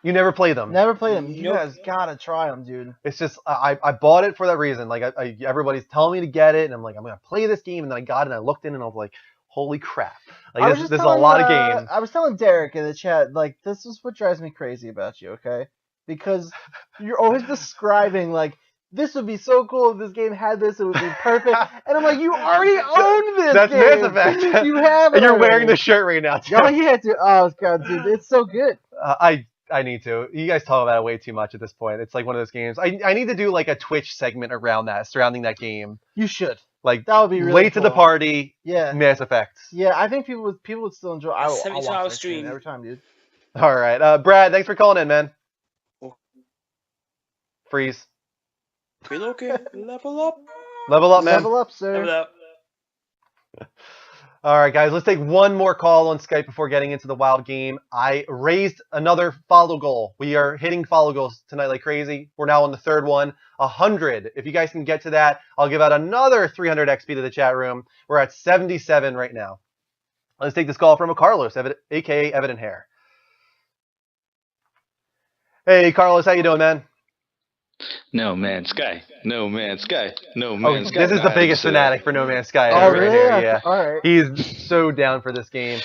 You never played them? Never played them. You guys gotta try them, dude. It's just I bought it for that reason. Like everybody's telling me to get it, and I'm like, I'm gonna play this game, and then I got it, and I looked in, and I was like, holy crap! Like this is a lot of games. I was telling Derek in the chat, like, this is what drives me crazy about you, okay? Because you're always describing like, this would be so cool if this game had this. It would be perfect. And I'm like, you already own this That's game. Mass Effect. You have it. And you're wearing the shirt right now, too. Oh, yeah, dude. Oh, God, dude. It's so good. I need to. You guys talk about it way too much at this point. It's like one of those games. I need to do like a Twitch segment around that, surrounding that game. You should. Like, that would be really late cool. to the party. Yeah. Mass Effect. Yeah, I think people would still enjoy. I'll watch that stream every time, dude. All right, Brad. Thanks for calling in, man. Freeze. Feel okay. Level up. Level up, man. Level up, sir. Level up. All right, guys. Let's take one more call on Skype before getting into the wild game. I raised another follow goal. We are hitting follow goals tonight like crazy. We're now on the 3rd one, 100. If you guys can get to that, I'll give out another 300 XP to the chat room. We're at 77 right now. Let's take this call from a Carlos, a.k.a. Evident Hair. Hey, Carlos. How you doing, man? No Man's Sky. No Man's Sky. No Man's Sky. This is the biggest fanatic for No Man's Sky ever right here. Yeah. All right. He's so down for this game.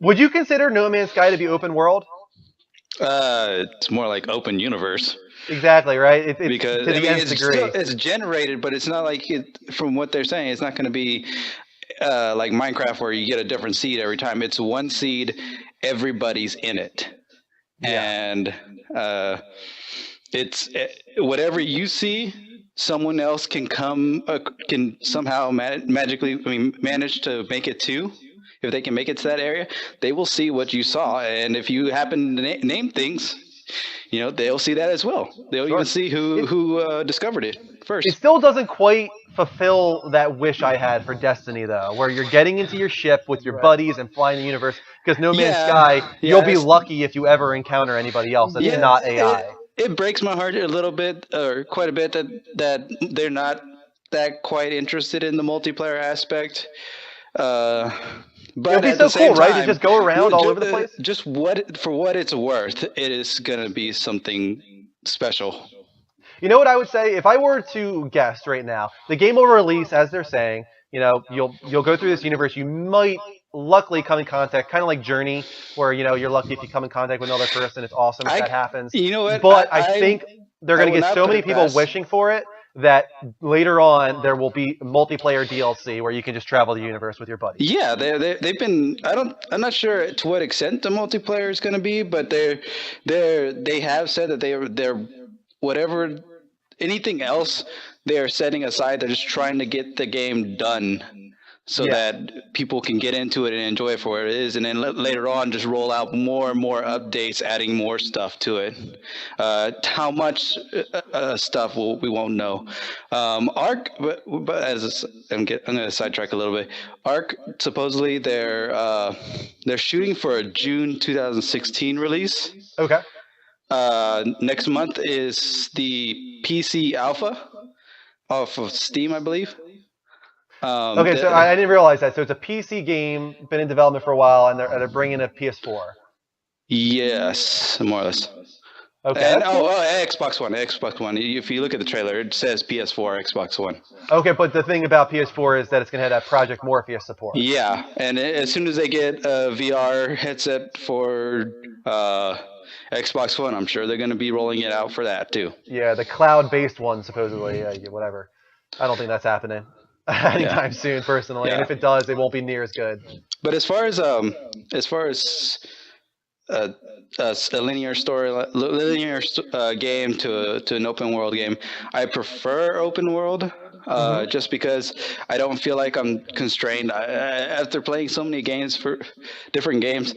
Would you consider No Man's Sky to be open world? It's more like open universe. Exactly, right? It's because to the nth degree. It's generated, but it's not like from what they're saying, it's not going to be like Minecraft where you get a different seed every time. It's one seed, everybody's in it. Yeah. And it's whatever you see, someone else can can somehow magically manage to make it too. If they can make it to that area, they will see what you saw, and if you happen to name things, they'll see that as well. They'll even see who discovered it first. It still doesn't quite fulfill that wish I had for Destiny, though, where you're getting into your ship with your buddies and flying the universe. Because No Man's Sky, you'll be lucky if you ever encounter anybody else that's not AI. It breaks my heart a little bit, or quite a bit, that they're not that quite interested in the multiplayer aspect. But it'd be so cool, right? To just go around all over the place. Just for what it's worth, it is gonna be something special. You know what I would say? If I were to guess right now, the game will release, as they're saying, you'll go through this universe. You might luckily come in contact, kind of like Journey, where you're lucky if you come in contact with another person. It's awesome if that happens. You know what? But I think they're going to will get not so put many it people past- wishing for it that later on there will be multiplayer DLC where you can just travel the universe with your buddies. Yeah, they've been. I'm not sure to what extent the multiplayer is going to be, but they have said that they're whatever anything else they are setting aside. They're just trying to get the game done so that people can get into it and enjoy it for what it is, and then later on just roll out more and more updates, adding more stuff to it. How much stuff we won't know. Ark, but as I'm going to sidetrack a little bit. Ark, supposedly they're shooting for a June 2016 release. Okay. Next month is the PC alpha off of Steam, I believe. Okay, so I didn't realize that. So it's a PC game, been in development for a while, and they're bringing a PS4. Yes, more or less. Okay. And Xbox One. If you look at the trailer, it says PS4, Xbox One. Okay, but the thing about PS4 is that it's going to have that Project Morpheus support. Yeah, and as soon as they get a VR headset for Xbox One, I'm sure they're going to be rolling it out for that too. Yeah, the cloud-based one, supposedly. Whatever. I don't think that's happening anytime soon, personally. Yeah. And if it does, it won't be near as good. But as far as a linear game to an open world game, I prefer open world. Just because I don't feel like I'm constrained after playing so many games for different games.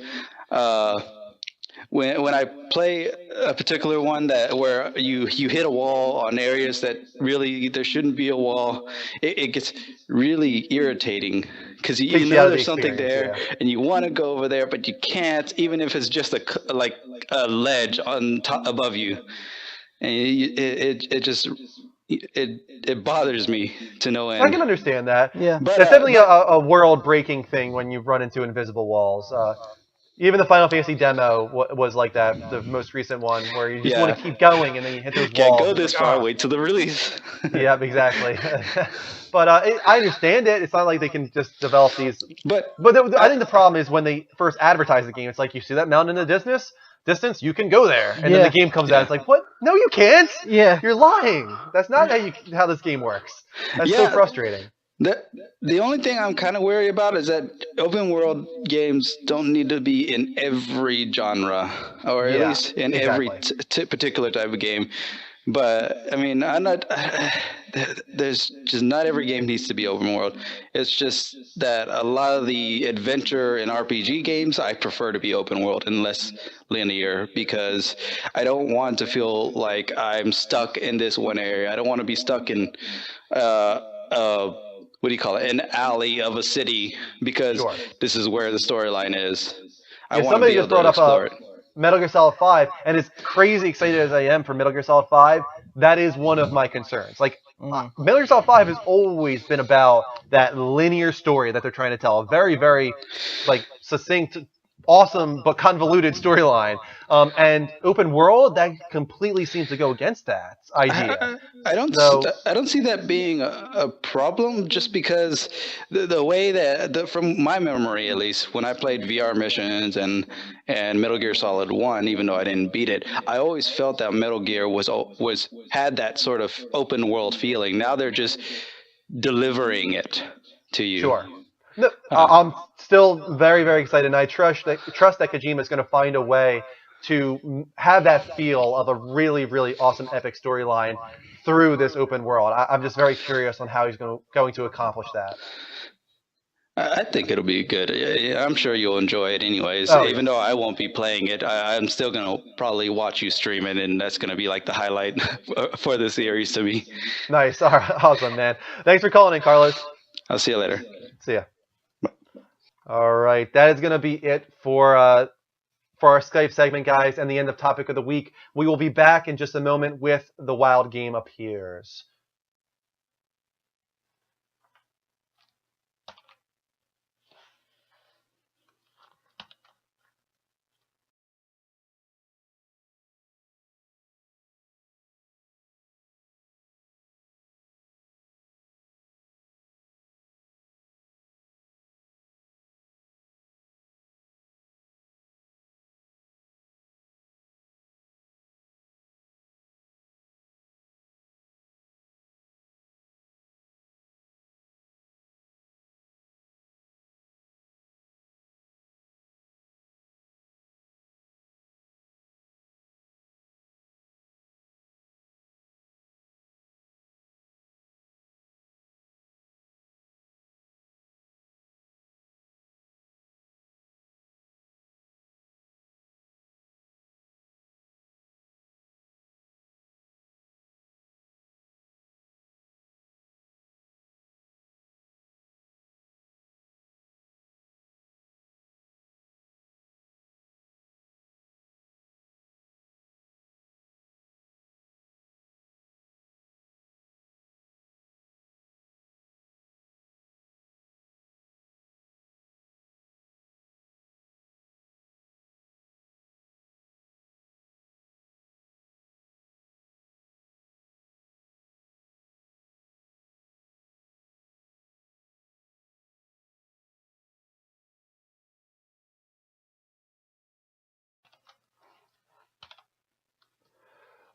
When I play a particular one where you hit a wall on areas that really there shouldn't be a wall, it gets really irritating because you know there's something there and you want to go over there, but you can't, even if it's just a ledge on top above you, and it bothers me to no end. I can understand that. Yeah, but that's definitely a world-breaking thing when you run into invisible walls. Even the Final Fantasy demo was like that, the most recent one, where you just want to keep going and then you hit those walls. Can't go this far, wait till the release. Yep, exactly. But I understand it. It's not like they can just develop these. But I think the problem is when they first advertise the game, it's like, you see that mountain in the distance, you can go there. And then the game comes out, it's like, what? No, you can't. Yeah. You're lying. That's not how this game works. That's so frustrating. The only thing I'm kind of wary about is that open world games don't need to be in every genre, or at least in every particular type of game. But I mean, there's just not every game needs to be open world. It's just that a lot of the adventure and RPG games I prefer to be open world and less linear, because I don't want to feel like I'm stuck in this one area. I don't want to be stuck in what do you call it? An alley of a city, because this is where the storyline is. I want to be able to explore it. Metal Gear Solid 5, and as crazy excited as I am for Metal Gear Solid 5, that is one of my concerns. Like, Metal Gear Solid 5 has always been about that linear story that they're trying to tell. A very, very, succinct, awesome, but convoluted storyline. And open world, that completely seems to go against that idea. I don't see that being a problem, just because the way that from my memory, at least, when I played VR Missions and Metal Gear Solid 1, even though I didn't beat it, I always felt that Metal Gear had that sort of open world feeling. Now they're just delivering it to you. Sure. No, I'm still very, very excited, and I trust that Kojima is going to find a way to have that feel of a really, really awesome epic storyline through this open world. I'm just very curious on how he's going to accomplish that. I think it'll be good. I'm sure you'll enjoy it anyways. Even though I won't be playing it, I'm still going to probably watch you stream it, and that's going to be like the highlight for the series to me. Nice. All right. Awesome, man. Thanks for calling in, Carlos. I'll see you later. See ya. All right. That is going to be it for our Skype segment, guys, and the end of Topic of the Week. We will be back in just a moment with The Wild Game Appears.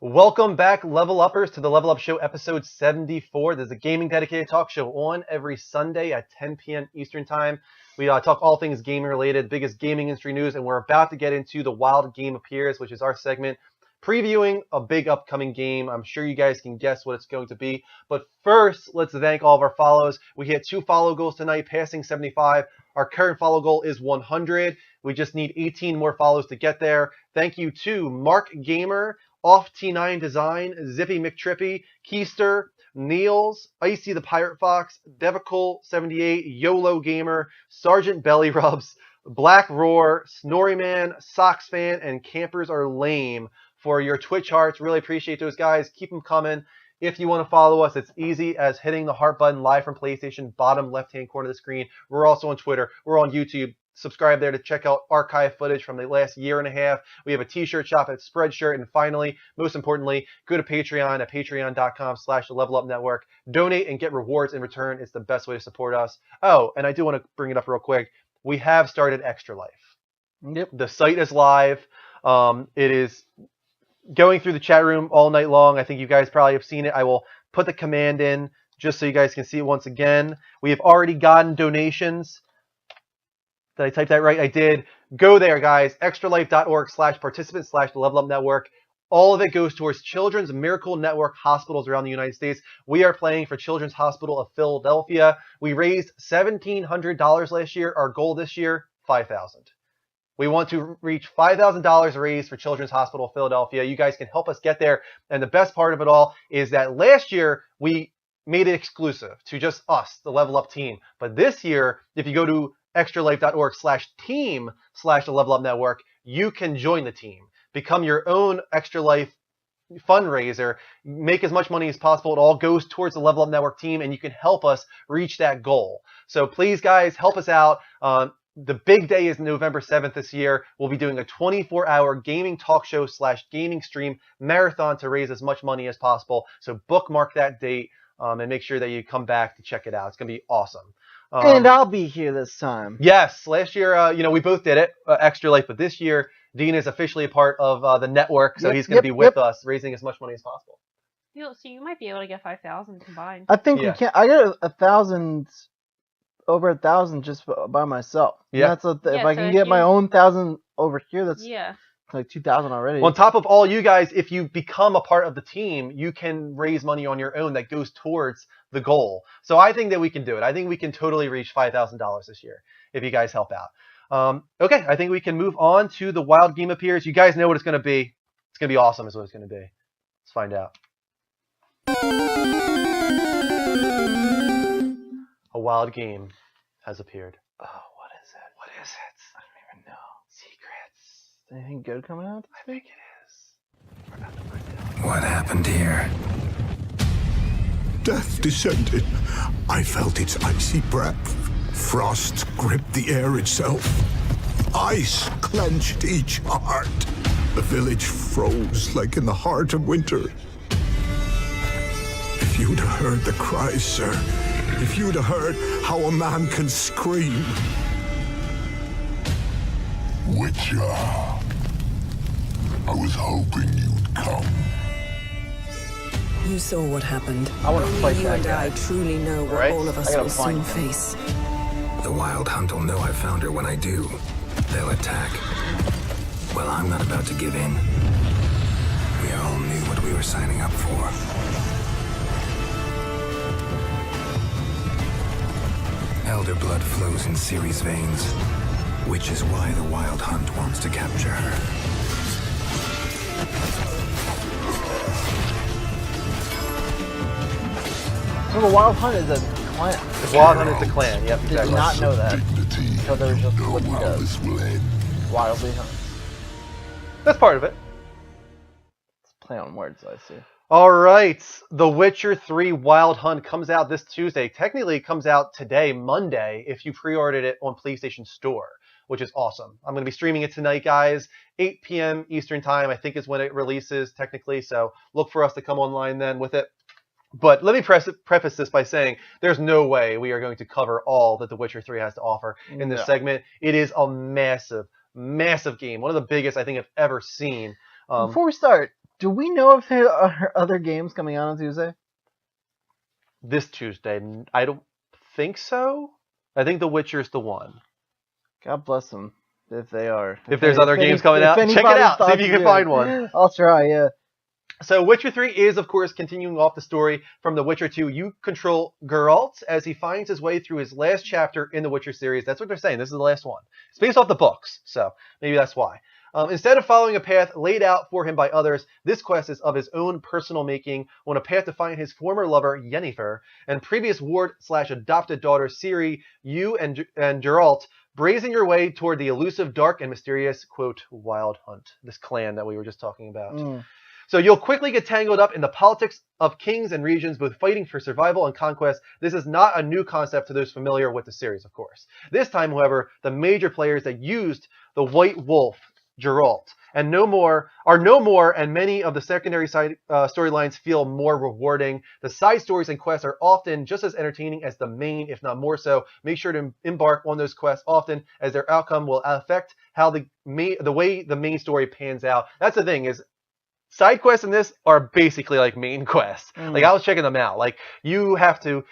Welcome back, Level Uppers, to the Level Up Show episode 74. There's a gaming dedicated talk show on every Sunday at 10 p.m. Eastern Time. We talk all things gaming related, biggest gaming industry news, and we're about to get into the Wild Game Appears, which is our segment previewing a big upcoming game. I'm sure you guys can guess what it's going to be. But first, let's thank all of our follows. We hit 2 follow goals tonight, passing 75. Our current follow goal is 100. We just need 18 more follows to get there. Thank you to Mark Gamer, Off T9 Design, Zippy McTrippy, Keister, Niels, Icy the Pirate Fox, Devical78, YOLO Gamer, Sergeant Belly Rubs, Black Roar, Snorryman, Sox Fan, and Campers Are Lame for your Twitch hearts. Really appreciate those guys. Keep them coming. If you want to follow us, it's easy as hitting the heart button live from PlayStation, bottom left-hand corner of the screen. We're also on Twitter. We're on YouTube. Subscribe there to check out archive footage from the last year and a half. We have a t-shirt shop at Spreadshirt. And finally, most importantly, go to Patreon at patreon.com/levelupnetwork. Donate and get rewards in return. It's the best way to support us. Oh, and I do want to bring it up real quick. We have started Extra Life. Yep. The site is live. It is going through the chat room all night long. I think you guys probably have seen it. I will put the command in just so you guys can see it once again. We have already gotten donations. Did I type that right? I did. Go there, guys. extralife.org/participant/the-level-up-network. All of it goes towards Children's Miracle Network hospitals around the United States. We are playing for Children's Hospital of Philadelphia. We raised $1,700 last year. Our goal this year, $5,000. We want to reach $5,000 raised for Children's Hospital of Philadelphia. You guys can help us get there. And the best part of it all is that last year we made it exclusive to just us, the Level Up team. But this year, if you go to extralife.org/team/the-level-up-network, you can join the team. Become your own Extra Life fundraiser. Make as much money as possible. It all goes towards the Level Up Network team, and you can help us reach that goal. So please, guys, help us out. The big day is November 7th this year. We'll be doing a 24-hour gaming talk show / gaming stream marathon to raise as much money as possible. So bookmark that date and make sure that you come back to check it out. It's going to be awesome. And I'll be here this time. Yes. Last year, we both did it, Extra Life. But this year, Dean is officially a part of the network. So he's going to be with us, raising as much money as possible. So you might be able to get 5,000 combined. I think we can. I got 1,000. Over 1,000 just by myself. Yeah. That's if I can get my own 1,000 over here, that's like 2,000 already. On top of all you guys, if you become a part of the team, you can raise money on your own that goes towards the goal. So I think that we can do it. I think we can totally reach $5,000 this year if you guys help out. Okay, I think we can move on to the Wild Game Appears. You guys know what it's going to be. It's going to be awesome is what it's going to be. Let's find out. A wild game has appeared. Oh, what is it? What is it? I don't even know. Secrets. Anything good coming out? I think it is. We're about to find out. What happened here? Death descended. I felt its icy breath. Frost gripped the air itself. Ice clenched each heart. The village froze like in the heart of winter. If you'd have heard the cries, sir. If you'd have heard how a man can scream. Witcher, I was hoping you'd come. You saw what happened. I want to fight You that and guy. I truly know what all of us will soon face. The Wild Hunt will know I found her when I do. They'll attack. Well, I'm not about to give in. We all knew what we were signing up for. Elder blood flows in Ciri's veins, which is why the Wild Hunt wants to capture her. So the Wild Hunt is a clan. The Wild Hunt is a clan, yep, exactly. Did not know that. Until there was just what he does. Wildly hunts. That's part of it. It's play on words, I see. All right, The Witcher 3 Wild Hunt comes out this Tuesday. Technically, it comes out today, Monday, if you pre-ordered it on PlayStation Store, which is awesome. I'm going to be streaming it tonight, guys. 8 p.m. Eastern Time, I think is when it releases, technically. So look for us to come online then with it. But let me preface this by saying there's no way we are going to cover all that The Witcher 3 has to offer in this segment. It is a massive, massive game. One of the biggest I think I've ever seen. Before we start, Do we know if there are other games coming out on Tuesday? This Tuesday, I don't think so. I think The Witcher's the one. God bless them if they are. If there's other games coming out, check it out. See if you can find one. I'll try. Yeah. So Witcher 3 is, of course, continuing off the story from The Witcher 2. You control Geralt as he finds his way through his last chapter in the Witcher series. That's what they're saying. This is the last one. It's based off the books, so maybe that's why. Instead of following a path laid out for him by others, this quest is of his own personal making, on a path to find his former lover, Yennefer, and previous ward/adopted daughter, Ciri. You and Geralt brazen your way toward the elusive, dark, and mysterious, quote, Wild Hunt, this clan that we were just talking about. So you'll quickly get tangled up in the politics of kings and regions, both fighting for survival and conquest. This is not a new concept to those familiar with the series, of course. This time, however, the major players that used the White Wolf, Geralt, and no more, and many of the secondary side storylines feel more rewarding. The side stories and quests are often just as entertaining as the main, if not more so. Make sure to embark on those quests often, as their outcome will affect how the way the main story pans out. That's the thing, is side quests in this are basically like main quests. Like, I was checking them out. Like, you have to,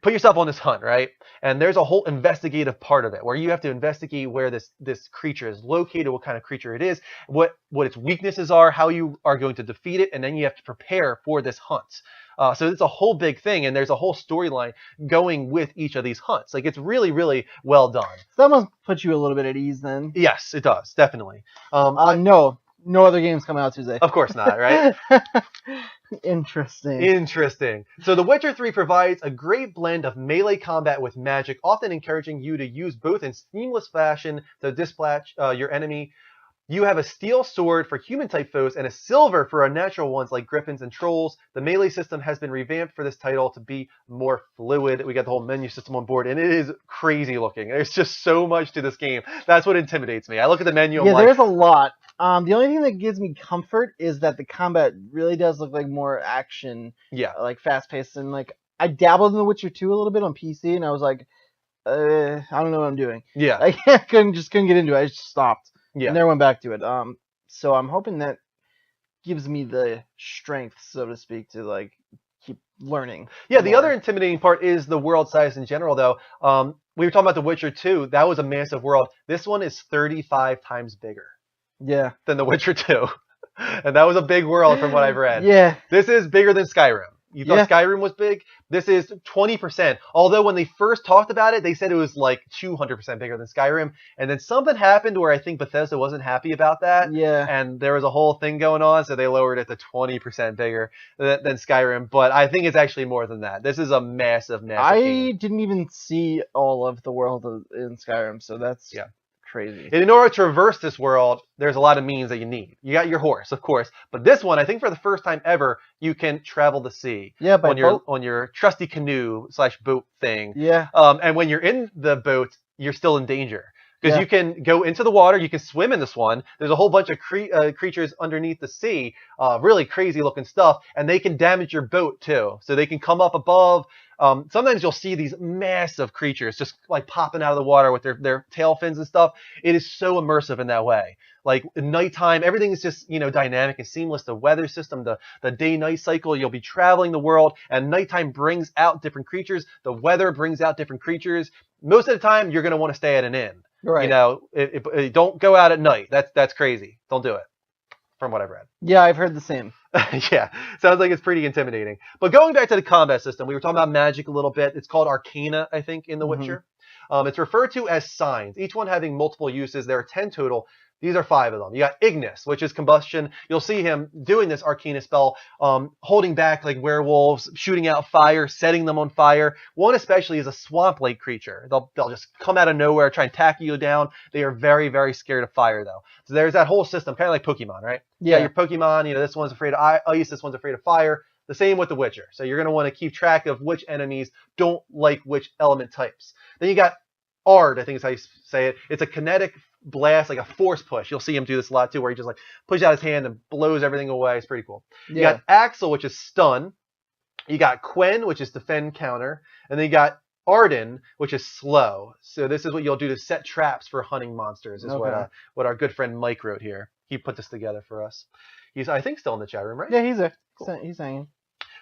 put yourself on this hunt, right? And there's a whole investigative part of it where you have to investigate where this creature is located, what kind of creature it is, what its weaknesses are, how you are going to defeat it, and then you have to prepare for this hunt. So it's a whole big thing, and there's a whole storyline going with each of these hunts. Like, it's really, really well done. So that must put you a little bit at ease then. Yes, it does, definitely. No other games coming out Tuesday. Of course not, right? Interesting. So The Witcher 3 provides a great blend of melee combat with magic, often encouraging you to use both in seamless fashion to dispatch your enemy. You have a steel sword for human-type foes and a silver for unnatural ones like griffins and trolls. The melee system has been revamped for this title to be more fluid. We got the whole menu system on board, and it is crazy looking. There's just so much to this game. That's what intimidates me. I look at the menu, I'm like... there's a lot. The only thing that gives me comfort is that the combat really does look like more action. Yeah. Like, fast-paced. And, like, I dabbled in The Witcher 2 a little bit on PC, and I was like, I don't know what I'm doing. Yeah. I couldn't get into it. I just stopped. Yeah. And never went back to it. So I'm hoping that gives me the strength, so to speak, to like keep learning. Yeah, the other intimidating part is the world size in general, though. We were talking about The Witcher 2. That was a massive world. This one is 35 times bigger. Yeah. Than The Witcher 2. And that was a big world from what I've read. Yeah. This is bigger than Skyrim. You thought Skyrim was big? This is 20%. Although when they first talked about it, they said it was like 200% bigger than Skyrim. And then something happened where I think Bethesda wasn't happy about that. Yeah. And there was a whole thing going on, so they lowered it to 20% bigger than Skyrim. But I think it's actually more than that. This is a massive game. I didn't even see all of the world in Skyrim, so that's... crazy. And in order to traverse this world, there's a lot of means that you need. You got your horse, of course, but this one, I think for the first time ever, you can travel the sea. Yeah, by boat. On your trusty canoe/boat thing. Yeah. And when you're in the boat, you're still in danger. Because you can go into the water, you can swim in this one. There's a whole bunch of creatures underneath the sea, really crazy looking stuff, and they can damage your boat too. So they can come up above. Sometimes you'll see these massive creatures just like popping out of the water with their tail fins and stuff. It is so immersive in that way. Like at nighttime, everything is just, dynamic and seamless. The weather system, the day-night cycle, you'll be traveling the world, and nighttime brings out different creatures. The weather brings out different creatures. Most of the time, you're going to want to stay at an inn. Right. Don't go out at night. That's crazy. Don't do it. From what I've read. Yeah, I've heard the same. Yeah, sounds like it's pretty intimidating. But going back to the combat system, we were talking about magic a little bit. It's called Arcana, I think, in The Witcher. It's referred to as signs, each one having multiple uses. There are 10 total. These are 5 of them. You got Ignis, which is combustion. You'll see him doing this Arcana spell, holding back like werewolves, shooting out fire, setting them on fire. One especially is a swamp lake creature. They'll just come out of nowhere, try and tackle you down. They are very, very scared of fire, though. So there's that whole system, kind of like Pokemon, right? Yeah. Your Pokemon, this one's afraid of ice, this one's afraid of fire. The same with The Witcher. So you're going to want to keep track of which enemies don't like which element types. Then you got Ard, I think is how you say it. It's a kinetic blast, like a force push. You'll see him do this a lot too, where he just like pushes out his hand and blows everything away. It's pretty cool. Yeah. You got Axel, which is stun. You got Quen, which is defend counter. And then you got Arden, which is slow. So this is what you'll do to set traps for hunting monsters, is what our good friend Mike wrote here. he put this together for us. He's, I think, still in the chat room, right? Yeah, he's there. Cool. He's hanging.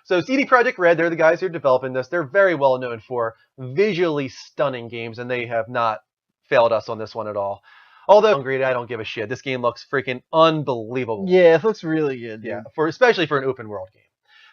So CD Projekt Red, they're the guys who are developing this. They're very well known for visually stunning games, and they have not failed us on this one at all. Although, I don't give a shit. This game looks freaking unbelievable. Yeah, it looks really good. Dude. Yeah, especially for an open world game.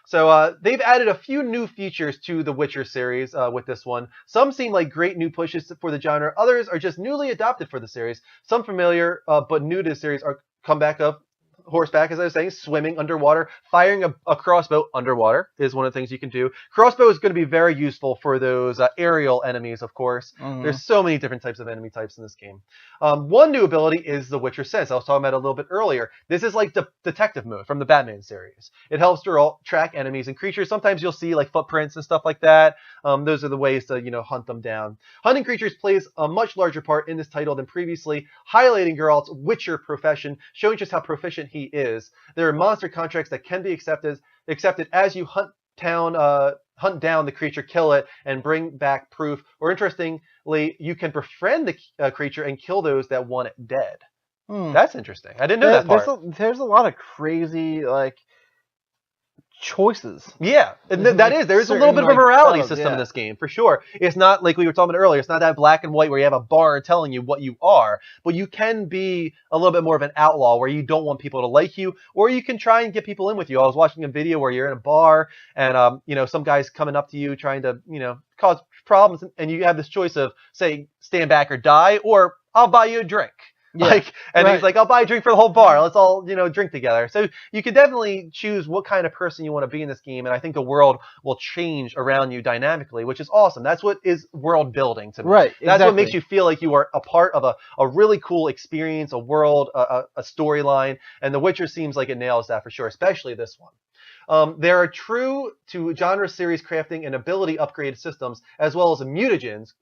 So they've added a few new features to the Witcher series with this one. Some seem like great new pushes for the genre. Others are just newly adopted for the series. Some familiar but new to the series are come back up. Horseback, as I was saying, swimming underwater, firing a crossbow underwater is one of the things you can do. Crossbow is going to be very useful for those aerial enemies, of course. Mm-hmm. There's so many different types of enemy types in this game. One new ability is the Witcher Sense. I was talking about it a little bit earlier. This is like the detective mode from the Batman series. It helps to track enemies and creatures. Sometimes you'll see like footprints and stuff like that. Those are the ways to hunt them down. Hunting creatures plays a much larger part in this title than previously, highlighting Geralt's Witcher profession, showing just how proficient he is. There are monster contracts that can be accepted as you hunt down the creature, kill it, and bring back proof. Or interestingly, you can befriend the creature and kill those that want it dead. That's interesting. I didn't know that part. There's a lot of crazy choices. Yeah, there's a little bit of a morality system in this game, for sure. It's not like we were talking about earlier. It's not that black and white where you have a bar telling you what you are, but you can be a little bit more of an outlaw where you don't want people to like you, or you can try and get people in with you. I was watching a video where you're in a bar and some guy's coming up to you trying to cause problems, and you have this choice of say stand back or die, or I'll buy you a drink. Yeah, he's like, I'll buy a drink for the whole bar. Let's all, drink together. So you can definitely choose what kind of person you want to be in this game. And I think the world will change around you dynamically, which is awesome. That's what is world building to me. Right. That's what makes you feel like you are a part of a really cool experience, a world, a storyline. And The Witcher seems like it nails that for sure, especially this one. There are true to genre series crafting and ability upgrade systems, as well as mutagens,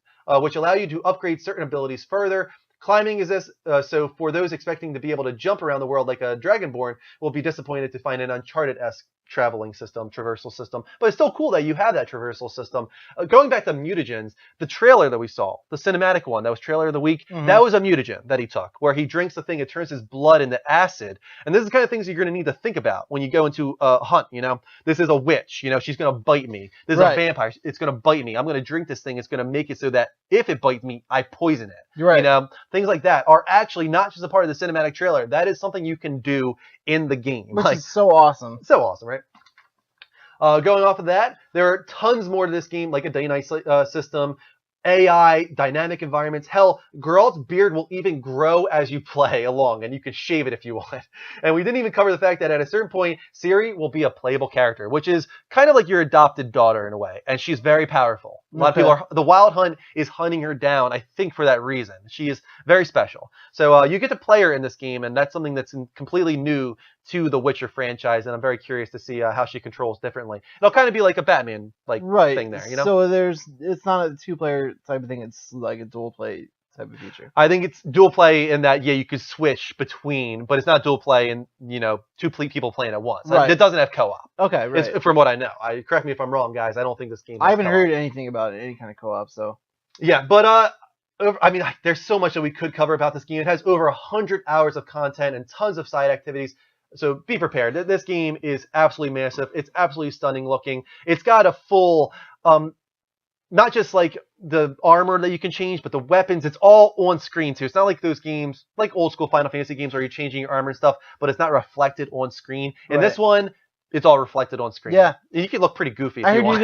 which allow you to upgrade certain abilities further. Climbing is this, so for those expecting to be able to jump around the world like a Dragonborn will be disappointed to find an Uncharted-esque traveling system, traversal system. But it's still cool that you have that traversal system. Going back to mutagens, the trailer that we saw, the cinematic one, that was trailer of the week, that was a mutagen that he took, where he drinks the thing, it turns his blood into acid. And this is the kind of things you're going to need to think about when you go into a hunt, This is a witch, she's going to bite me. This is a vampire, it's going to bite me. I'm going to drink this thing, it's going to make it so that if it bites me, I poison it. Right. Things like that are actually not just a part of the cinematic trailer. That is something you can do in the game. Which is so awesome. So awesome, right? Going off of that, there are tons more to this game, like a day-night system, AI, dynamic environments. Hell, Geralt's beard will even grow as you play along, and you can shave it if you want. And we didn't even cover the fact that at a certain point, Ciri will be a playable character, which is kind of like your adopted daughter in a way, and she's very powerful. A lot of people the Wild Hunt is hunting her down, I think, for that reason. She is very special. So you get to play her in this game, and that's something that's completely new to the Witcher franchise, and I'm very curious to see how she controls differently. It'll kind of be like a Batman thing there, So it's not a two-player type of thing, it's like a dual play type of feature. I think it's dual play in that, you could switch between, but it's not dual play in, two people playing at once. Right. It doesn't have co-op. Okay, right. It's, from what I know. Correct me if I'm wrong, guys. I don't think this game has I haven't co-op. heard anything about any kind of co-op, so. Yeah, but there's so much that we could cover about this game. It has over 100 hours of content and tons of side activities. So be prepared. This game is absolutely massive. It's absolutely stunning looking. It's got a full, not just like the armor that you can change, but the weapons. It's all on screen too. It's not like those games, like old school Final Fantasy games where you're changing your armor and stuff, but it's not reflected on screen. In this one, it's all reflected on screen. Yeah. You can look pretty goofy if I you heard want.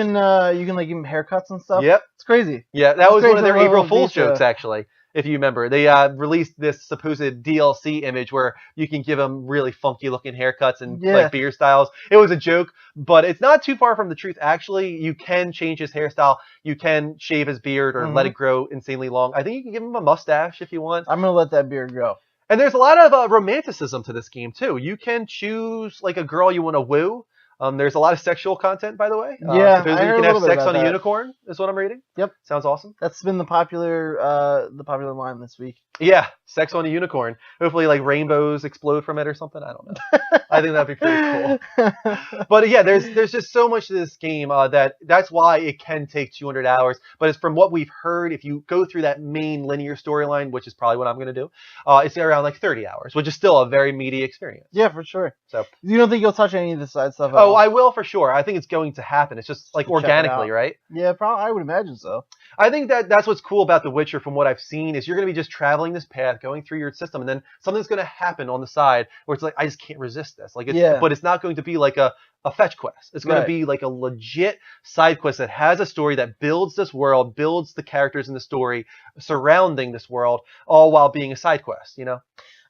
you can like give them haircuts and stuff. Yep. It's crazy. Yeah, that was one of their level April of Fool's detail. jokes, actually. If you remember, they released this supposed DLC image where you can give them really funky looking haircuts and like beard styles. It was a joke, but it's not too far from the truth. Actually, you can change his hairstyle. You can shave his beard or let it grow insanely long. I think you can give him a mustache if you want. I'm gonna let that beard grow. And there's a lot of romanticism to this game too. You can choose like a girl you want to woo. There's a lot of sexual content, by the way. Yeah, supposedly you can have sex on a unicorn, is what I'm reading. Yep, sounds awesome. That's been the popular line this week. Yeah, Sex on a unicorn. Hopefully, like rainbows explode from it or something. I don't know. I think that'd be pretty cool. But yeah, there's just so much to this game that's why it can take 200 hours. But it's from what we've heard, if you go through that main linear storyline, which is probably what I'm gonna do, it's around like 30 hours, which is still a very meaty experience. Yeah, for sure. So you don't think you'll touch any of the side stuff? Oh, I will for sure. I think it's going to happen. It's just like organically, right? Yeah, probably. I would imagine so. I think that's what's cool about The Witcher from what I've seen is you're going to be just traveling this path, going through your system, and then something's going to happen on the side where it's like, I just can't resist this. Like, But it's not going to be like a fetch quest. It's going to be like a legit side quest that has a story that builds this world, builds the characters in the story surrounding this world, all while being a side quest, you know?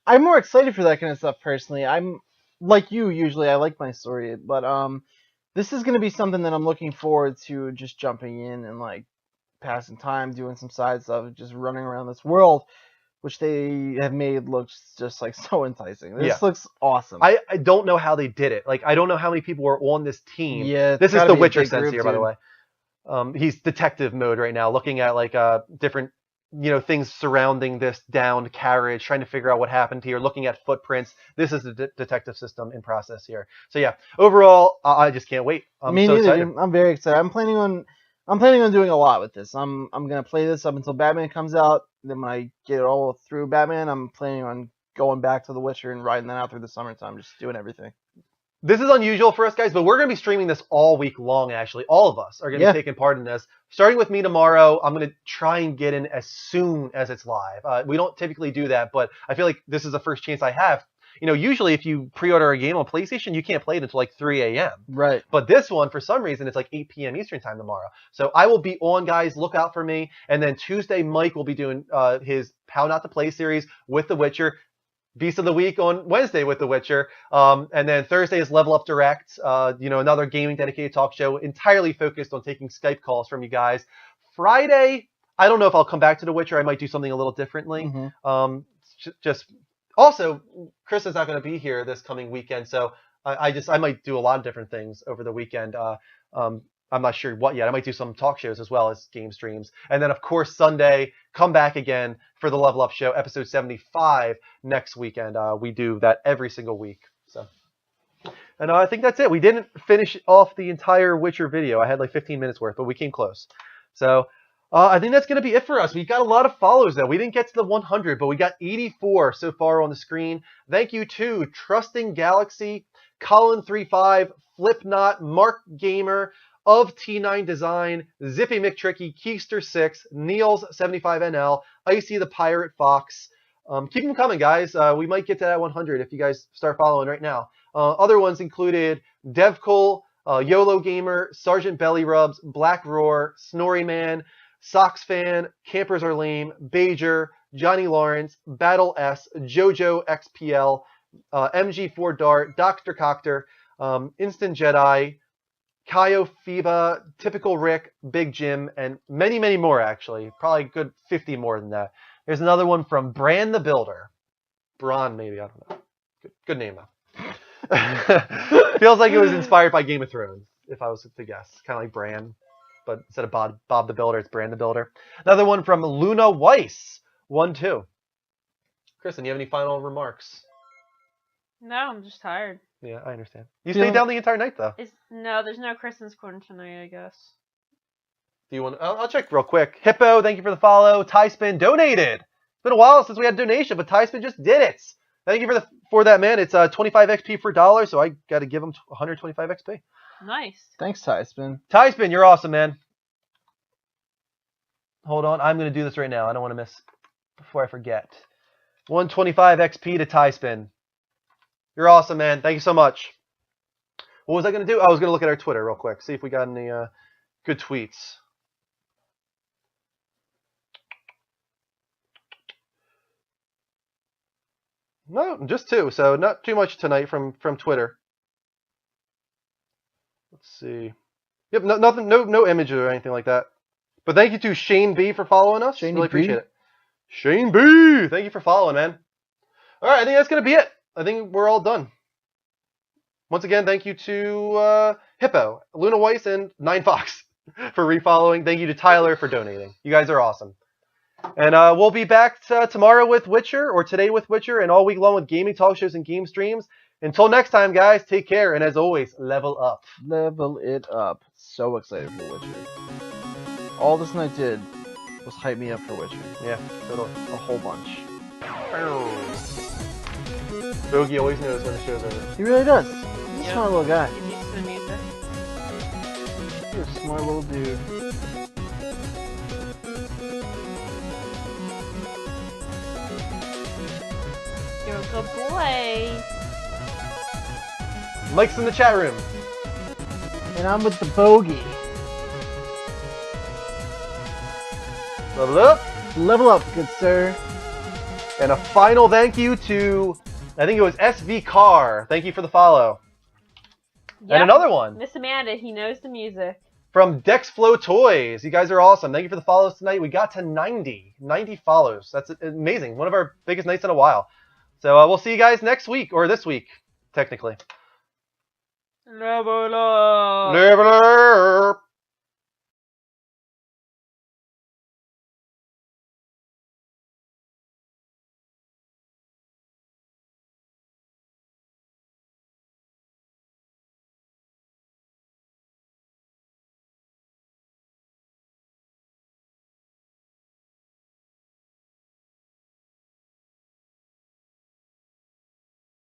I'm more excited for that kind of stuff personally. I'm like you usually. I like my story, but this is going to be something that I'm looking forward to just jumping in and like passing time, doing some side stuff, just running around this world, which they have made looks just like so enticing. This looks awesome. I don't know how they did it. Like, I don't know how many people were on this team. Yeah, this is the Witcher sense here, by the way. He's detective mode right now, looking at like different things surrounding this downed carriage, trying to figure out what happened here, looking at footprints. This is the detective system in process here. So yeah, overall, I just can't wait. I'm so excited. I'm very excited. I'm planning on doing a lot with this. I'm gonna play this up until Batman comes out. Then when I get it all through Batman, I'm planning on going back to The Witcher and riding that out through the summertime, just doing everything. This is unusual for us, guys, but we're going to be streaming this all week long, actually. All of us are going to be taking part in this. Starting with me tomorrow, I'm going to try and get in as soon as it's live. We don't typically do that, but I feel like this is the first chance I have. Usually if you pre-order a game on PlayStation, you can't play it until like 3 a.m. Right. But this one, for some reason, it's like 8 p.m. Eastern time tomorrow. So I will be on, guys. Look out for me. And then Tuesday, Mike will be doing his How Not to Play series with The Witcher. Beast of the Week on Wednesday with The Witcher. And then Thursday is Level Up Direct, another gaming dedicated talk show entirely focused on taking Skype calls from you guys. Friday, I don't know if I'll come back to The Witcher. I might do something a little differently. Also, Chris is not going to be here this coming weekend, so I might do a lot of different things over the weekend. I'm not sure what yet. I might do some talk shows as well as game streams. And then, of course, Sunday, come back again for the Level Up Show, episode 75 next weekend. We do that every single week. And I think that's it. We didn't finish off the entire Witcher video. I had like 15 minutes worth, but we came close. So I think that's going to be it for us. We got a lot of follows, though. We didn't get to the 100, but we got 84 so far on the screen. Thank you to Trusting Galaxy, Colin35, Flipknot, Mark Gamer, of T9 Design, Zippy McTricky, Keister6, Niels75NL, Icy the Pirate Fox. Keep them coming, guys. We might get to that 100 if you guys start following right now. Other ones included Devcol, YOLO Gamer, Sergeant Belly Rubs, Black Roar, Snorri Man, Sox Fan, Campers Are Lame, Bajer, Johnny Lawrence, Battle S, Jojo XPL, MG4 Dart, Dr. Cocter, Instant Jedi, Kaio Fiba, Typical Rick, Big Jim, and many, many more, actually. Probably a good 50 more than that. There's another one from Bran the Builder. Bron, maybe. I don't know. Good name, though. Feels like it was inspired by Game of Thrones, if I was to guess. Kind of like Bran, but instead of Bob the Builder, it's Bran the Builder. Another one from Luna Weiss, 1-2. Kristen, you have any final remarks? No, I'm just tired. Yeah, I understand. You stayed down the entire night, though. No, there's no Kristen's Corner tonight, I guess. Do you want? I'll check real quick. Hippo, thank you for the follow. Tyspin donated. It's been a while since we had a donation, but Tyspin just did it. Thank you for that, man. It's 25 XP for $1, so I got to give him 125 XP. Nice. Thanks, Tyspin. Tyspin, you're awesome, man. Hold on, I'm going to do this right now. I don't want to miss before I forget. 125 XP to Tyspin. You're awesome, man. Thank you so much. What was I going to do? I was going to look at our Twitter real quick, see if we got any good tweets. No, just 2, so not too much tonight from Twitter. Let's see. Yep, nothing, no images or anything like that. But thank you to Shane B for following us. Really appreciate it. Shane B, thank you for following, man. All right, I think that's going to be it. I think we're all done. Once again, thank you to Hippo, Luna Weiss, and 9Fox for refollowing. Thank you to Tyler for donating. You guys are awesome. And we'll be back tomorrow with Witcher, or today with Witcher, and all week long with gaming talk shows and game streams. Until next time, guys, take care, and as always, level up. Level it up. So excited for Witcher. All this night did was hype me up for Witcher. Yeah, totally. A whole bunch. Bogey always knows when the show's over. He really does. He's a smart little guy. Get used to the music. You're a smart little dude. You're a good boy. Mike's in the chat room. And I'm with the bogey. Level up. Level up, good sir. And a final thank you to, I think it was SV Carr. Thank you for the follow. Yep. And another one. Miss Amanda, he knows the music. From Dexflow Toys. You guys are awesome. Thank you for the follows tonight. We got to 90 follows. That's amazing. One of our biggest nights in a while. So we'll see you guys next week, or this week, technically. Level up. Level up.